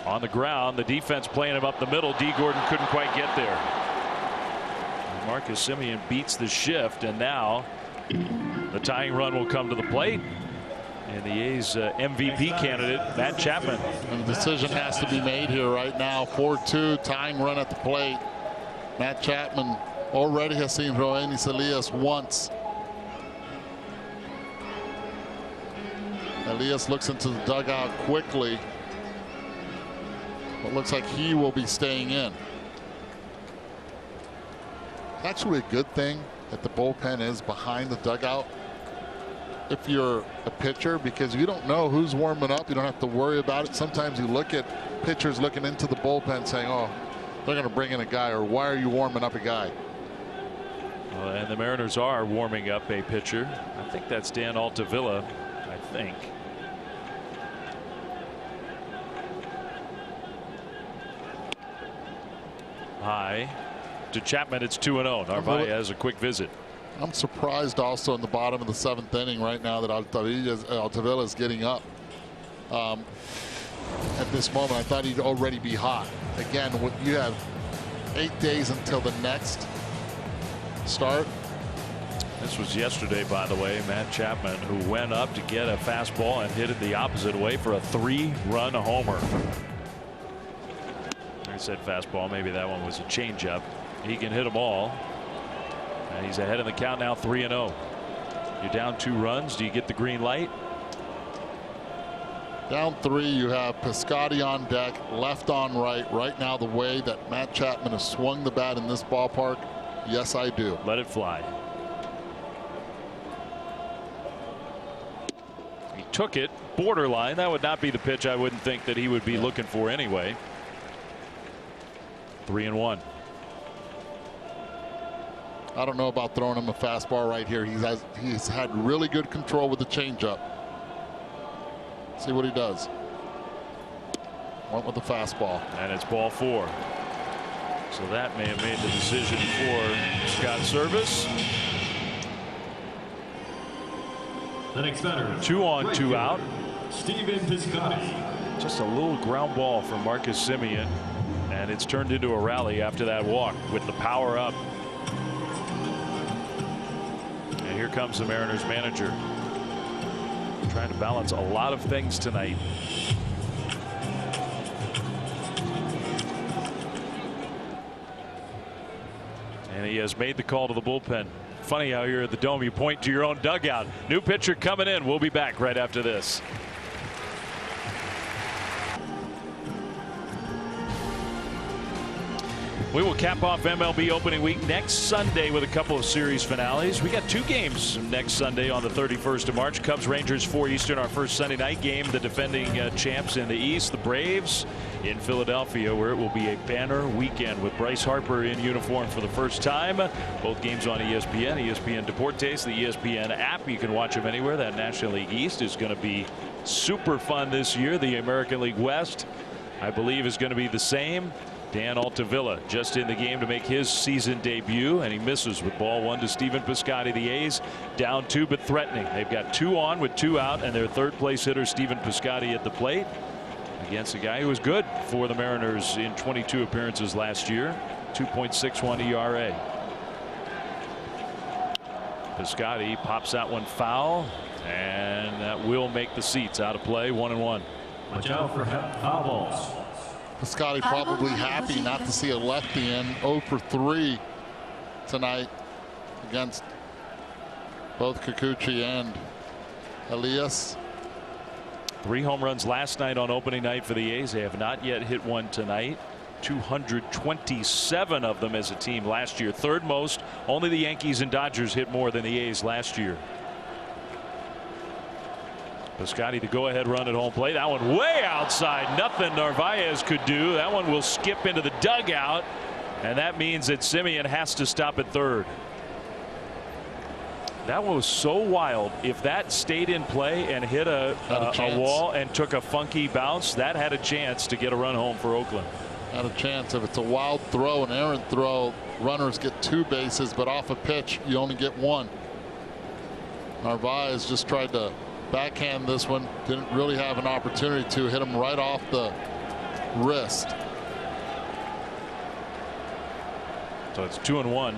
On the ground, the defense playing him up the middle. D. Gordon couldn't quite get there. Marcus Semien beats the shift, and now the tying run will come to the plate. And the A's MVP candidate, Matt Chapman. And the decision has to be made here right now. 4-2, tying run at the plate. Matt Chapman already has seen Roenis Elias once. Elias looks into the dugout quickly. It looks like he will be staying in. Actually, a good thing that the bullpen is behind the dugout if you're a pitcher, because you don't know who's warming up. You don't have to worry about it. Sometimes you look at pitchers looking into the bullpen saying, oh, they're going to bring in a guy, or why are you warming up a guy? Well, and the Mariners are warming up a pitcher. I think that's Dan Altavilla, I think. High to Chapman. It's 2-0. Narvaez has a quick visit. I'm surprised also in the bottom of the 7th inning right now that Altavilla is getting up. At this moment, I thought he'd already be hot. Again, you have 8 days until the next start. This was yesterday, by the way. Matt Chapman, who went up to get a fastball and hit it the opposite way for a 3-run homer. I said fastball. Maybe that one was a changeup. He can hit them all. And he's ahead in the count now, 3-0. You're down 2 runs. Do you get the green light? Down 3, you have Piscotty on deck, left on right. Right now, the way that Matt Chapman has swung the bat in this ballpark, yes, I do. Let it fly. He took it, borderline. That would not be the pitch I wouldn't think that he would be looking for anyway. 3-1. I don't know about throwing him a fastball right here. He's had really good control with the changeup. See what he does. Went with the fastball. And it's ball 4. So that may have made the decision for Scott Service. The next batter. 2 on, 2 out. Stephen Piscotty. Just a little ground ball from Marcus Semien. And it's turned into a rally after that walk with the power up. And here comes the Mariners manager. Trying to balance a lot of things tonight. And he has made the call to the bullpen. Funny how you're at the Dome, you point to your own dugout. New pitcher coming in. We'll be back right after this. We will cap off MLB opening week next Sunday with a couple of series finales. We got 2 games next Sunday on the 31st of March. Cubs Rangers 4 Eastern, our first Sunday night game. The defending champs in the East, the Braves in Philadelphia, where it will be a banner weekend with Bryce Harper in uniform for the first time. Both games on ESPN, ESPN Deportes, the ESPN app. You can watch them anywhere. That National League East is going to be super fun this year. The American League West I believe is going to be the same. Dan Altavilla just in the game to make his season debut, and he misses with ball one to Stephen Piscotty. The A's down 2 but threatening. They've got 2 on with 2 out, and their third place hitter Stephen Piscotty at the plate against a guy who was good for the Mariners in 22 appearances last year. 2.61 ERA. Piscotty pops that one foul, and that will make the seats out of play. 1-1. Watch out for foul balls. Piscotty probably happy not to see a lefty in. 0 for 3 tonight against both Kikuchi and Elias. 3 home runs last night on opening night for the A's. They have not yet hit one tonight. 227 of them as a team last year. Third most. Only the Yankees and Dodgers hit more than the A's last year. Piscotty, the go-ahead run at home plate. That one way outside. Nothing Narvaez could do. That one will skip into the dugout, and that means that Semien has to stop at third. That one was so wild. If that stayed in play and hit a wall and took a funky bounce, that had a chance to get a run home for Oakland. Had a chance. If it's a wild throw, an errant throw, runners get 2 bases, but off a pitch you only get 1. Narvaez just tried to backhand this one. Didn't really have an opportunity to. Hit him right off the wrist. So it's 2-1.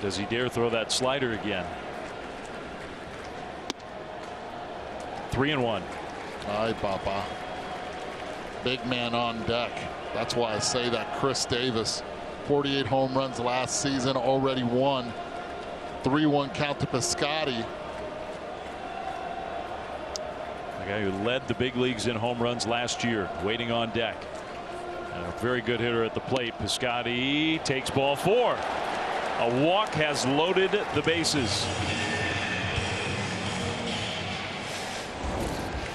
Does he dare throw that slider again? 3-1. Ay, Papa. Big man on deck. That's why I say that. Chris Davis, 48 home runs last season, already won. 3-1 count to Piscotty. The guy who led the big leagues in home runs last year, waiting on deck. And a very good hitter at the plate. Piscotty takes ball 4. A walk has loaded the bases.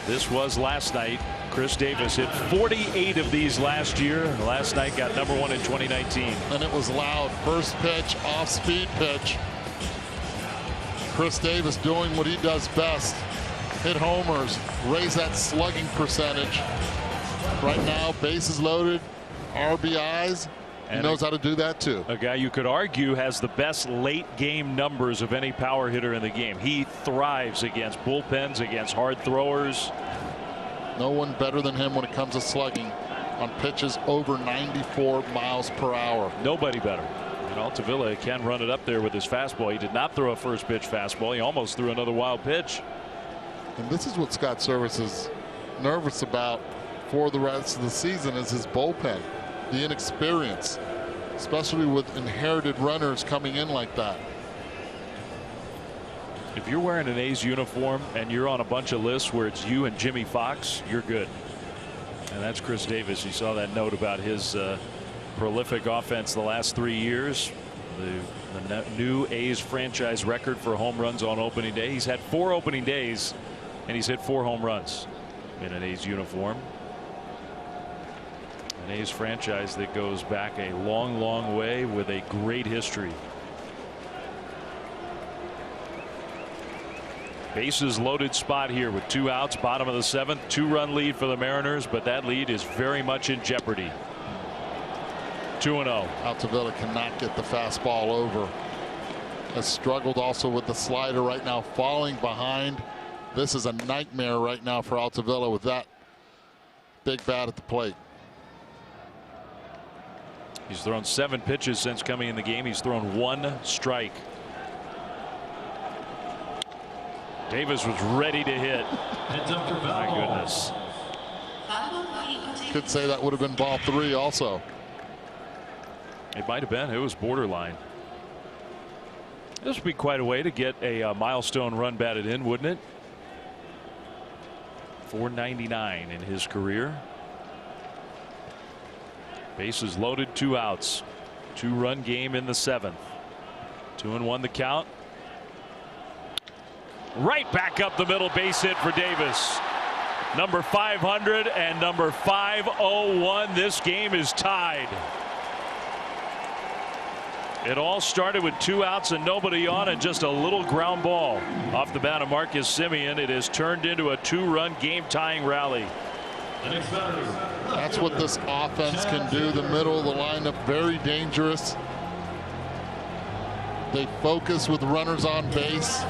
This was last night. Chris Davis hit 48 of these last year. Last night got #1 in 2019. And it was loud. First pitch, off speed pitch. Chris Davis doing what he does best. Hit homers, raise that slugging percentage. Right now, bases loaded, RBIs. He knows how to do that too. A guy you could argue has the best late game numbers of any power hitter in the game. He thrives against bullpens, against hard throwers. No one better than him when it comes to slugging on pitches over 94 miles per hour. Nobody better. And Altavilla can run it up there with his fastball. He did not throw a first pitch fastball. He almost threw another wild pitch. And this is what Scott Service is nervous about for the rest of the season, is his bullpen. The inexperience, especially with inherited runners coming in like that. If you're wearing an A's uniform and you're on a bunch of lists where it's you and Jimmy Fox, you're good. And that's Chris Davis. You saw that note about his prolific offense the last 3 years. The new A's franchise record for home runs on opening day. He's had 4 opening days, and he's hit 4 home runs in an A's uniform. An A's franchise that goes back a long, long way with a great history. Bases loaded spot here with 2 outs, bottom of the 7th. 2-run lead for the Mariners, but that lead is very much in jeopardy. 2-0. Altavilla cannot get the fastball over. Has struggled also with the slider right now, falling behind. This is a nightmare right now for Altavilla with that big bat at the plate. He's thrown 7 pitches since coming in the game. He's thrown 1 strike. Davis was ready to hit. My goodness. Could say that would have been ball 3 also. It might have been. It was borderline. This would be quite a way to get a milestone run batted in, wouldn't it? 499 in his career. Bases loaded, 2 outs. 2-run game in the 7th. 2-1 the count. Right back up the middle, base hit for Davis. Number 500 and number 501. This game is tied. It all started with 2 outs and nobody on, and just a little ground ball off the bat of Marcus Semien. It has turned into a 2-run game tying rally. The next batter. That's what this offense can do. The middle of the lineup, very dangerous. They focus with runners on base.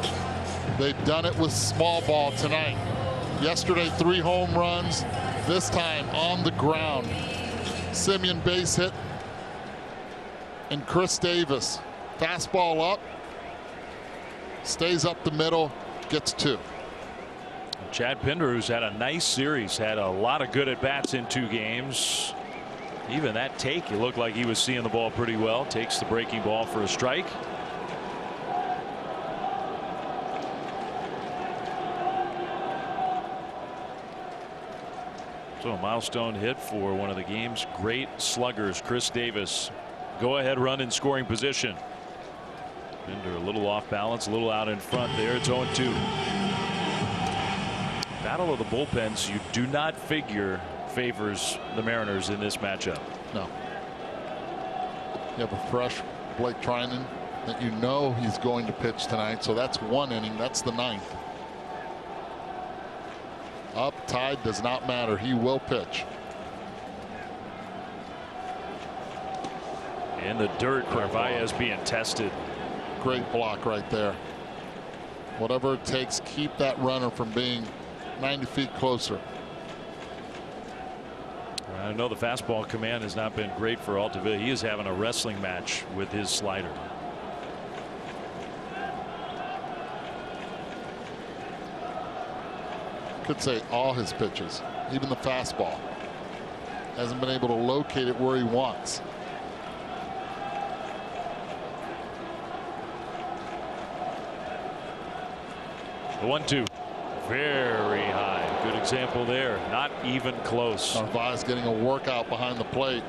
They've done it with small ball tonight. Yesterday, 3 home runs. This time on the ground. Simeon base hit. And Chris Davis, fastball up. Stays up the middle, gets 2. Chad Pinder, who's had a nice series, had a lot of good at-bats in 2 games. Even that take, it looked like he was seeing the ball pretty well. Takes the breaking ball for a strike. So a milestone hit for one of the game's great sluggers, Chris Davis. Go-ahead run in scoring position. Pinder a little off balance, a little out in front there. It's 0-2. Battle of the bullpens, you do not figure favors the Mariners in this matchup. No. You have a fresh Blake Trinan that you know he's going to pitch tonight, so that's 1 inning. That's the 9th. Up, tied, does not matter. He will pitch. In the dirt, Narvaez being tested. Great block right there. Whatever it takes, keep that runner from being 90 feet closer. I know the fastball command has not been great for Altavilla. He is having a wrestling match with his slider. Could say all his pitches, even the fastball. Hasn't been able to locate it where he wants. The 1-2. Very high. Good example there. Not even close. Narvaez getting a workout behind the plate.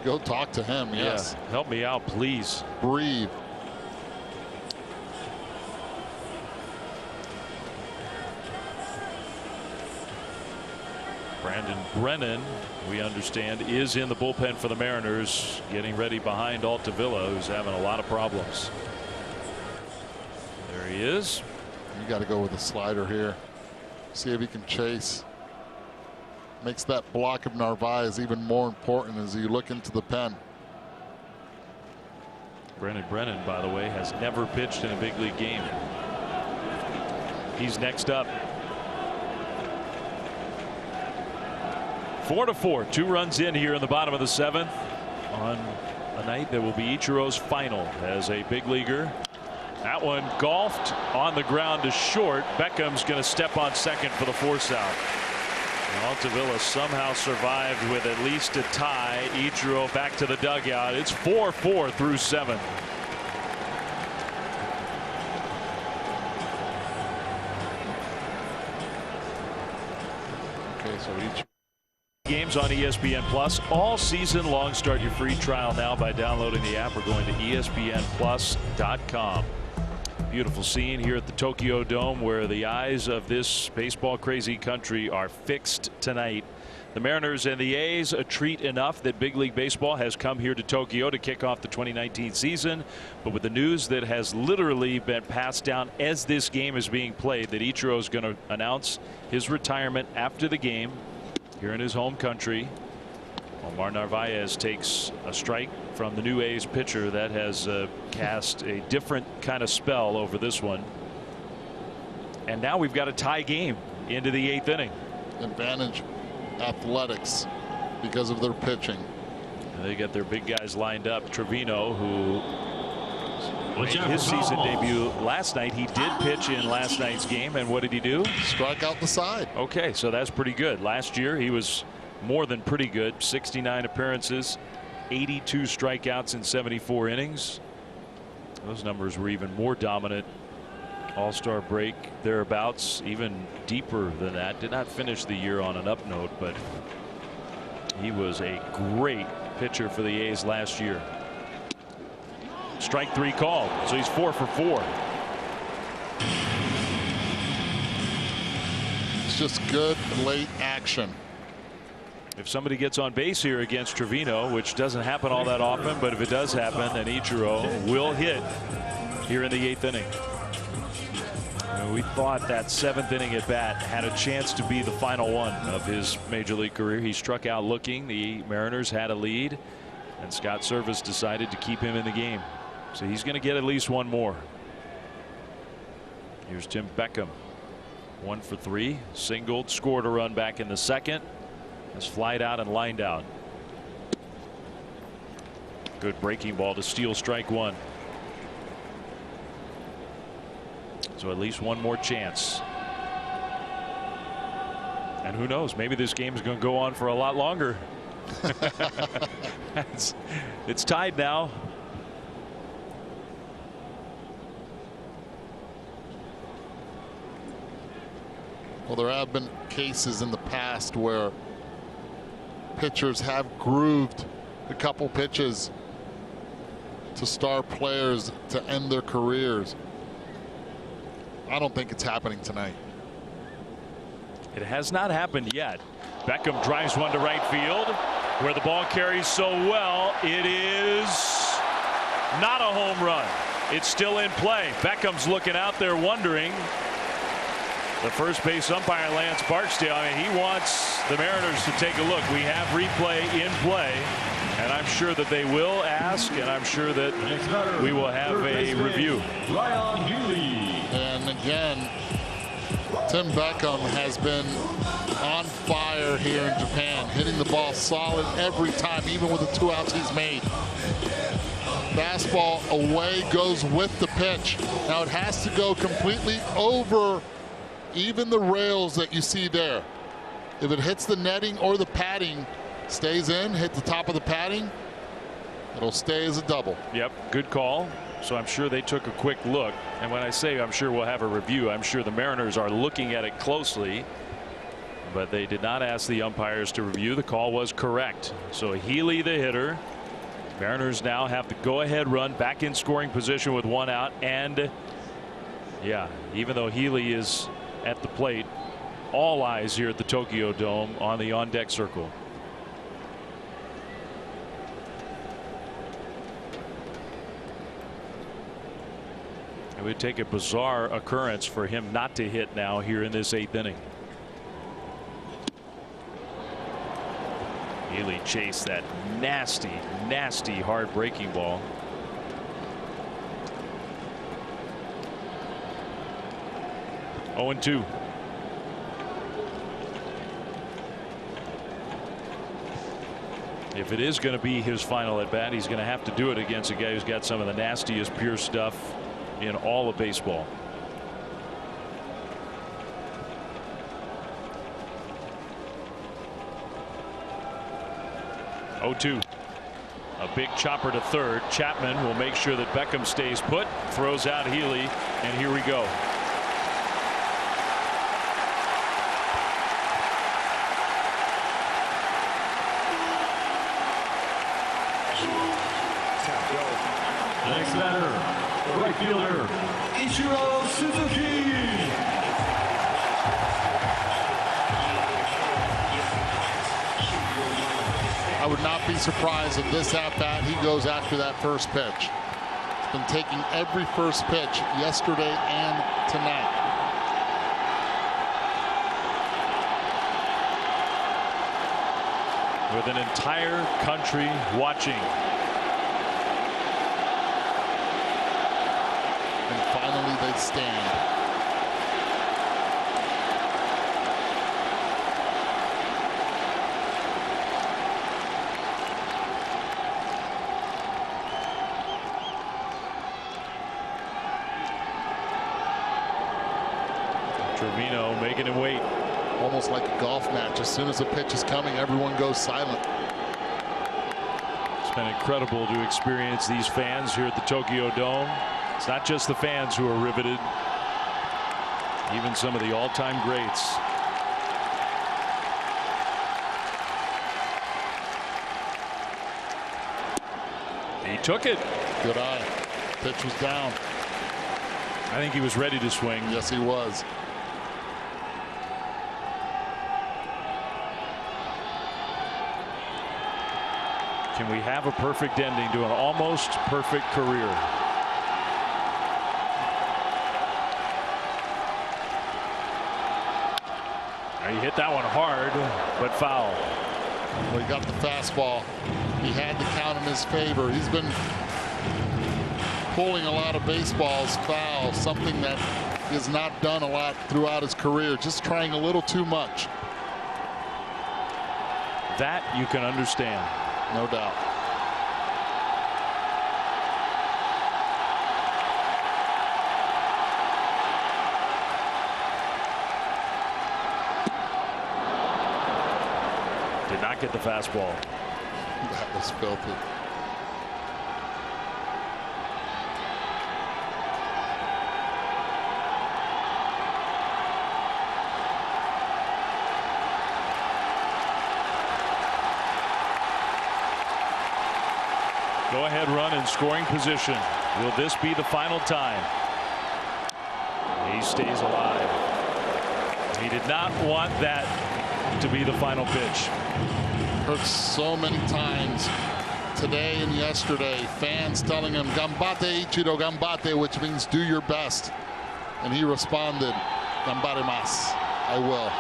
Go talk to him. Yes. Yeah, help me out, please. Breathe. Brandon Brennan, we understand, is in the bullpen for the Mariners, getting ready behind Altavilla, who's having a lot of problems. There he is. You got to go with a slider here. See if he can chase. Makes that block of Narvaez even more important as you look into the pen. Brandon Brennan, by the way, has never pitched in a big league game. He's next up. 4-4, 2 runs in here in the bottom of the 7th on a night that will be Ichiro's final as a big leaguer. That one golfed on the ground to short. Beckham's going to step on second for the force out. Altavilla somehow survived with at least a tie. Ichiro back to the dugout. It's 4-4 through 7th. Okay, so each games on ESPN Plus all season long. Start your free trial now by downloading the app or going to ESPNplus.com. Beautiful scene here at the Tokyo Dome where the eyes of this baseball crazy country are fixed tonight. The Mariners and the A's, a treat enough that Big League Baseball has come here to Tokyo to kick off the 2019 season. But with the news that has literally been passed down as this game is being played, that Ichiro is going to announce his retirement after the game here in his home country. Omar Narvaez takes a strike from the new A's pitcher. That has cast a different kind of spell over this one. And now we've got a tie game into the 8th inning. advantage Athletics because of their pitching. And they got their big guys lined up. Trevino, who made his season debut last night. He did pitch in last night's game, and what did he do? Strike out the side. Okay, so that's pretty good. Last year he was more than pretty good. 69 appearances, 82 strikeouts in 74 innings. Those numbers were even more dominant. All-Star break thereabouts, even deeper than that. Did not finish the year on an up note, but he was a great pitcher for the A's last year. Strike 3 called, so he's 4 for 4. It's just good late action. If somebody gets on base here against Trevino, which doesn't happen all that often, but if it does happen, then Ichiro will hit here in the 8th inning. We thought that 7th inning at bat had a chance to be the final one of his major league career. He struck out looking. The Mariners had a lead, and Scott Service decided to keep him in the game. So he's going to get at least one more. Here's Tim Beckham. 1 for 3. Singled, scored a run back in the second. Has flied out and lined out. Good breaking ball to steal strike 1. So at least one more chance. And who knows, maybe this game is going to go on for a lot longer. It's tied now. Well, there have been cases in the past where pitchers have grooved a couple pitches to star players to end their careers. I don't think it's happening tonight. It has not happened yet. Beckham drives one to right field where the ball carries so well. It is not a home run. It's still in play. Beckham's looking out there wondering. The first base umpire, Lance Barksdale, I mean, he wants the Mariners to take a look. We have replay in play, and I'm sure that they will ask, and I'm sure that we will have a review. And again, Tim Beckham has been on fire here in Japan, hitting the ball solid every time, even with the 2 outs he's made. Fastball away, goes with the pitch. Now it has to go completely over even the rails that you see there. If it hits the netting or the padding, stays in, hit the top of the padding, it'll stay as a double. Yep, good call. So I'm sure they took a quick look. And when I say I'm sure we'll have a review, I'm sure the Mariners are looking at it closely. But they did not ask the umpires to review. The call was correct. So Healy, the hitter. Mariners now have the go-ahead run back in scoring position with 1 out. And yeah, even though Healy is at the plate, all eyes here at the Tokyo Dome on the on-deck circle. It would take a bizarre occurrence for him not to hit now here in this 8th inning. Healy chased that nasty, nasty hard breaking ball. Oh, 0-2. If it is going to be his final at bat, he's going to have to do it against a guy who's got some of the nastiest pure stuff in all of baseball. Oh, 2. A big chopper to third. Chapman will make sure that Beckham stays put, throws out Healy, and here we go. Next batter, right fielder, Ichiro Suzuki. I would not be surprised if this at-bat he goes after that first pitch. He's been taking every first pitch yesterday and tonight. With an entire country watching. And finally they stand. Trevino making him wait. Almost like a golf match. As soon as a pitch is coming, everyone goes silent. It's been incredible to experience these fans here at the Tokyo Dome. It's not just the fans who are riveted. Even some of the all-time greats. He took it. Good eye. Pitch was down. I think he was ready to swing. Yes, he was. Can we have a perfect ending to an almost perfect career? Hit that one hard, but foul. Well, he got the fastball. He had the count in his favor. He's been pulling a lot of baseballs foul, something that he has not done a lot throughout his career, just trying a little too much. That you can understand. No doubt. Did not get the fastball. That was filthy. Go ahead run in scoring position. Will this be the final time? He stays alive. He did not want that to be the final pitch. Heard so many times today and yesterday fans telling him "Gambate Ichiro, gambate," which means do your best, and he responded, "Gambarimasu, I will."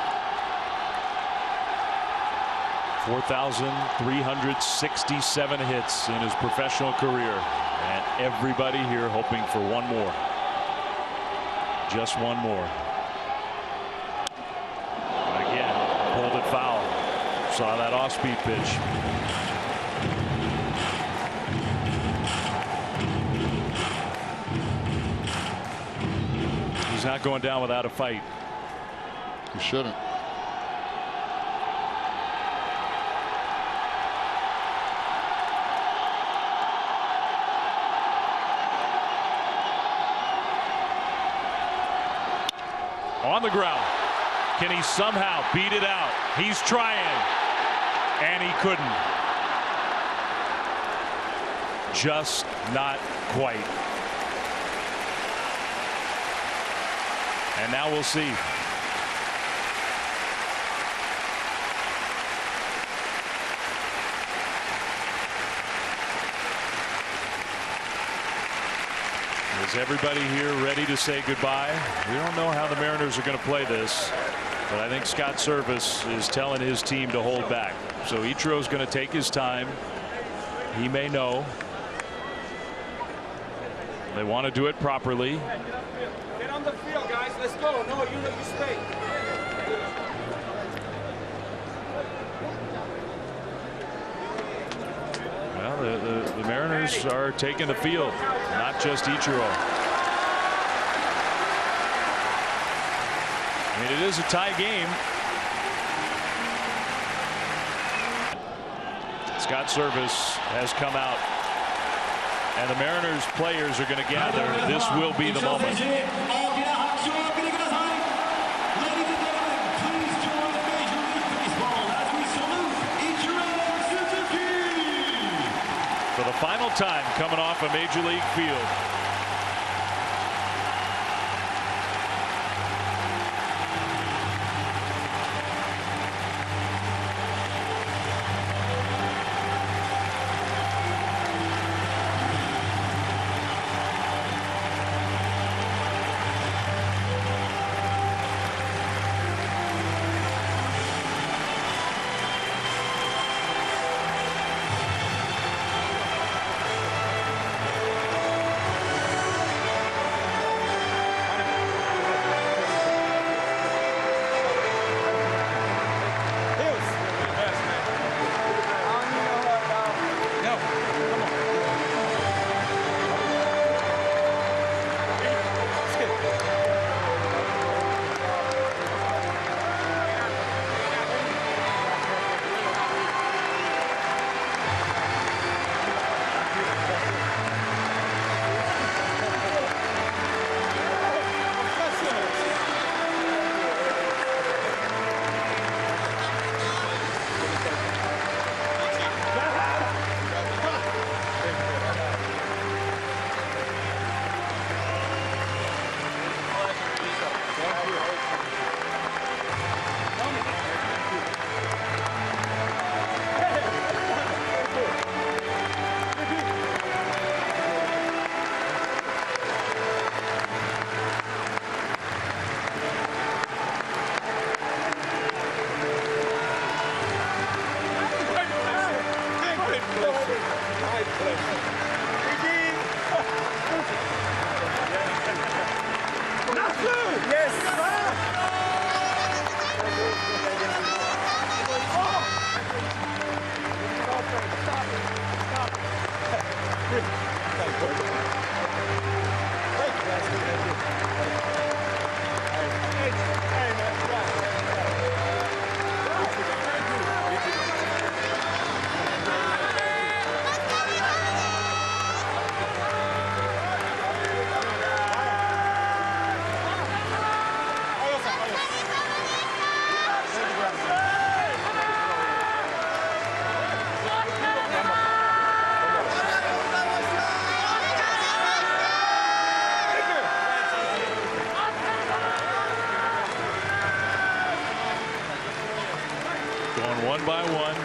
4,367 hits in his professional career, and everybody here hoping for one more. Just one more. Again, pulled it foul. Saw that off-speed pitch. He's not going down without a fight. You shouldn't. On the ground. Can he somehow beat it out? He's trying. And he couldn't. Just not quite. And now we'll see. Is everybody here ready to say goodbye? We don't know how the Mariners are going to play this, but I think Scott Service is telling his team to hold back. So Ichiro's going to take his time. He may know. They want to do it properly. Get on the field, guys. Let's go. No, you stay. Well, the Mariners are taking the field, not just Ichiro. I mean, it is a tie game. Scott Service has come out, and the Mariners players are going to gather. This will be the moment. For the final time, coming off a major league field. Going one by one.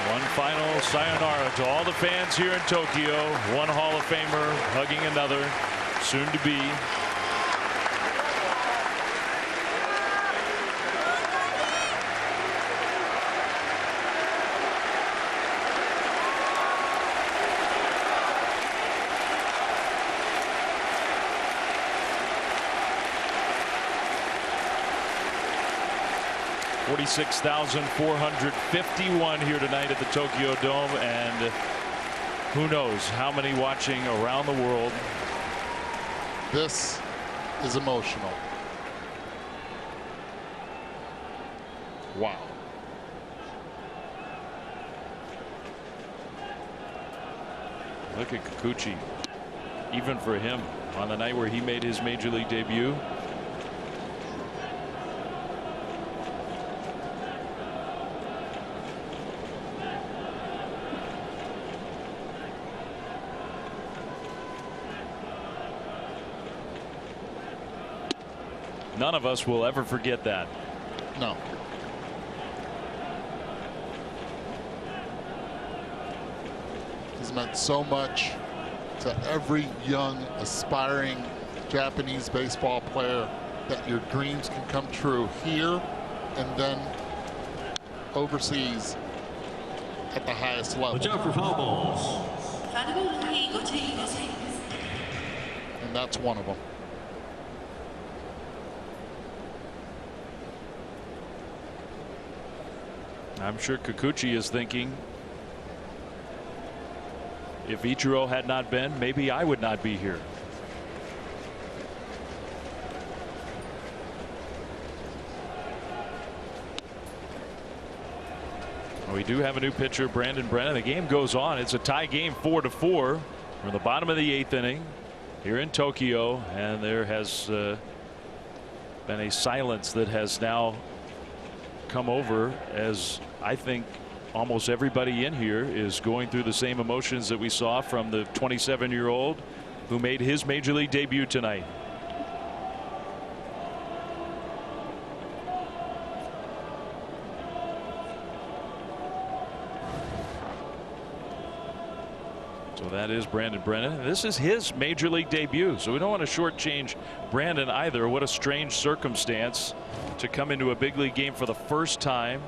One final sayonara to all the fans here in Tokyo. One Hall of Famer hugging another, soon to be. $46,451 here tonight at the Tokyo Dome, and who knows how many watching around the world. This is emotional. Wow. Look at Kikuchi. Even for him on the night where he made his major league debut. None of us will ever forget that. No. He's meant so much to every young, aspiring Japanese baseball player, that your dreams can come true here and then overseas at the highest level. Watch out for foul balls. And that's one of them. I'm sure Kikuchi is thinking, if Ichiro had not been, maybe I would not be here. We do have a new pitcher, Brandon Brennan. The game goes on. It's a tie game, 4-4. We're in the bottom of the 8th inning here in Tokyo, and there has been a silence that has now come over, as I think almost everybody in here is going through the same emotions that we saw from the 27-year-old who made his major league debut tonight. So that is Brandon Brennan. This is his major league debut, so we don't want to shortchange Brandon either. What a strange circumstance to come into a big league game for the first time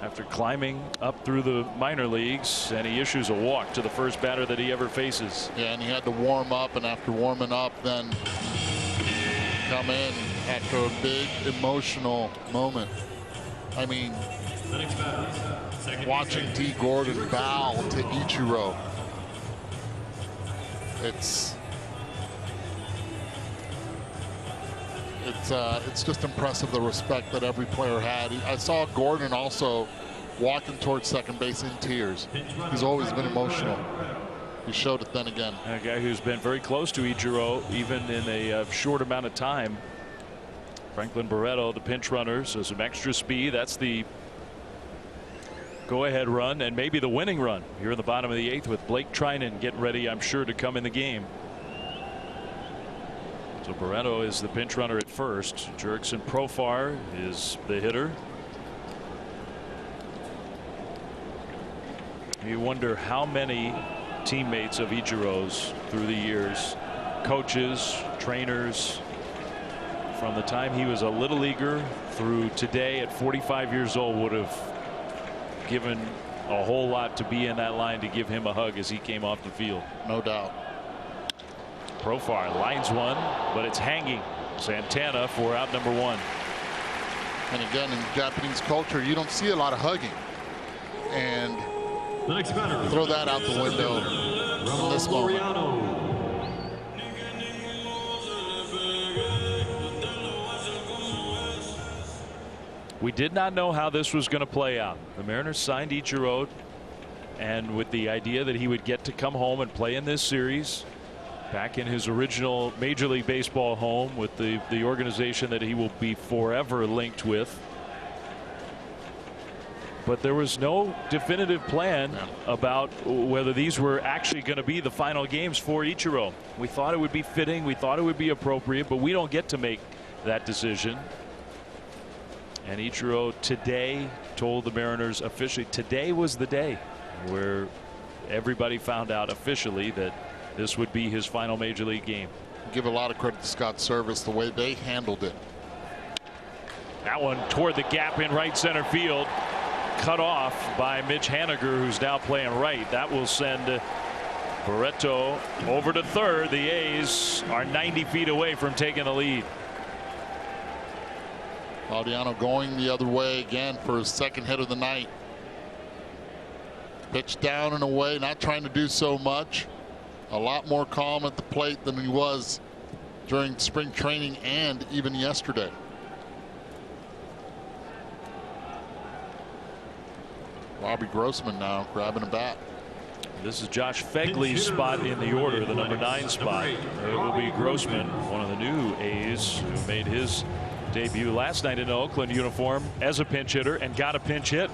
after climbing up through the minor leagues, and he issues a walk to the first batter that he ever faces. Yeah, and he had to warm up, and after warming up, then come in after a big emotional moment. I mean, watching T. Gordon bow to Ichiro, it's just impressive, the respect that every player had. I saw Gordon also walking towards second base in tears. He's always been emotional. He showed it then again. A guy who's been very close to Ichiro, even in a short amount of time. Franklin Barreto, the pinch runner, so some extra speed. That's the go-ahead run and maybe the winning run here in the bottom of the 8th with Blake Trinan getting ready, I'm sure, to come in the game. So Barreto is the pinch runner at first. Jurickson Profar is the hitter. You wonder how many teammates of Ichiro's through the years, coaches, trainers, from the time he was a little leaguer through today at 45 years old, would have given a whole lot to be in that line to give him a hug as he came off the field. No doubt. Profar lines one, but it's hanging. Santana for out number 1. And again, in Japanese culture, you don't see a lot of hugging. And The next batter. throw that out the window in this moment. We did not know how this was going to play out. The Mariners signed Ichiro, and with the idea that he would get to come home and play in this series back in his original Major League Baseball home with the organization that he will be forever linked with. But there was no definitive plan about whether these were actually going to be the final games for Ichiro. We thought it would be fitting, we thought it would be appropriate, but we don't get to make that decision. And Ichiro today told the Mariners officially today was the day where everybody found out officially that this would be his final major league game. Give a lot of credit to Scott Service, the way they handled it. That one toward the gap in right center field, cut off by Mitch Haniger, who's now playing right. That will send Barreto over to third. The A's are 90 feet away from taking the lead. Laudiano going the other way again for his second hit of the night. Pitch down and away, not trying to do so much. A lot more calm at the plate than he was during spring training and even yesterday. Robbie Grossman now grabbing a bat. This is Josh Fegley's spot in the order, the number 9 spot. It will be Grossman, one of the new A's who made his debut last night in an Oakland uniform as a pinch hitter and got a pinch hit.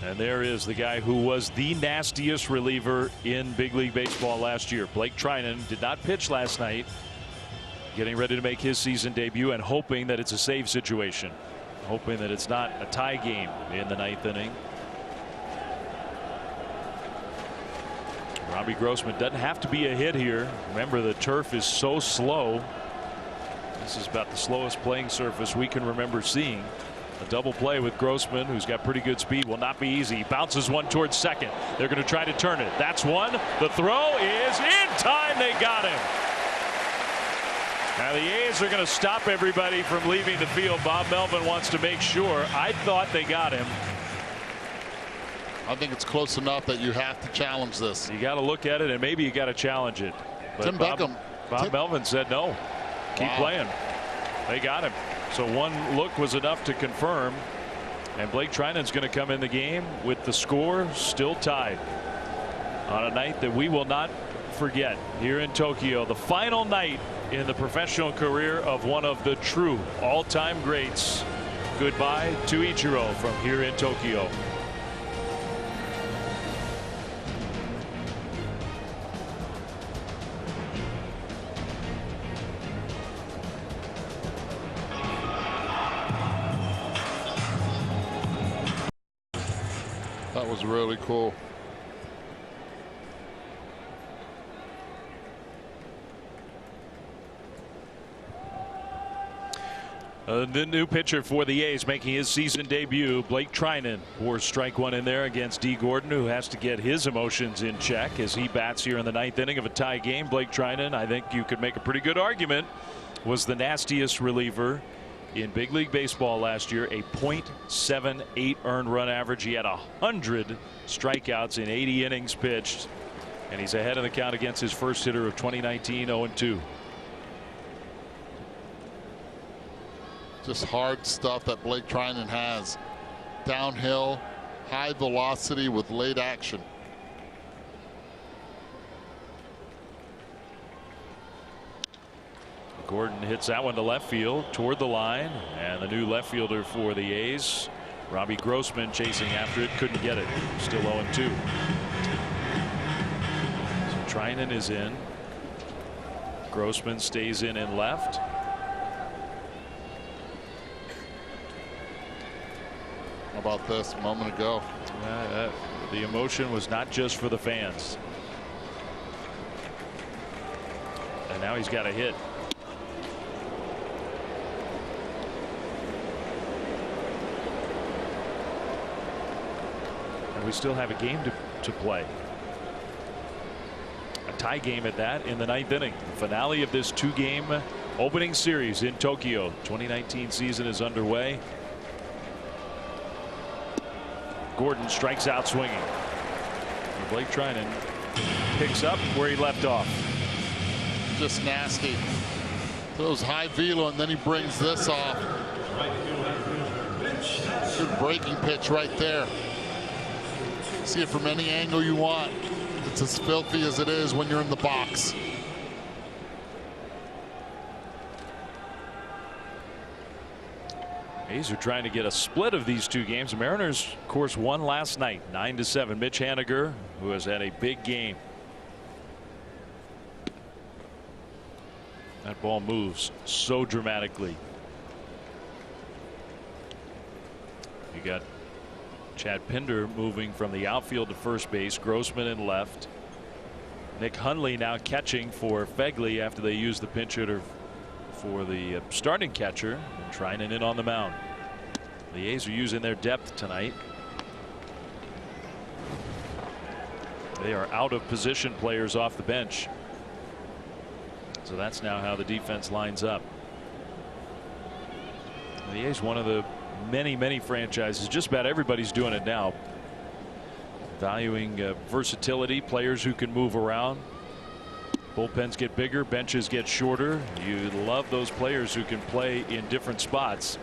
And there is the guy who was the nastiest reliever in big league baseball last year. Blake Trinan did not pitch last night, getting ready to make his season debut and hoping that it's a save situation, hoping that it's not a tie game in the 9th inning. Robbie Grossman doesn't have to be a hit here. Remember, the turf is so slow. This is about the slowest playing surface we can remember seeing. A double play with Grossman, who's got pretty good speed, will not be easy. Bounces one towards second. They're going to try to turn it. That's one. The throw is in time. They got him. Now the A's are going to stop everybody from leaving the field. Bob Melvin wants to make sure. I thought they got him. I think it's close enough that you have to challenge this. You got to look at it, and maybe you got to challenge it. But Tim Beckham. Bob Melvin said no. Keep playing. They got him. So one look was enough to confirm. And Blake Trinan's going to come in the game with the score still tied on a night that we will not forget here in Tokyo. The final night in the professional career of one of the true all-time greats. Goodbye to Ichiro from here in Tokyo. That was really cool. The new pitcher for the A's making his season debut, Blake Trinan, for strike one in there against D. Gordon, who has to get his emotions in check as he bats here in the 9th inning of a tie game. Blake Trinan, I think you could make a pretty good argument, was the nastiest reliever in big league baseball last year. A .78 earned run average. He had 100 strikeouts in 80 innings pitched, and he's ahead of the count against his first hitter of 2019, 0-2. Just hard stuff that Blake Trinan has. Downhill, high velocity with late action. Gordon hits that one to left field toward the line, and the new left fielder for the A's, Robbie Grossman, chasing after it, couldn't get it. Still 0-2. So Trinan is in. Grossman stays in left. How about this a moment ago? The emotion was not just for the fans. And now he's got a hit. And we still have a game to play. A tie game at that in the 9th inning. The finale of this 2-game opening series in Tokyo. 2019 season is underway. Gordon strikes out swinging. And Blake Trinan picks up where he left off. Just nasty. Throws high velo and then he brings this off. Good breaking pitch right there. See it from any angle you want. It's as filthy as it is when you're in the box. A's are trying to get a split of these 2 games. The Mariners, of course, won last night 9-7. Mitch Haniger, who has had a big game. That ball moves so dramatically. You got Chad Pinder moving from the outfield to first base. Grossman in left. Nick Hundley now catching for Fegley after they used the pinch hitter for the starting catcher, and Trinan in on the mound. The A's are using their depth tonight. They are out of position players off the bench. So that's now how the defense lines up. The A's, one of the many franchises, just about everybody's doing it now, valuing versatility, players who can move around. Bullpens get bigger, benches get shorter. You love those players who can play in different spots.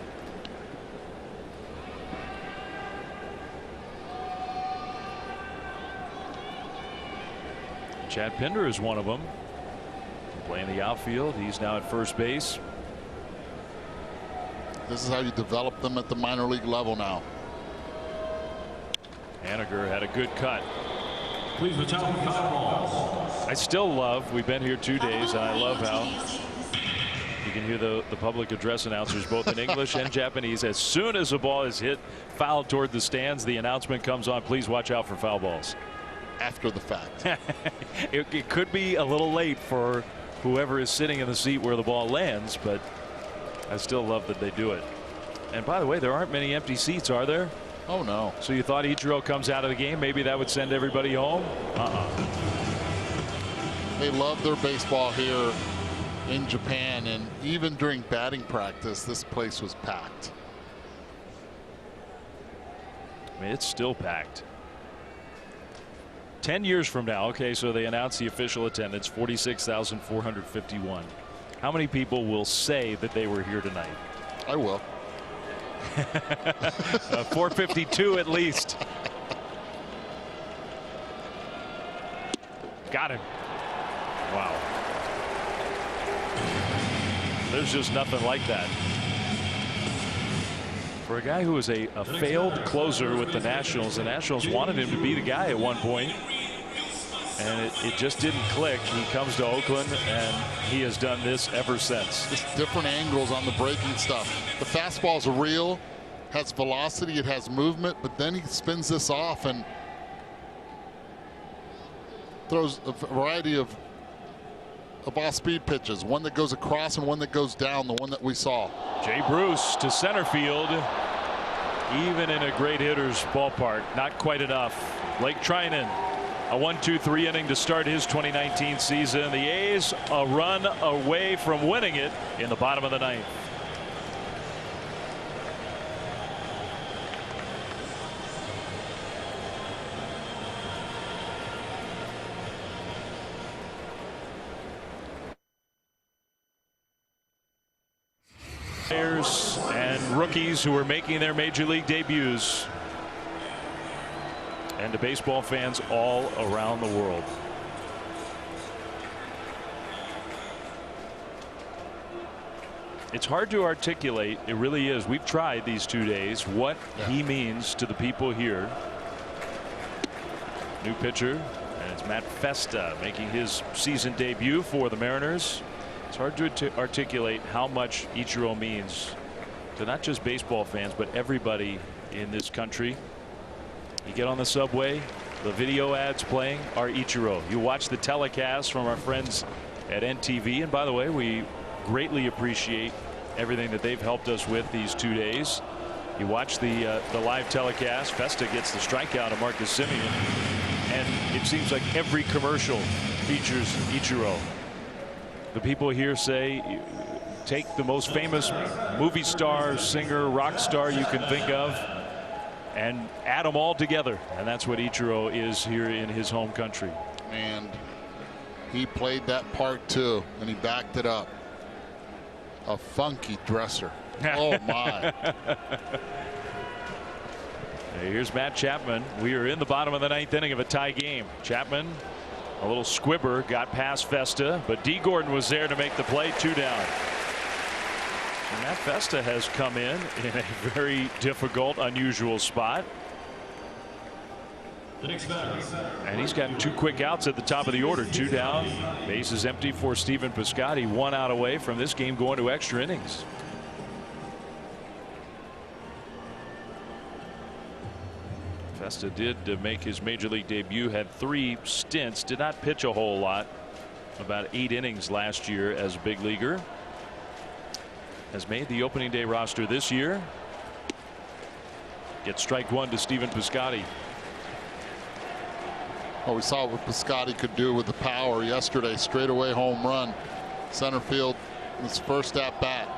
Chad Pinder is one of them. Playing the outfield. He's now at first base. This is how you develop them at the minor league level now. Haniger had a good cut. Please return foul balls. I still love, we've been here 2 days, and I love how you can hear the public address announcers both in English and Japanese. As soon as a ball is hit foul toward the stands, the announcement comes on, please watch out for foul balls. After the fact. It could be a little late for whoever is sitting in the seat where the ball lands, but I still love that they do it. And by the way, there aren't many empty seats, are there? Oh no. So you thought Ichiro comes out of the game, maybe that would send everybody home? They love their baseball here in Japan, and even during batting practice this place was packed. I mean, it's still packed. 10 years from now, okay, so they announced the official attendance, 46,451. How many people will say that they were here tonight? I will. 452 at least. Got him. Wow. There's just nothing like that. For a guy who was a failed closer with the Nationals wanted him to be the guy at one point, and it just didn't click. He comes to Oakland, and he has done this ever since. Just different angles on the breaking stuff. The fastball's real, has velocity, it has movement, but then he spins this off and throws a variety of off-speed pitches, one that goes across and one that goes down, the one that we saw. Jay Bruce to center field. Even in a great hitter's ballpark, not quite enough. Blake Trinan, a 1-2-3 inning to start his 2019 season. The A's a run away from winning it in the bottom of the 9th. Players and rookies who are making their major league debuts, and to baseball fans all around the world. It's hard to articulate. It really is. We've tried these 2 days what he means to the people here. New pitcher, and it's Matt Festa making his season debut for the Mariners. It's hard to articulate how much Ichiro means to not just baseball fans, but everybody in this country. You get on the subway, the video ads playing are Ichiro. You watch the telecast from our friends at NTV, and by the way, we greatly appreciate everything that they've helped us with these 2 days. You watch the live telecast. Festa gets the strikeout of Marcus Semien, and it seems like every commercial features Ichiro. The people here say, take the most famous movie star, singer, rock star you can think of, and add them all together, and that's what Ichiro is here in his home country. And he played that part too, and he backed it up. A funky dresser. Oh my. Here's Matt Chapman. We are in the bottom of the 9th inning of a tie game. Chapman, a little squibber, got past Festa, but D. Gordon was there to make the play. 2 down. And Matt Festa has come in a very difficult, unusual spot. And he's gotten 2 quick outs at the top of the order. 2 down. Base is empty for Stephen Piscotty. 1 out away from this game going to extra innings. Festa did make his major league debut, had 3 stints, did not pitch a whole lot, about 8 innings last year as a big leaguer. Has made the opening day roster this year. Gets strike 1 to Stephen Piscotty. Well, we saw what Piscotty could do with the power yesterday. Straightaway home run, center field, his first at bat.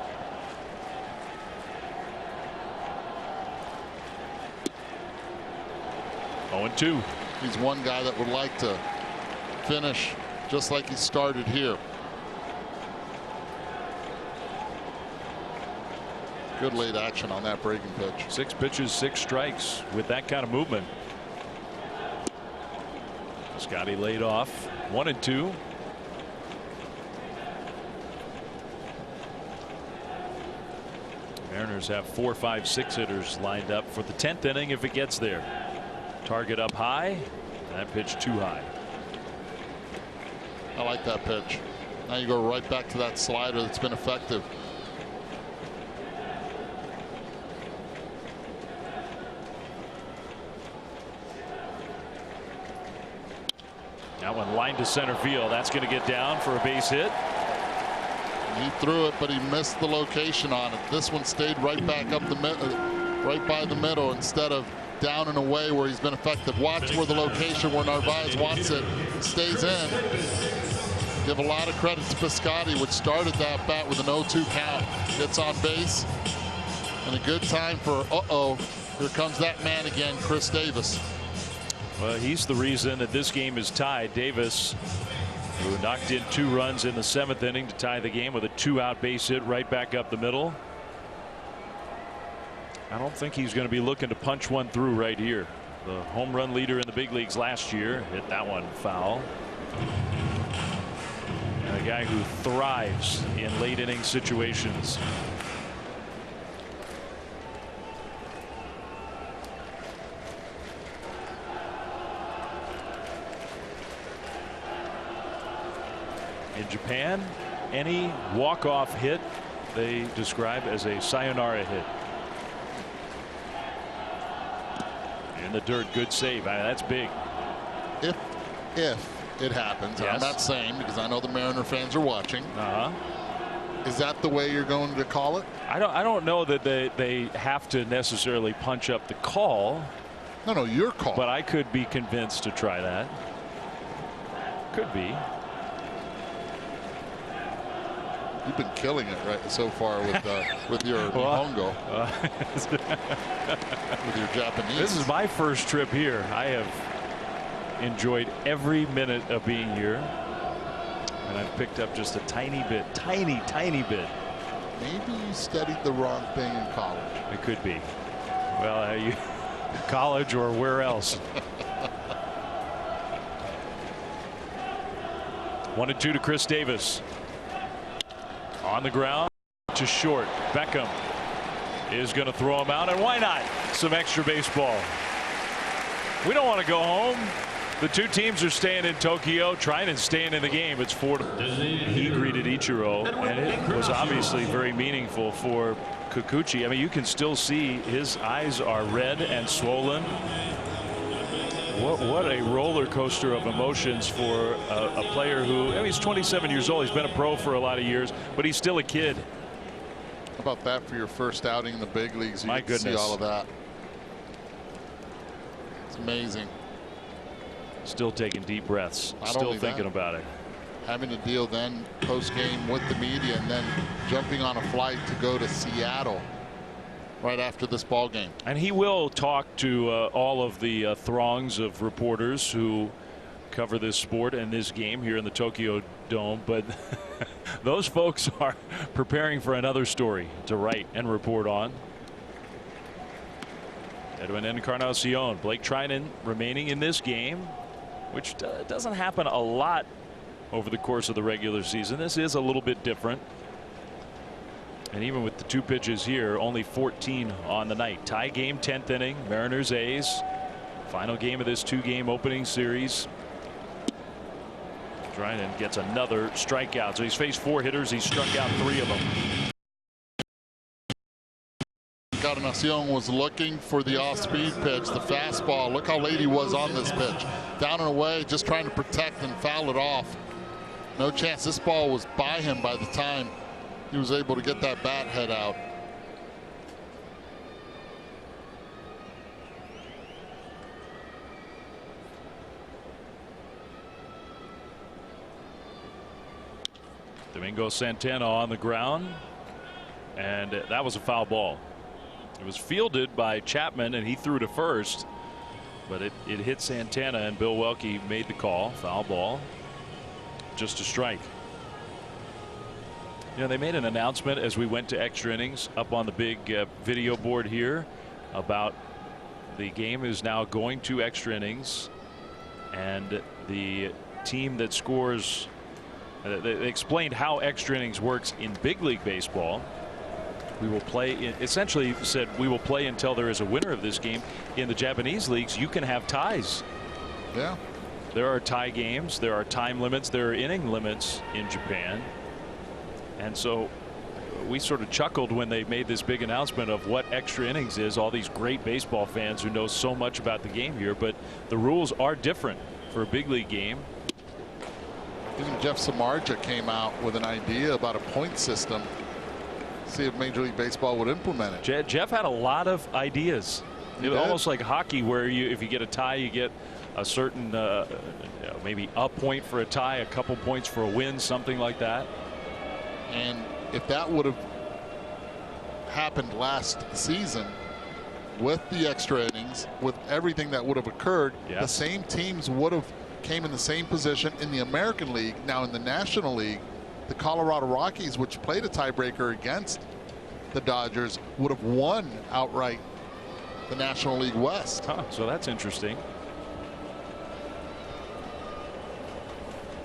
Oh, 0-2. He's one guy that would like to finish just like he started here. Good late action on that breaking pitch. 6 pitches, 6 strikes with that kind of movement. Scotty laid off. 1-2. Mariners have 4, 5, 6 hitters lined up for the 10th inning if it gets there. Target up high. That pitch too high. I like that pitch. Now you go right back to that slider that's been effective. That one lined to center field. That's going to get down for a base hit. He threw it, but he missed the location on it. This one stayed right back up the right by the middle instead of down and away where he's been effective. Watch where the location where Narvaez wants it stays in. Give a lot of credit to Piscotty, which started that bat with an 0-2 count. Gets on base, and a good time for here comes that man again, Chris Davis. Well, he's the reason that this game is tied. Davis, who knocked in 2 runs in the 7th inning to tie the game with a 2-out base hit right back up the middle. I don't think he's going to be looking to punch one through right here. The home run leader in the big leagues last year hit that one foul. And a guy who thrives in late inning situations. In Japan, any walk-off hit they describe as a sayonara hit. In the dirt, good save. That's big. If it happens, yes. I'm not saying because I know the Mariner fans are watching. Is that the way you're going to call it? I don't know that they have to necessarily punch up the call. No, your call. But I could be convinced to try that. Could be. You've been killing it right so far with your Nihongo. With your Japanese. This is my first trip here. I have enjoyed every minute of being here, and I've picked up just a tiny bit, tiny bit. Maybe you studied the wrong thing in college. It could be. Well, you college or where else? 1-2 to Chris Davis. On the ground, to short. Beckham is going to throw him out, and why not? Some extra baseball. We don't want to go home. The two teams are staying in Tokyo. Trinan staying in the game. It's 4-2. He greeted Ichiro, and it was obviously very meaningful for Kikuchi. I mean, you can still see his eyes are red and swollen. What a roller coaster of emotions for a player who, I mean, he's 27 years old. He's been a pro for a lot of years, but he's still a kid. How about that for your first outing in the big leagues? You My get to goodness. see all of that. It's amazing. Still taking deep breaths. Not Still only thinking that, about it. having to deal then post game with the media and then jumping on a flight to go to Seattle right after this ball game. And he will talk to all of the throngs of reporters who cover this sport and this game here in the Tokyo Dome, but those folks are preparing for another story to write and report on. Edwin Encarnacion, Blake Trinan remaining in this game, which doesn't happen a lot over the course of the regular season. This is a little bit different. And even with the 2 pitches here, only 14 on the night. Tie game, 10th inning, Mariners A's. Final game of this 2-game opening series. Trinan gets another strikeout. So he's faced 4 hitters. He's struck out 3 of them. Encarnacion was looking for the off-speed pitch, the fastball. Look how late he was on this pitch. Down and away, just trying to protect and foul it off. No chance. This ball was by him by the time he was able to get that bat head out. Domingo Santana on the ground, and that was a foul ball. It was fielded by Chapman, and he threw to first, but it hit Santana, and Bill Welke made the call. Foul ball, just a strike. You know, they made an announcement as we went to extra innings up on the big video board here about the game is now going to extra innings, and the team that scores, they explained how extra innings works in big league baseball. We will play, essentially said we will play until there is a winner of this game. In the Japanese leagues, you can have ties. Yeah. There are tie games, there are time limits, there are inning limits in Japan. And so we sort of chuckled when they made this big announcement of what extra innings is. All these great baseball fans who know so much about the game here, but the rules are different for a big league game. Even Jeff Samardzija came out with an idea about a point system. See if Major League Baseball would implement it. Jeff had a lot of ideas. It was almost like hockey, where if you get a tie, you get a certain maybe a point for a tie, a couple points for a win, something like that. And if that would have happened last season with the extra innings, with everything that would have occurred, yes, the same teams would have came in the same position in the American League. Now in the National League, the Colorado Rockies, which played a tiebreaker against the Dodgers, would have won outright the National League West. So that's interesting.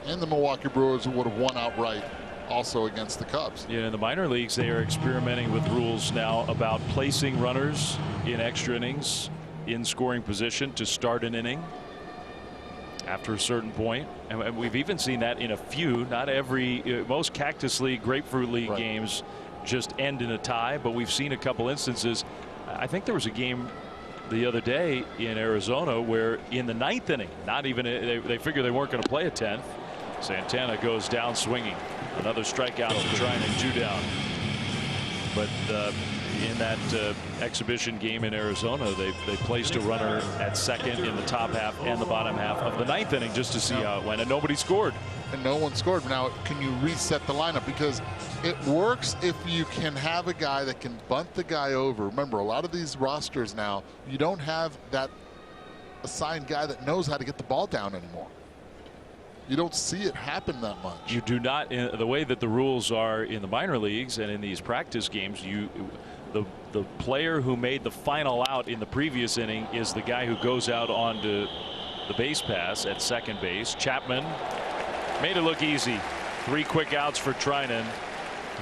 And the Milwaukee Brewers would have won outright also against the Cubs. Yeah, in the minor leagues, they are experimenting with rules now about placing runners in extra innings in scoring position to start an inning after a certain point. And we've even seen that in a few, not every, most Cactus League, Grapefruit League games just end in a tie, but we've seen a couple instances. I think there was a game the other day in Arizona where in the 9th inning, not even, they figured they weren't going to play a 10th. Santana goes down swinging. Another strikeout to Trinan, 2 down. But in that exhibition game in Arizona, they placed a runner at second in the top half and the bottom half of the 9th inning just to see how it went, and nobody scored. And no one scored. Now, can you reset the lineup? Because it works if you can have a guy that can bunt the guy over. Remember, a lot of these rosters now, you don't have that assigned guy that knows how to get the ball down anymore. You don't see it happen that much. You do not, in the way that the rules are in the minor leagues and in these practice games. The player who made the final out in the previous inning is the guy who goes out onto the base pass at second base. Chapman made it look easy. 3 quick outs for Trinan,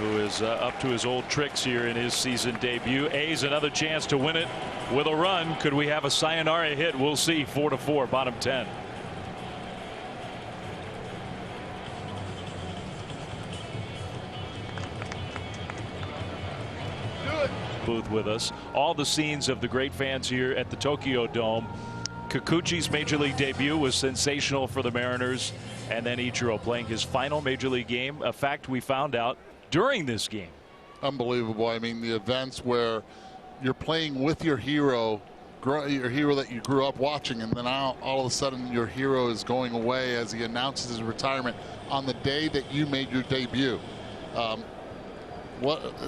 who is up to his old tricks here in his season debut. A's another chance to win it with a run. Could we have a sayonara hit? We'll see. 4-4, bottom 10. Booth with us. All the scenes of the great fans here at the Tokyo Dome. Kikuchi's major league debut was sensational for the Mariners, and then Ichiro playing his final major league game, a fact we found out during this game. Unbelievable. I mean, the events where you're playing with your hero that you grew up watching, and then all of a sudden your hero is going away as he announces his retirement on the day that you made your debut.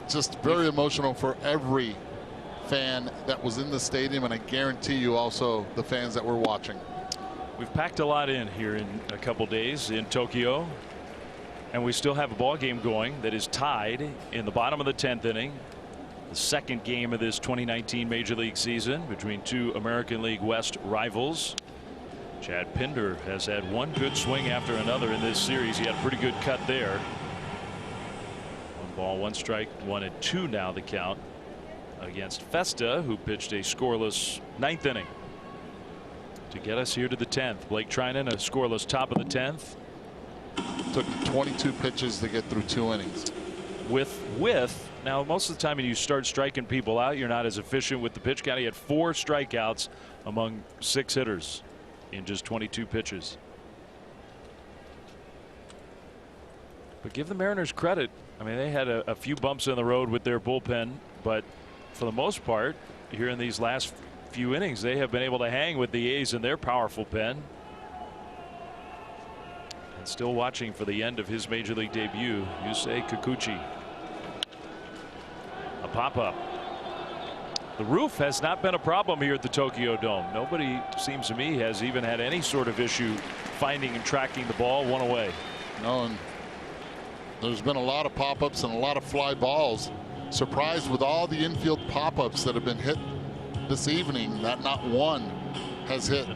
Just very emotional for every fan that was in the stadium, and I guarantee you also the fans that were watching. We've packed a lot in here in a couple days in Tokyo, and we still have a ball game going that is tied in the bottom of the 10th inning. The second game of this 2019 Major League season between two American League West rivals. Chad Pinder has had one good swing after another in this series. He had a pretty good cut there. 1 ball, 1 strike, 1-2 now the count against Festa, who pitched a scoreless 9th inning to get us here to the 10th. Blake Trinan, a scoreless top of the 10th. Took 22 pitches to get through 2 innings. Now, most of the time when you start striking people out, you're not as efficient with the pitch count. He had 4 strikeouts among 6 hitters in just 22 pitches. But give the Mariners credit. I mean, they had a few bumps in the road with their bullpen, but for the most part, here in these last few innings, they have been able to hang with the A's in their powerful pen. And still watching for the end of his major league debut, Yusei Kikuchi. A pop-up. The roof has not been a problem here at the Tokyo Dome. Nobody, seems to me, has even had any sort of issue finding and tracking the ball one away. No, and there's been a lot of pop-ups and a lot of fly balls. Surprised with all the infield pop-ups that have been hit this evening that not one has hit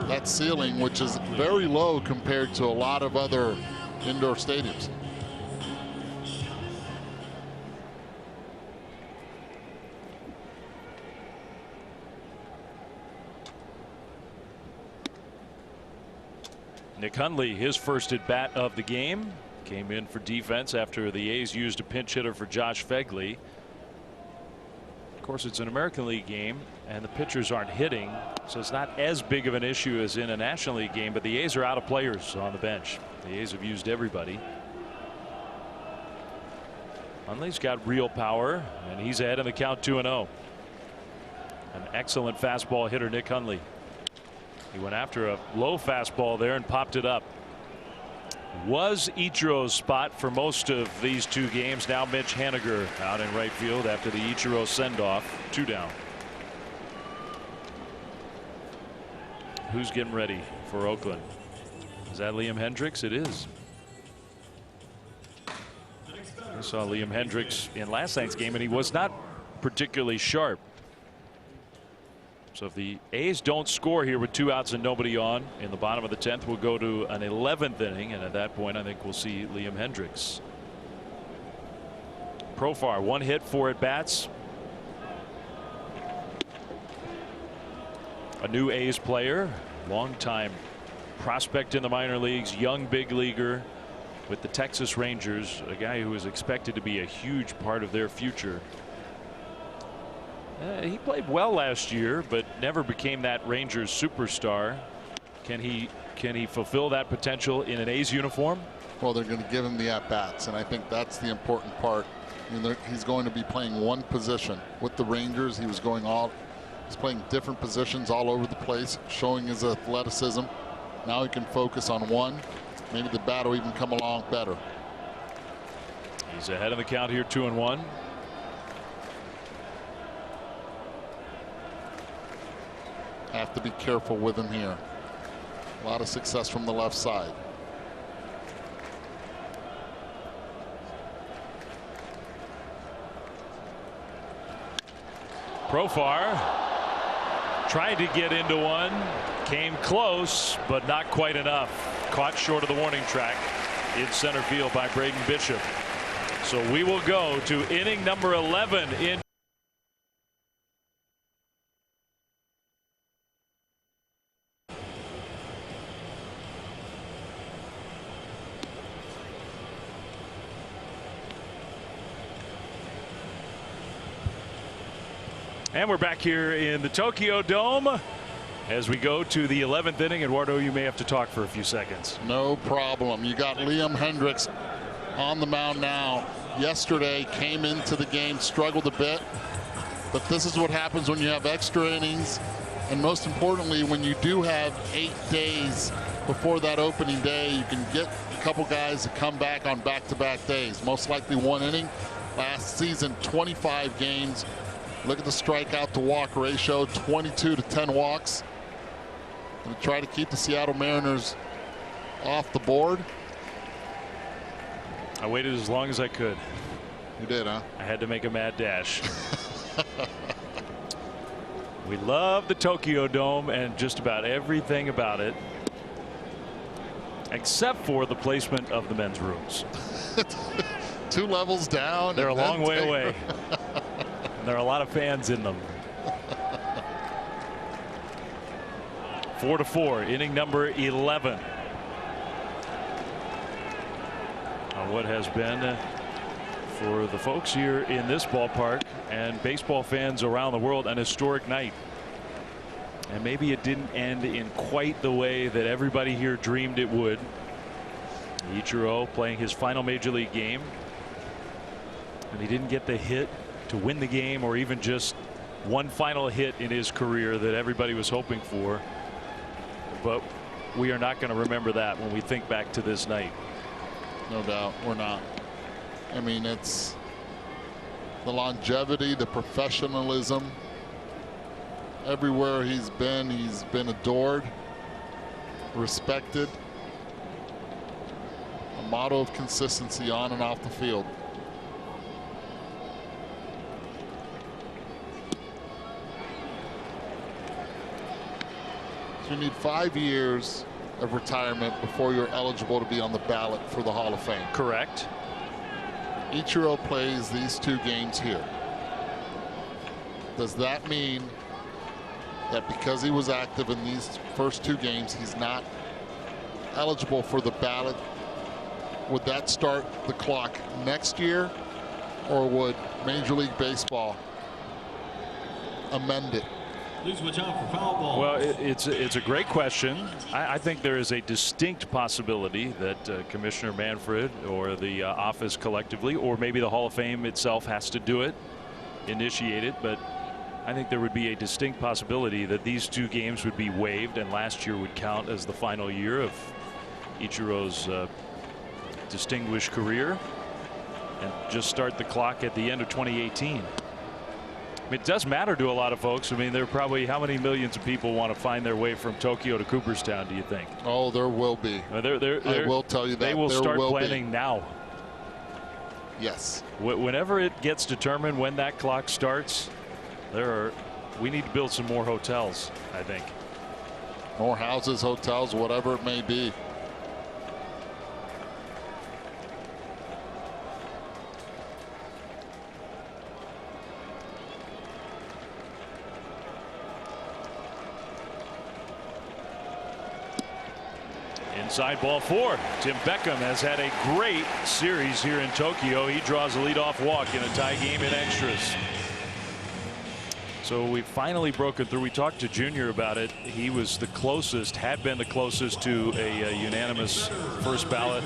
that ceiling, which is very low compared to a lot of other indoor stadiums. Nick Hundley, his first at bat of the game, came in for defense after the A's used a pinch hitter for Josh Fegley. Of course, it's an American League game and the pitchers aren't hitting, so it's not as big of an issue as in a National League game, but the A's are out of players on the bench. The A's have used everybody. Hundley's got real power, and he's ahead in the count 2-0. An excellent fastball hitter, Nick Hundley. He went after a low fastball there and popped it up. Was Ichiro's spot for most of these 2 games. Now Mitch Haniger out in right field after the Ichiro send-off. 2 down. Who's getting ready for Oakland? Is that Liam Hendricks? It is. I saw Liam Hendricks in last night's game, and he was not particularly sharp. So if the A's don't score here with 2 outs and nobody on in the bottom of the 10th, we'll go to an 11th inning, and at that point I think we'll see Liam Hendricks. Profar, 1 hit, 4 at bats. A new A's player, longtime prospect in the minor leagues, young big leaguer with the Texas Rangers, a guy who is expected to be a huge part of their future. He played well last year, but never became that Rangers superstar. Can he fulfill that potential in an A's uniform? Well, they're going to give him the at-bats, and I think that's the important part. I mean, he's going to be playing one position with the Rangers. He's playing different positions all over the place, showing his athleticism. Now he can focus on one. Maybe the bat will even come along better. He's ahead of the count here, 2-1. Have to be careful with him here. A lot of success from the left side. Profar tried to get into one, came close, but not quite enough. Caught short of the warning track in center field by Braden Bishop. So we will go to inning number 11 in. And we're back here in the Tokyo Dome as we go to the 11th inning. Eduardo, you may have to talk for a few seconds. No problem. You got Liam Hendricks on the mound now. Yesterday came into the game, struggled a bit, but this is what happens when you have extra innings, and most importantly, when you do have 8 days before that opening day, you can get a couple guys to come back on back-to-back days. Most likely 1 inning. Last season, 25 games. Look at the strikeout to walk ratio, 22 to 10 walks. Going to try to keep the Seattle Mariners off the board. I waited as long as I could. You did, huh? I had to make a mad dash. We love the Tokyo Dome and just about everything about it, except for the placement of the men's rooms. 2 levels down. They're a long way away. And there are a lot of fans in them. 4-4, inning number 11. On what has been for the folks here in this ballpark and baseball fans around the world an historic night. And maybe it didn't end in quite the way that everybody here dreamed it would. Ichiro playing his final major league game, and he didn't get the hit to win the game, or even just one final hit in his career that everybody was hoping for. But we are not going to remember that when we think back to this night. No doubt, we're not. I mean, it's the longevity, the professionalism. Everywhere he's been adored, respected. A motto of consistency on and off the field. You need 5 years of retirement before you're eligible to be on the ballot for the Hall of Fame. Correct. Ichiro plays these 2 games here. Does that mean that because he was active in these first 2 games, he's not eligible for the ballot? Would that start the clock next year, or would Major League Baseball amend it? Please watch out for foul ball. Well, it's a great question. I think there is a distinct possibility that Commissioner Manfred or the office collectively, or maybe the Hall of Fame itself, has to do it, initiate it. But I think there would be a distinct possibility that these 2 games would be waived, and last year would count as the final year of Ichiro's distinguished career, and just start the clock at the end of 2018. It does matter to a lot of folks. I mean, there are probably, how many millions of people want to find their way from Tokyo to Cooperstown, do you think? Oh, there will be. I will tell you that. They will start planning now. Yes. Whenever it gets determined when that clock starts, we need to build some more hotels, I think. More houses, hotels, whatever it may be. Inside ball 4. Tim Beckham has had a great series here in Tokyo. He draws a leadoff walk in a tie game in extras. So we've finally broken through. We talked to Junior about it. He was the closest, had been the closest to a unanimous first ballot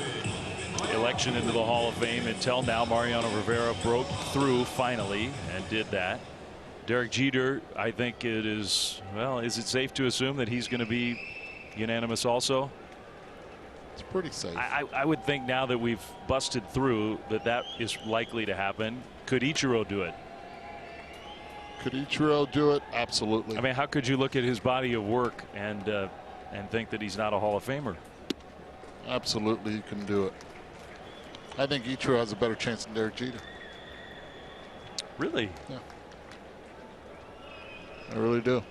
election into the Hall of Fame until now. Mariano Rivera broke through finally and did that. Derek Jeter, I think it is, well, is it safe to assume that he's going to be unanimous also? It's pretty safe. I would think now that we've busted through that is likely to happen. Could Ichiro do it? Could Ichiro do it? Absolutely. I mean, how could you look at his body of work and think that he's not a Hall of Famer? Absolutely, he can do it. I think Ichiro has a better chance than Derek Jeter. Really? Yeah. I really do.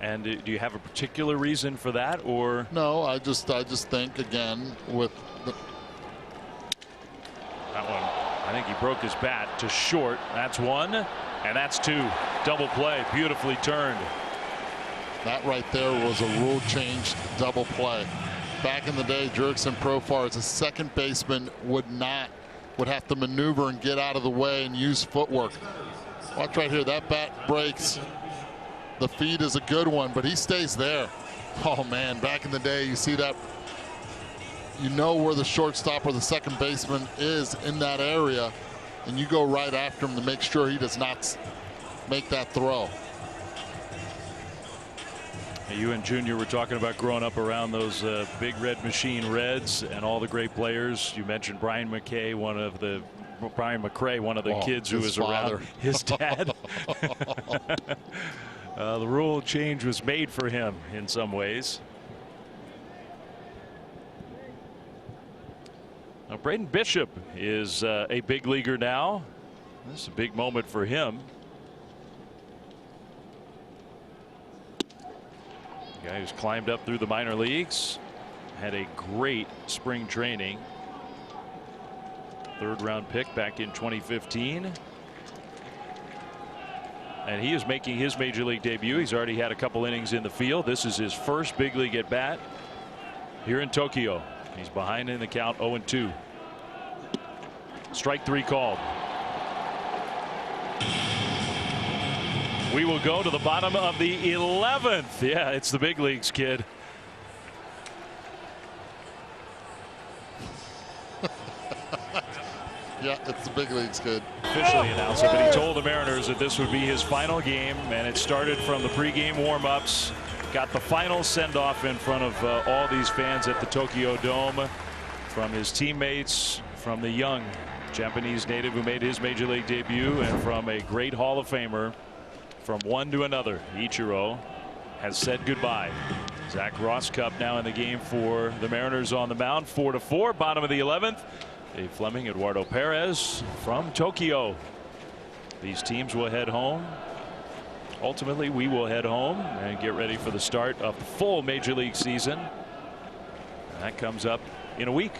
And do you have a particular reason for that, or? No, I just think again with that one. I think he broke his bat to short. That's one, and that's two. Double play, beautifully turned. That right there was a rule change double play. Back in the day, Jurickson Profar as a second baseman would have to maneuver and get out of the way and use footwork. Watch right here, that bat breaks. The feed is a good one, but he stays there. Oh man, back in the day, you see that, you know where the shortstop or the second baseman is in that area, and you go right after him to make sure he does not make that throw. You and Junior were talking about growing up around those big red machine Reds and all the great players. You mentioned Brian McCray, one of the kids who was around his dad. The rule change was made for him in some ways. Now Braden Bishop is a big leaguer now. This is a big moment for him. Guy who's climbed up through the minor leagues, had a great spring training. Third-round pick back in 2015. And he is making his major league debut. He's already had a couple innings in the field. This is his first big league at bat here in Tokyo. He's behind in the count, 0-2. Strike three called. We will go to the bottom of the 11th. Yeah, it's the big leagues, kid. Yeah, it's the big leagues, kid. Officially announced it, but he told the Mariners that this would be his final game, and it started from the pregame warm-ups. Got the final send-off in front of all these fans at the Tokyo Dome, from his teammates, from the young Japanese native who made his major league debut, and from a great Hall of Famer. From one to another, Ichiro has said goodbye. Zach Rosscup now in the game for the Mariners on the mound. 4-4, bottom of the 11th. Dave Fleming, Eduardo Perez from Tokyo. These teams will head home. Ultimately, we will head home and get ready for the start of the full major league season. And that comes up in a week.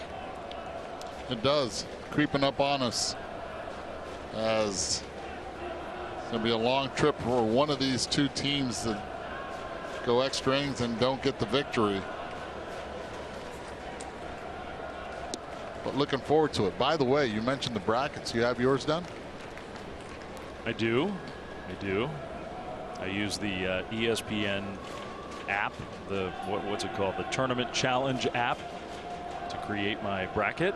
It does, creeping up on us, as it's going to be a long trip for one of these two teams that go extra innings and don't get the victory. But looking forward to it. By the way, you mentioned the brackets. You have yours done? I do. I use the ESPN app, the what's it called, the Tournament Challenge app, to create my bracket.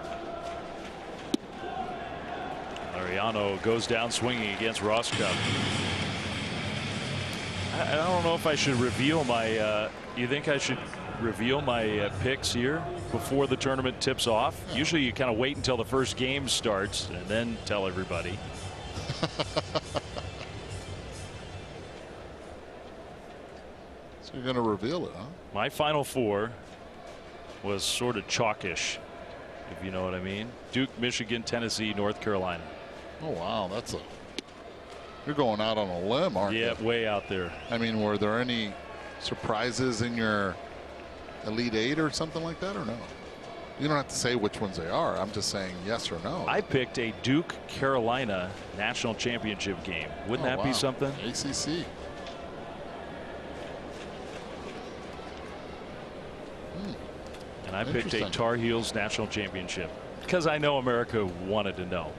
Ariano goes down swinging against Rosscup. I don't know if I should reveal my. You think I should reveal my picks here before the tournament tips off? Usually you kind of wait until the first game starts and then tell everybody. So you're going to reveal it, huh? My final four was sort of chalkish, if you know what I mean. Duke, Michigan, Tennessee, North Carolina. Oh wow, you're going out on a limb, aren't you? Yeah, way out there. I mean, were there any surprises in your Elite Eight or something like that, or no? You don't have to say which ones they are. I'm just saying yes or no. I picked a Duke Carolina national championship game. Wouldn't that be something? ACC. And I picked a Tar Heels national championship because I know America wanted to know.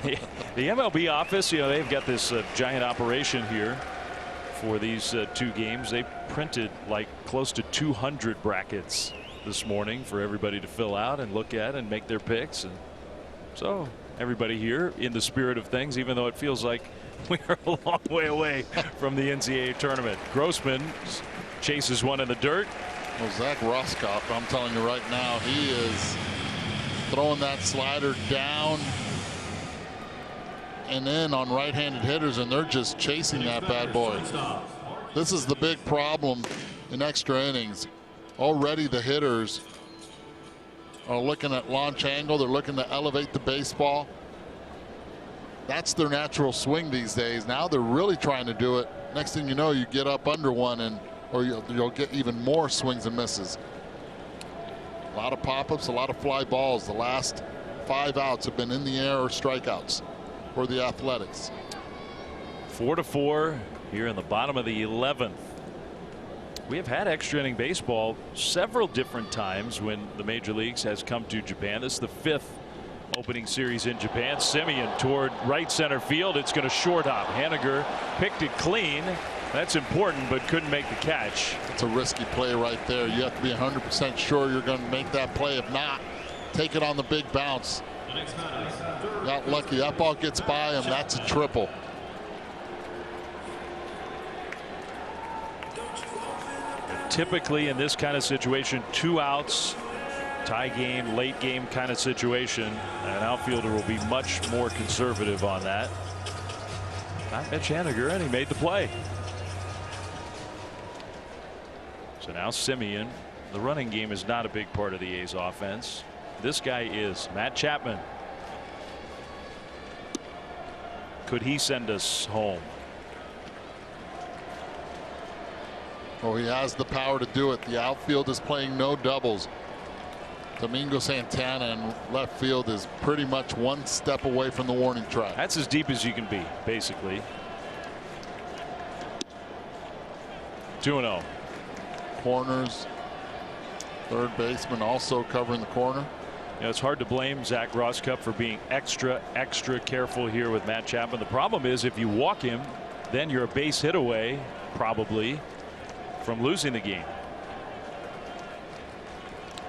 The MLB office, they've got this giant operation here for these two games. They printed like close to 200 brackets this morning for everybody to fill out and look at and make their picks. And so everybody here, in the spirit of things, even though it feels like we are a long way away from the NCAA tournament. Grossman chases one in the dirt. Well, Zach Rosscup, I'm telling you right now, he is throwing that slider down and in on right-handed hitters, and they're just chasing that bad boy. This is the big problem in extra innings. Already the hitters are looking at launch angle. They're looking to elevate the baseball. That's their natural swing these days. Now they're really trying to do it. Next thing you know, you get up under one, or you'll get even more swings and misses. A lot of pop-ups, a lot of fly balls. The last 5 outs have been in the air or strikeouts for the Athletics. 4-4 here in the bottom of the 11th. We have had extra inning baseball several different times when the major leagues has come to Japan. This is the 5th opening series in Japan. Semien toward right center field. It's going to short hop. Haniger picked it clean. That's important, but couldn't make the catch. It's a risky play right there. You have to be 100% sure you're going to make that play. If not, take it on the big bounce. Got lucky. That ball gets by him. That's a triple. Typically in this kind of situation, 2 outs, tie game, late game kind of situation, an outfielder will be much more conservative on that. Not Mitch Haniger, and he made the play. So now Semien. The running game is not a big part of the A's offense. This guy is. Matt Chapman. Could he send us home? Oh, he has the power to do it. The outfield is playing no doubles. Domingo Santana in left field is pretty much 1 step away from the warning track. That's as deep as you can be, basically. 2-0. Corners. Third baseman also covering the corner. You know, it's hard to blame Zach Rosscup for being extra careful here with Matt Chapman. The problem is if you walk him, then you're a base hit away, probably, from losing the game.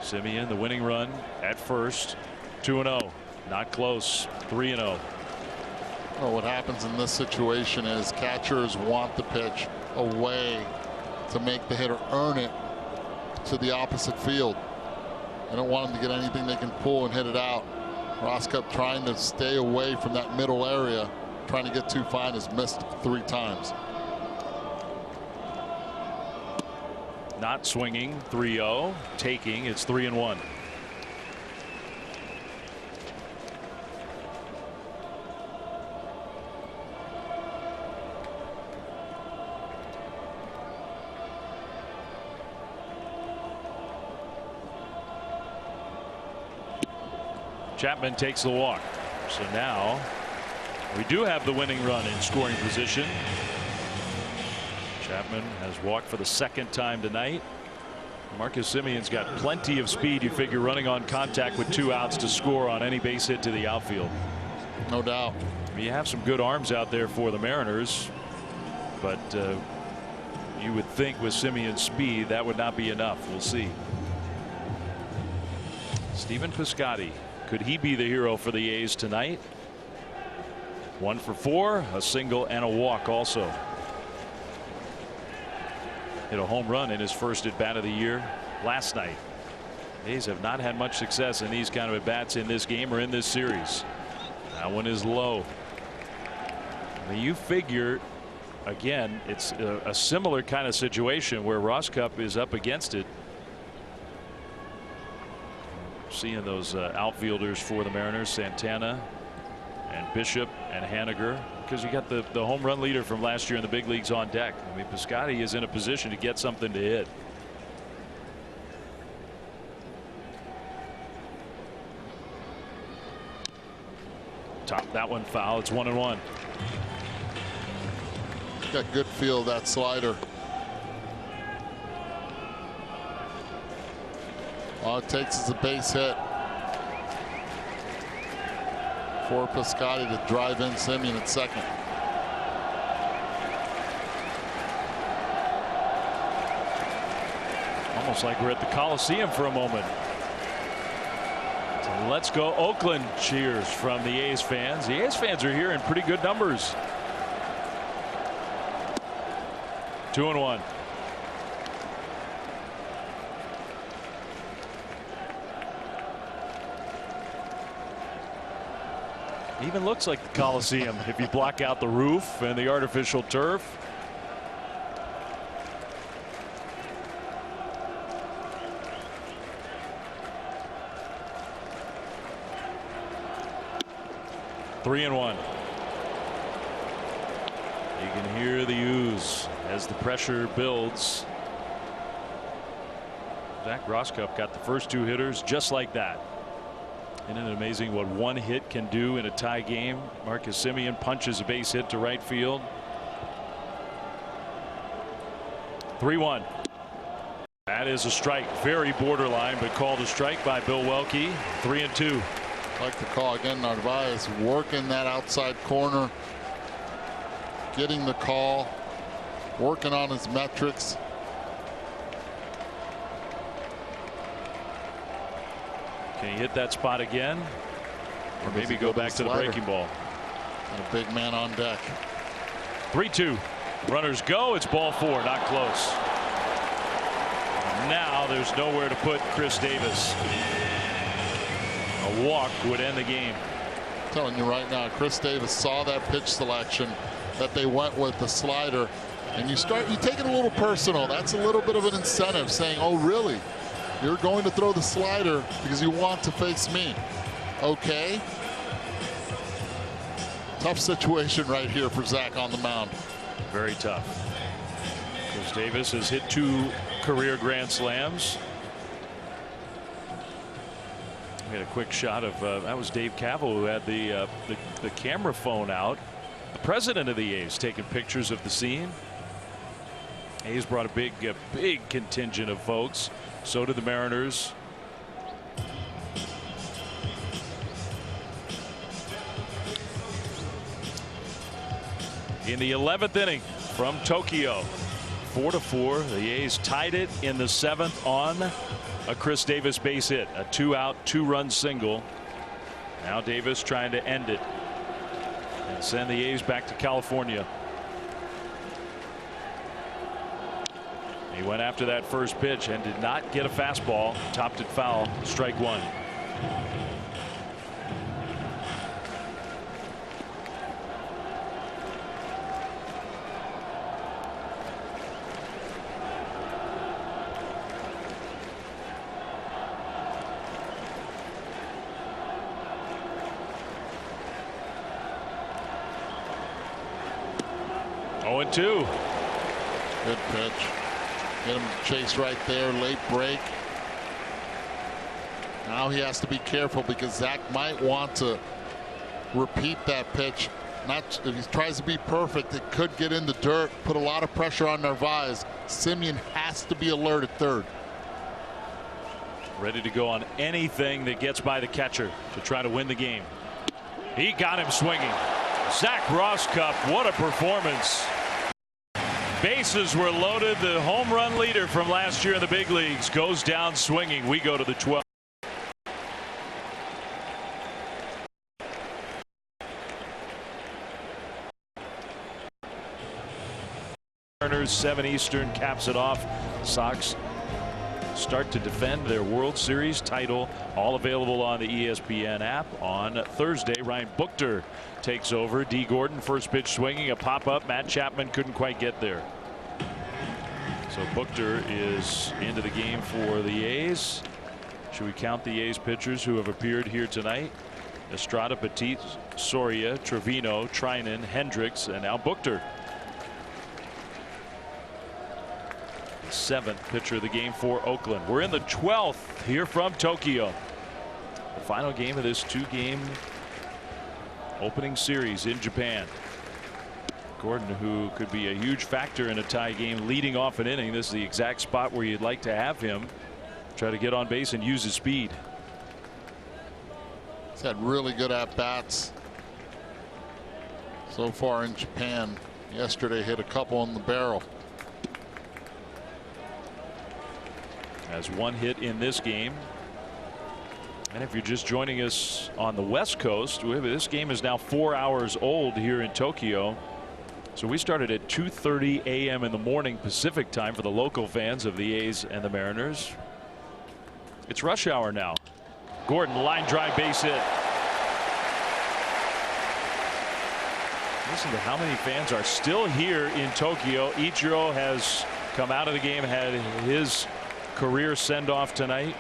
Semien, the winning run at first. 2-0. Not close. 3-0. Well, what happens in this situation is catchers want the pitch away to make the hitter earn it to the opposite field. I don't want them to get anything they can pull and hit it out. Rosscup trying to stay away from that middle area, trying to get too fine, has missed 3 times. Not swinging. 3-0. Taking. It's 3-1. Chapman takes the walk. So now we do have the winning run in scoring position. Chapman has walked for the 2nd time tonight. Marcus Semien's got plenty of speed. You figure running on contact with 2 outs to score on any base hit to the outfield. No doubt. You have some good arms out there for the Mariners, but you would think with Semien's speed that would not be enough. We'll see. Stephen Piscotty, could he be the hero for the A's tonight? 1 for 4, a single and a walk also. Hit a home run in his first at bat of the year last night. A's have not had much success in these kind of at bats in this game or in this series. That one is low. I mean, you figure again, it's a similar kind of situation where Rosscup is up against it. Seeing those outfielders for the Mariners, Santana and Bishop and Haniger, because you got the home run leader from last year in the big leagues on deck. I mean, Piscotty is in a position to get something to hit. Top that one foul. It's 1-1. Got good feel of that slider. All it takes is a base hit for Piscotty to drive in Semien at second. Almost like we're at the Coliseum for a moment. So let's go Oakland cheers from the A's fans. The A's fans are here in pretty good numbers. 2-1. Even looks like the Coliseum if you block out the roof and the artificial turf. Three and 1. You can hear the ooze as the pressure builds. Zach Roskup got the first 2 hitters just like that. Isn't it amazing what one hit can do in a tie game? Marcus Semien punches a base hit to right field. 3-1. That is a strike, very borderline, but called a strike by Bill Welke. 3-2. Like the call again. Narvaez working that outside corner, getting the call, working on his metrics. Can he hit that spot again, or maybe go back to the breaking ball? And a big man on deck. 3-2. Runners go. It's ball 4, not close. Now there's nowhere to put Chris Davis. A walk would end the game. I'm telling you right now, Chris Davis saw that pitch selection that they went with, the slider, and you take it a little personal. That's a little bit of an incentive, saying, oh really, you're going to throw the slider because you want to face me? Okay. Tough situation right here for Zach on the mound. Very tough. Chris Davis has hit 2 career grand slams. We had a quick shot of that was Dave Cavill who had the camera phone out. The president of the A's taking pictures of the scene. A's brought a big contingent of folks. So did the Mariners. In the 11th inning from Tokyo, 4-4. The A's tied it in the 7th on a Chris Davis base hit, a 2-out 2-run single. Now Davis trying to end it and send the A's back to California. He went after that first pitch and did not get a fastball. Topped it foul. Strike 1. Oh, and 2. Good pitch. Get him chase right there, late break. Now he has to be careful because Zach might want to repeat that pitch. Not if he tries to be perfect, it could get in the dirt, put a lot of pressure on Narvaez. Semien has to be alert at third. Ready to go on anything that gets by the catcher to try to win the game. He got him swinging. Zach Roskup, what a performance. Bases were loaded. The home run leader from last year in the big leagues goes down swinging. We go to the 12th. Mariners 7 Eastern caps it off. Sox start to defend their World Series title. All available on the ESPN app. On Thursday, Ryan Buchter takes over. D. Gordon first pitch swinging, a pop-up. Matt Chapman couldn't quite get there. So Buchter is into the game for the A's. Should we count the A's pitchers who have appeared here tonight? Estrada, Petit, Soria, Trevino, Trinan, Hendricks, and now Buchter. The 7th pitcher of the game for Oakland. We're in the 12th here from Tokyo. The final game of this 2-game opening series in Japan. Gordon, who could be a huge factor in a tie game, leading off an inning. This is the exact spot where you'd like to have him try to get on base and use his speed. He's had really good at-bats so far in Japan. Yesterday hit a couple in the barrel. Has 1 hit in this game. And if you're just joining us on the West Coast, this game is now 4 hours old here in Tokyo. So we started at 2:30 a.m. in the morning Pacific time for the local fans of the A's and the Mariners. It's rush hour now. Gordon, line drive base hit. Listen to how many fans are still here in Tokyo. Ichiro has come out of the game, had his career send off tonight.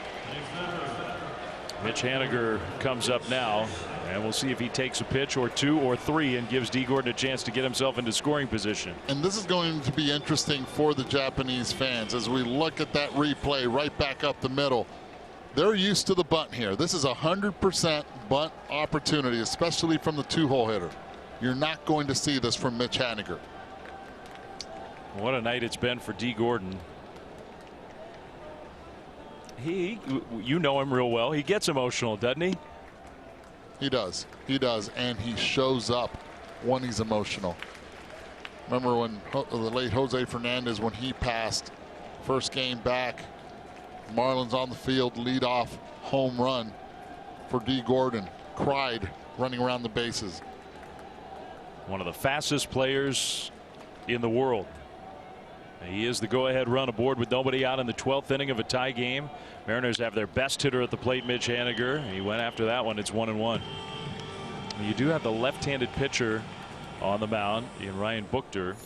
Mitch Haniger comes up now And we'll see if he takes a pitch or two or three and gives D. Gordon a chance to get himself into scoring position. And this is going to be interesting for the Japanese fans as we look at that replay right back up the middle. They're used to the bunt here. This is 100% bunt opportunity, especially from the two-hole hitter. You're not going to see this from Mitch Haniger. What a night it's been for D. Gordon. You know him real well. He gets emotional, doesn't he? He does. He does. And he shows up when he's emotional. Remember when the late Jose Fernandez, when he passed, first game back, Marlins on the field, leadoff home run for D. Gordon. Cried running around the bases. One of the fastest players in the world. He is the go-ahead run aboard with nobody out in the 12th inning of a tie game. Mariners have their best hitter at the plate, Mitch Haniger. He went after that one. It's 1-1. You do have the left-handed pitcher on the mound in Ryan Buchter.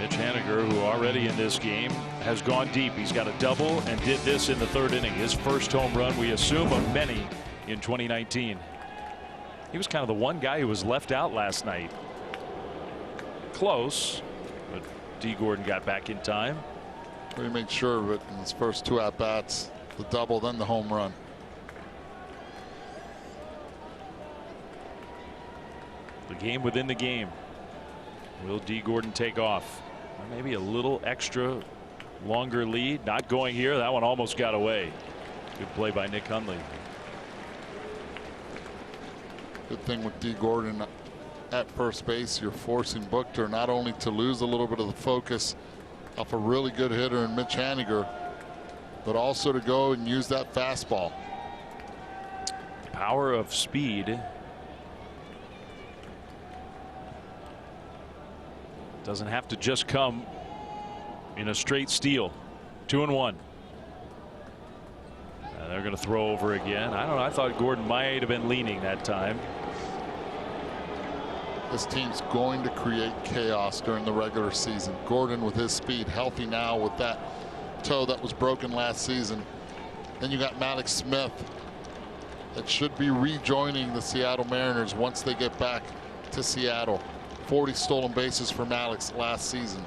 Mitch Haniger, who already in this game has gone deep. He's got a double and did this in the 3rd inning. His first home run, we assume, of many in 2019. He was kind of the one guy who was left out last night. Close, but D. Gordon got back in time. He made sure of it in his first 2 at-bats, the double, then the home run. The game within the game. Will D. Gordon take off? Maybe a little extra longer lead. Not going here. That one almost got away. Good play by Nick Hundley. Good thing with D. Gordon at first base, you're forcing Buchter not only to lose a little bit of the focus off a really good hitter in Mitch Haniger, but also to go and use that fastball. The power of speed doesn't have to just come in a straight steal. 2-1. They're going to throw over again. I don't know. I thought Gordon might have been leaning that time. This team's going to create chaos during the regular season. Gordon with his speed, healthy now with that toe that was broken last season. Then you got Maddox Smith that should be rejoining the Seattle Mariners once they get back to Seattle. 40 stolen bases for Maddox last season.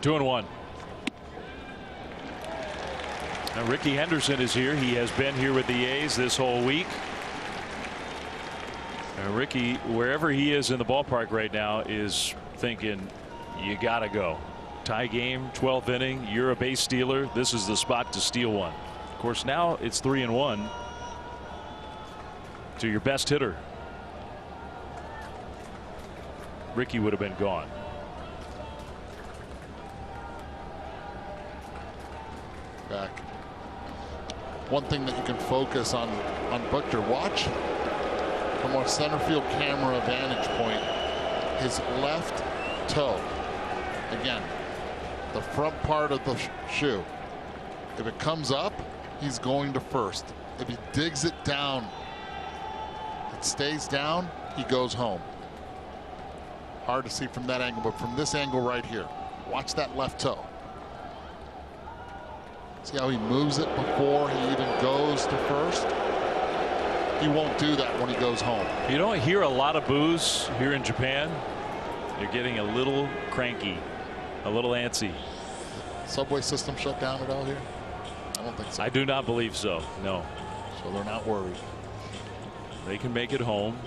Two and one. Now Ricky Henderson is here. He has been here with the A's this whole week. And Ricky, wherever he is in the ballpark right now, is thinking, you gotta go. Tie game, 12th inning. You're a base stealer. This is the spot to steal one. Of course, now it's 3-1 to your best hitter. Ricky would have been gone. Back. One thing that you can focus on Buchter, watch from our center field camera vantage point, his left toe. Again, the front part of the shoe. If it comes up, he's going to first. If he digs it down, it stays down, he goes home. Hard to see from that angle, but from this angle right here, watch that left toe. See how he moves it before he even goes to first? He won't do that when he goes home. You don't hear a lot of boos here in Japan. They're getting a little cranky, a little antsy. Subway system shut down at all here? I don't think so. I do not believe so. No. So they're not worried. They can make it home.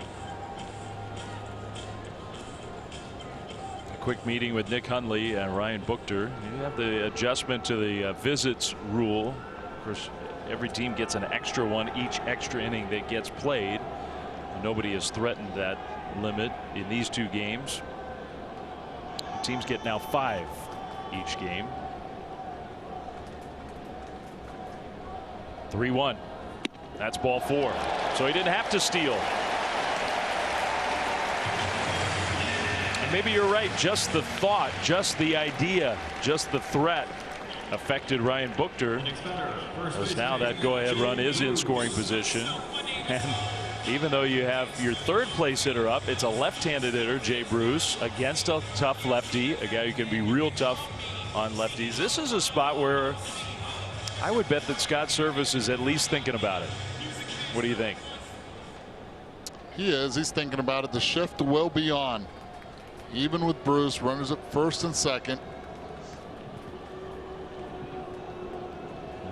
A quick meeting with Nick Hundley and Ryan Buchter. You have the adjustment to the visits rule. Of course, every team gets an extra one each extra inning that gets played. Nobody has threatened that limit in these two games. The teams get now 5 each game. 3-1. That's ball 4. So he didn't have to steal. And maybe you're right. Just the thought, just the idea, just the threat affected Ryan Buchter. As now that go-ahead run is in scoring position. And Even though you have your third place hitter up, it's a left-handed hitter, Jay Bruce, against a tough lefty, a guy who can be real tough on lefties. This is a spot where I would bet that Scott Service is at least thinking about it. What do you think? He is. He's thinking about it. The shift will be on. Even with Bruce, runners at first and second.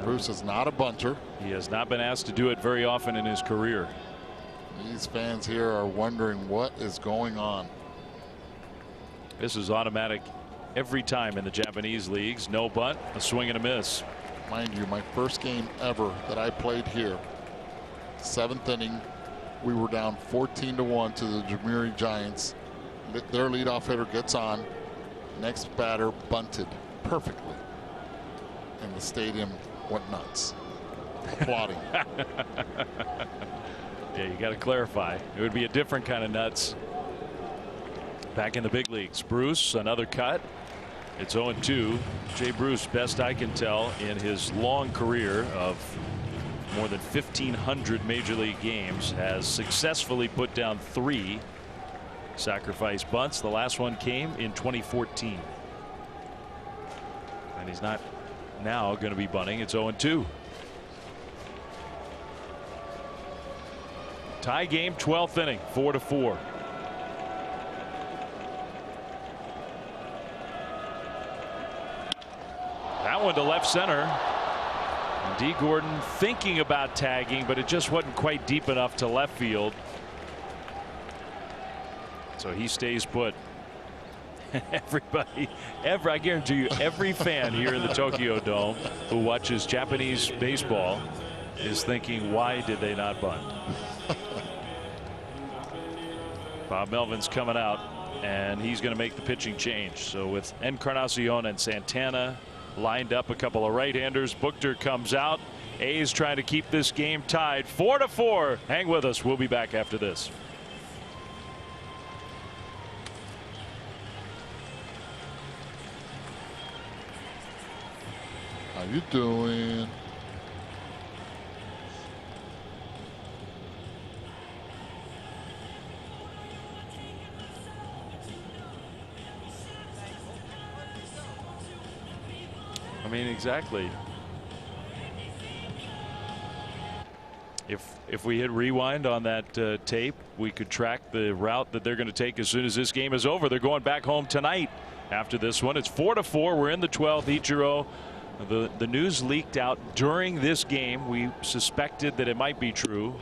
Bruce is not a bunter. He has not been asked to do it very often in his career. These fans here are wondering what is going on. This is automatic every time in the Japanese leagues. No bunt, a swing and a miss. Mind you, my first game ever that I played here, 7th inning, we were down 14-1 to the Yomiuri Giants. Their leadoff hitter gets on. Next batter bunted perfectly. And the stadium went nuts, applauding. Yeah, you got to clarify. It would be a different kind of nuts back in the big leagues. Bruce, another cut. It's 0-2. Jay Bruce, best I can tell in his long career of more than 1,500 major league games, has successfully put down 3 sacrifice bunts. The last one came in 2014. And he's not now going to be bunting. It's 0-2. Tie game, 12th inning, 4-4. That one to left center. And D. Gordon thinking about tagging, but it just wasn't quite deep enough to left field. So he stays put. Everybody, I guarantee you, every fan here in the Tokyo Dome who watches Japanese baseball is thinking, why did they not bunt? Bob Melvin's coming out, and he's going to make the pitching change. So with Encarnacion and Santana lined up, a couple of right-handers, Buchter comes out. A's trying to keep this game tied, 4-4. Hang with us. We'll be back after this. How you doing? I mean, exactly. If we hit rewind on that tape, we could track the route that they're going to take as soon as this game is over. They're going back home tonight after this one. It's 4-4. We're in the 12th. Ichiro, the news leaked out during this game. We suspected that it might be true,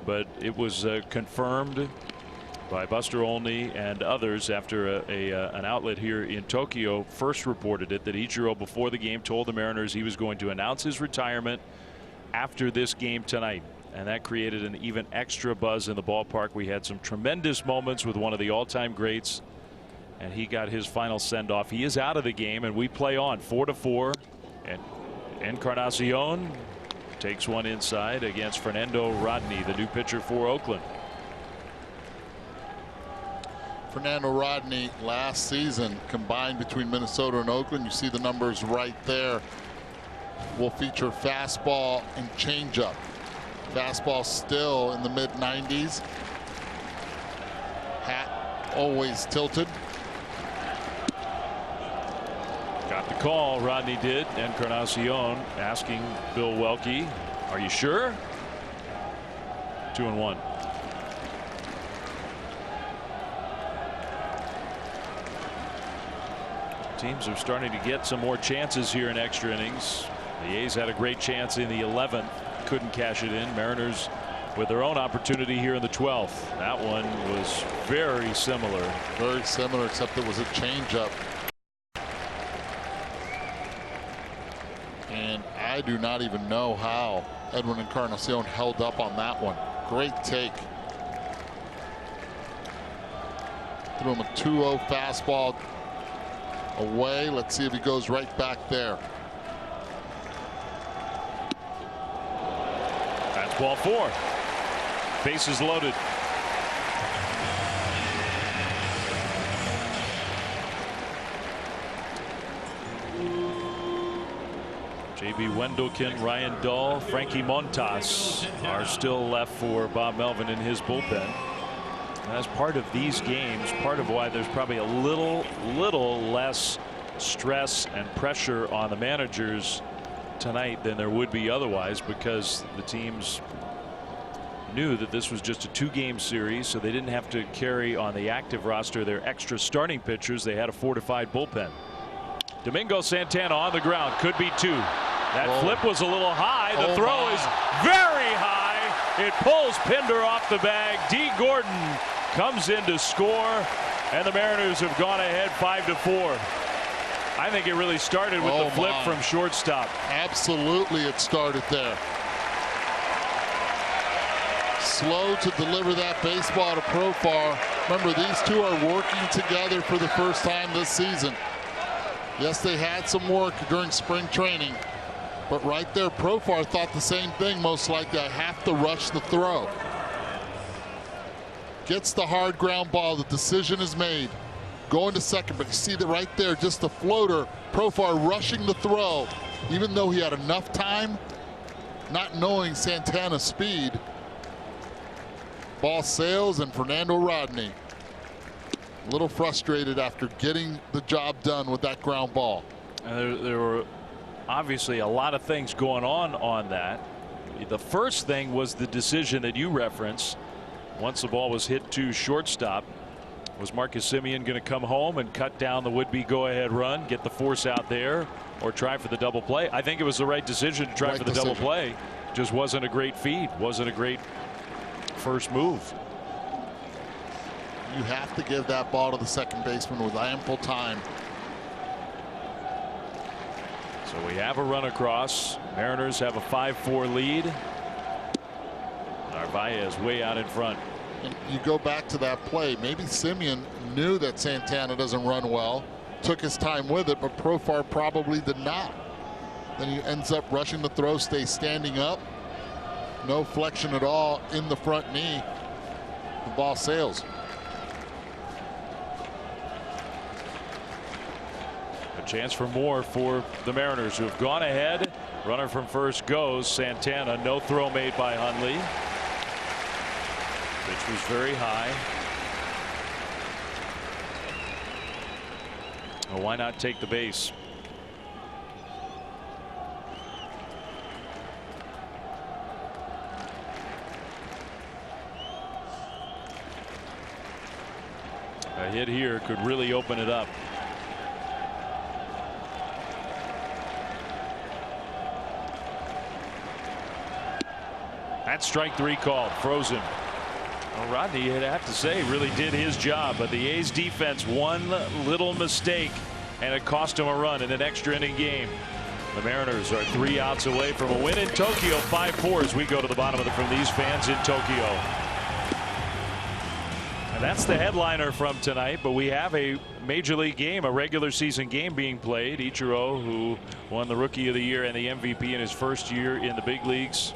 but it was confirmed by Buster Olney and others after an outlet here in Tokyo first reported it, that Ichiro before the game told the Mariners he was going to announce his retirement after this game tonight, and that created an even extra buzz in the ballpark. We had some tremendous moments with one of the all-time greats, and he got his final send-off. He is out of the game, and we play on 4-4, and Encarnacion takes one inside against Fernando Rodney, the new pitcher for Oakland. Fernando Rodney last season combined between Minnesota and Oakland. You see the numbers right there. Will feature fastball and changeup. Fastball still in the mid-90s. Hat always tilted. Got the call, Rodney did. Encarnacion asking Bill Welke, are you sure? 2-1. Teams are starting to get some more chances here in extra innings. The A's had a great chance in the 11th, couldn't cash it in. Mariners with their own opportunity here in the 12th. That one was very similar. Very similar, except it was a changeup. And I do not even know how Edwin Encarnacion held up on that one. Great take. Threw him a 2-0 fastball away. Let's see if he goes right back there. That's ball 4. Bases loaded. J.B. Wendelken, Ryan Dahl, Frankie Montas are still left for Bob Melvin in his bullpen. As part of these games, part of why there's probably a little less stress and pressure on the managers tonight than there would be otherwise, because the teams knew that this was just a 2-game series, so they didn't have to carry on the active roster their extra starting pitchers. They had a fortified bullpen. Domingo Santana on the ground, could be 2. That flip was a little high. The throw is very high. It pulls Pinder off the bag. D. Gordon comes in to score, and the Mariners have gone ahead 5-4. I think it really started with the flip from shortstop. Absolutely, it started there. Slow to deliver that baseball to Profar. Remember, these two are working together for the first time this season. Yes, they had some work during spring training, but right there, Profar thought the same thing, most likely. I have to rush the throw. Gets the hard ground ball. The decision is made. Going to second, but you see that right there, just the floater. Profar rushing the throw, even though he had enough time, not knowing Santana's speed. Ball sails, and Fernando Rodney a little frustrated after getting the job done with that ground ball. There were obviously a lot of things going on that. The first thing was the decision that you referenced. Once the ball was hit to shortstop, was Marcus Semien going to come home and cut down the would-be go-ahead run, get the force out there, or try for the double play? I think it was the right decision to try for the double play. Just wasn't a great feed, wasn't a great first move. You have to give that ball to the second baseman with ample time. So we have a run across. Mariners have a 5-4 lead. Narvaez way out in front. And you go back to that play. Maybe Semien knew that Santana doesn't run well, took his time with it, but Profar probably did not. Then he ends up rushing the throw, stays standing up. No flexion at all in the front knee. The ball sails. A chance for more for the Mariners, who have gone ahead. Runner from first goes. Santana, no throw made by Hundley. Pitch was very high. Well, why not take the base? A hit here could really open it up. That's strike 3 called, frozen. Well, Rodney, you'd have to say, really did his job, but the A's defense, one little mistake, and it cost him a run in an extra inning game. The Mariners are 3 outs away from a win in Tokyo, 5-4 as we go to the bottom of from these fans in Tokyo. And that's the headliner from tonight, but we have a major league game, a regular season game being played. Ichiro, who won the Rookie of the Year and the MVP in his first year in the big leagues.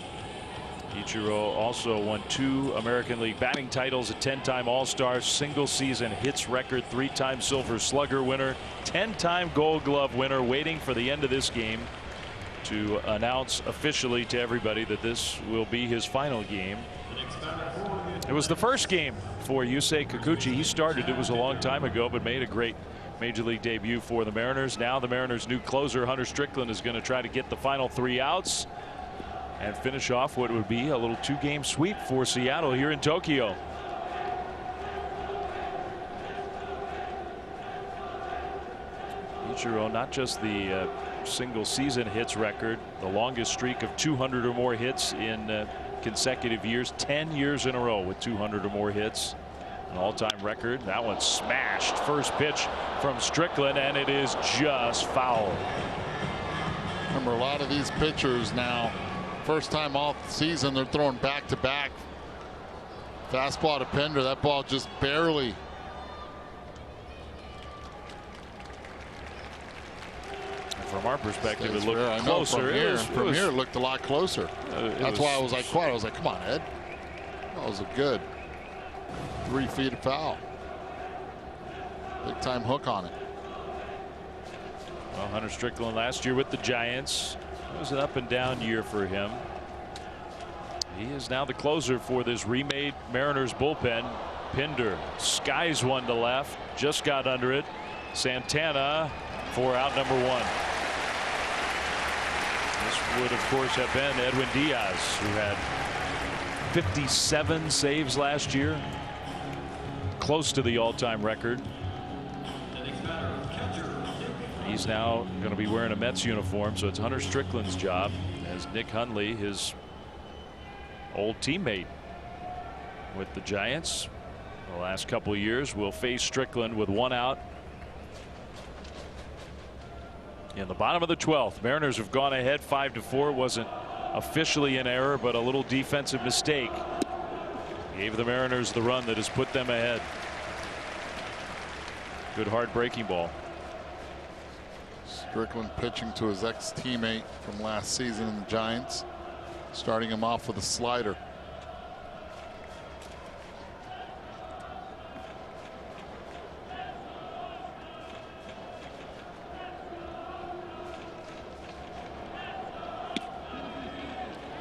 Ichiro also won 2 American League batting titles, a 10-time All-Star, single season hits record, 3-time Silver Slugger winner, 10-time Gold Glove winner, waiting for the end of this game to announce officially to everybody that this will be his final game. It was the first game for Yusei Kikuchi. He started, it was a long time ago, but made a great major league debut for the Mariners. Now the Mariners' new closer, Hunter Strickland, is going to try to get the final 3 outs and finish off what would be a little 2-game sweep for Seattle here in Tokyo. Ichiro, not just the single season hits record, the longest streak of 200 or more hits in consecutive years, 10 years in a row with 200 or more hits, an all-time record. That one smashed. First pitch from Strickland, and it is just foul. Remember, a lot of these pitchers now, first time off the season, they're throwing back-to-back. Fastball to Pinder, that ball just barely. From our perspective, it looked closer. From here, it looked a lot closer. That's why I was like, quiet. I was like, come on, Ed. That was a good 3 feet of foul. Big time hook on it. Well, Hunter Strickland last year with the Giants, It was an up and down year for him. He is now the closer for this remade Mariners bullpen. Pinder skies one to left, just got under it. Santana for out number 1. This would, of course, have been Edwin Diaz, who had 57 saves last year, close to the all-time record. He's now going to be wearing a Mets uniform, so it's Hunter Strickland's job, as Nick Hundley, his old teammate with the Giants the last couple of years, will face Strickland with 1 out. In the bottom of the 12th, Mariners have gone ahead 5-4. Wasn't officially an error, but a little defensive mistake gave the Mariners the run that has put them ahead. Good hard breaking ball. Strickland pitching to his ex-teammate from last season in the Giants, starting him off with a slider.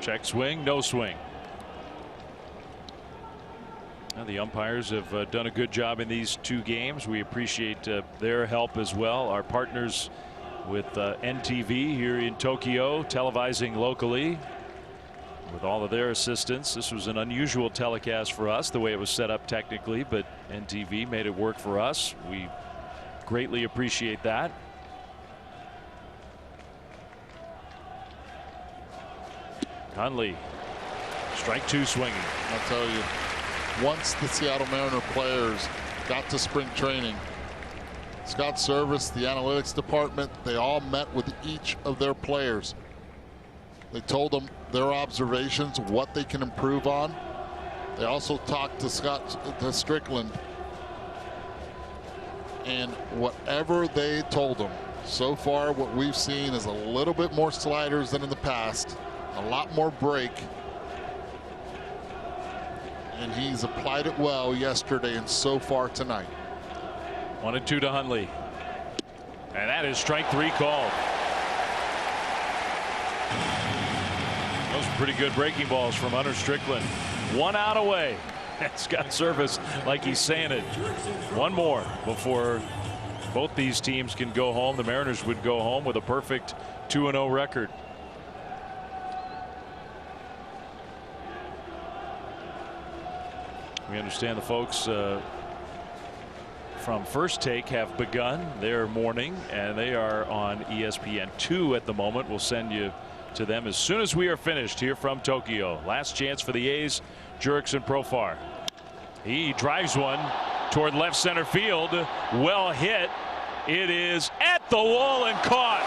Check swing, no swing. Now the umpires have done a good job in these 2 games. We appreciate their help as well. Our partners with NTV here in Tokyo, televising locally, with all of their assistance. This was an unusual telecast for us, the way it was set up technically, but NTV made it work for us. We greatly appreciate that. Hundley, strike 2 swinging. I'll tell you, once the Seattle Mariner players got to spring training, Scott Service, the analytics department, they all met with each of their players. They told them their observations, what they can improve on. They also talked to Strickland, and whatever they told him, so far what we've seen is a little bit more sliders than in the past, a lot more break, and he's applied it well yesterday and so far tonight. 1-2 to Hundley, and that is strike 3 called. Those are pretty good breaking balls from Hunter Strickland. 1 out away. Scott Service, like he's saying it, 1 more before both these teams can go home. The Mariners would go home with a perfect 2-0 record. We understand the folks from First Take have begun their morning, and they are on ESPN2 at the moment. We'll send you to them as soon as we are finished here from Tokyo. Last chance for the A's. Jurickson Profar. He drives one toward left center field. Well hit. It is at the wall and caught.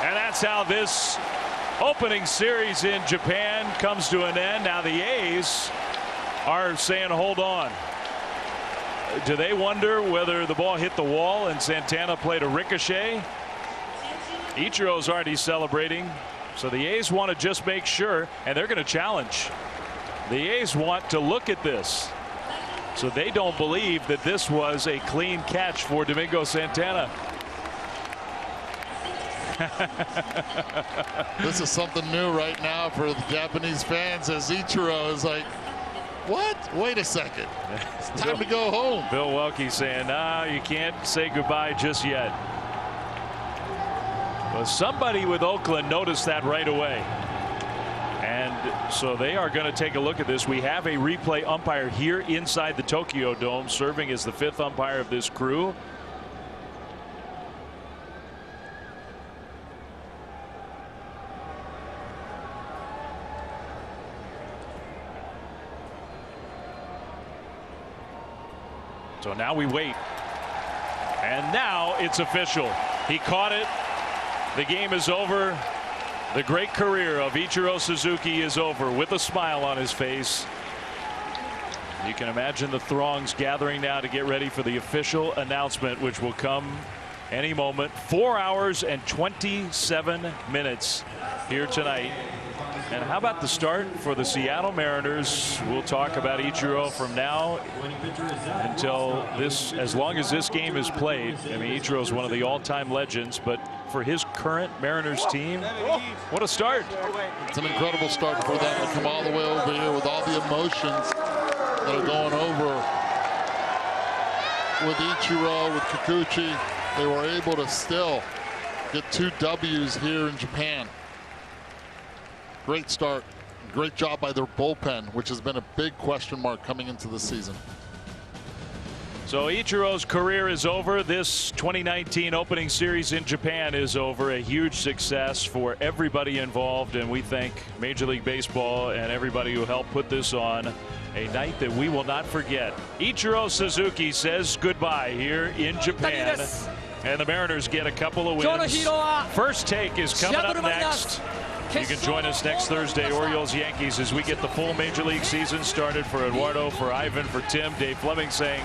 And that's how this opening series in Japan comes to an end. Now the A's are saying hold on. Do they wonder whether the ball hit the wall and Santana played a ricochet? Ichiro's already celebrating, so the A's want to just make sure, and they're going to challenge. The A's want to look at this, so they don't believe that this was a clean catch for Domingo Santana. This is something new right now for the Japanese fans, as Ichiro is like, what? Wait a second. It's time to go home. Bill Welke saying, nah, you can't say goodbye just yet. But somebody with Oakland noticed that right away. And so they are going to take a look at this. We have a replay umpire here inside the Tokyo Dome, serving as the 5th umpire of this crew. So now we wait, and now it's official. He caught it. The game is over. The great career of Ichiro Suzuki is over with a smile on his face. You can imagine the throngs gathering now to get ready for the official announcement, which will come any moment. 4 hours and 27 minutes here tonight And how about the start for the Seattle Mariners? We'll talk about Ichiro from now until this, as long as this game is played. I mean, Ichiro is one of the all-time legends, but for his current Mariners team, what a start. It's an incredible start for them to come all the way over here with all the emotions that are going over with Ichiro, with Kikuchi. They were able to still get 2 W's here in Japan. Great start. Great job by their bullpen, which has been a big question mark coming into the season. So Ichiro's career is over. This 2019 opening series in Japan is over. A huge success for everybody involved, and we thank Major League Baseball and everybody who helped put this on. A night that we will not forget. Ichiro Suzuki says goodbye here in Japan, and the Mariners get a couple of wins. First Take is coming up next. You can join us next Thursday, Orioles Yankees, as we get the full Major League season started. For Eduardo, for Ivan, for Tim, Dave Fleming saying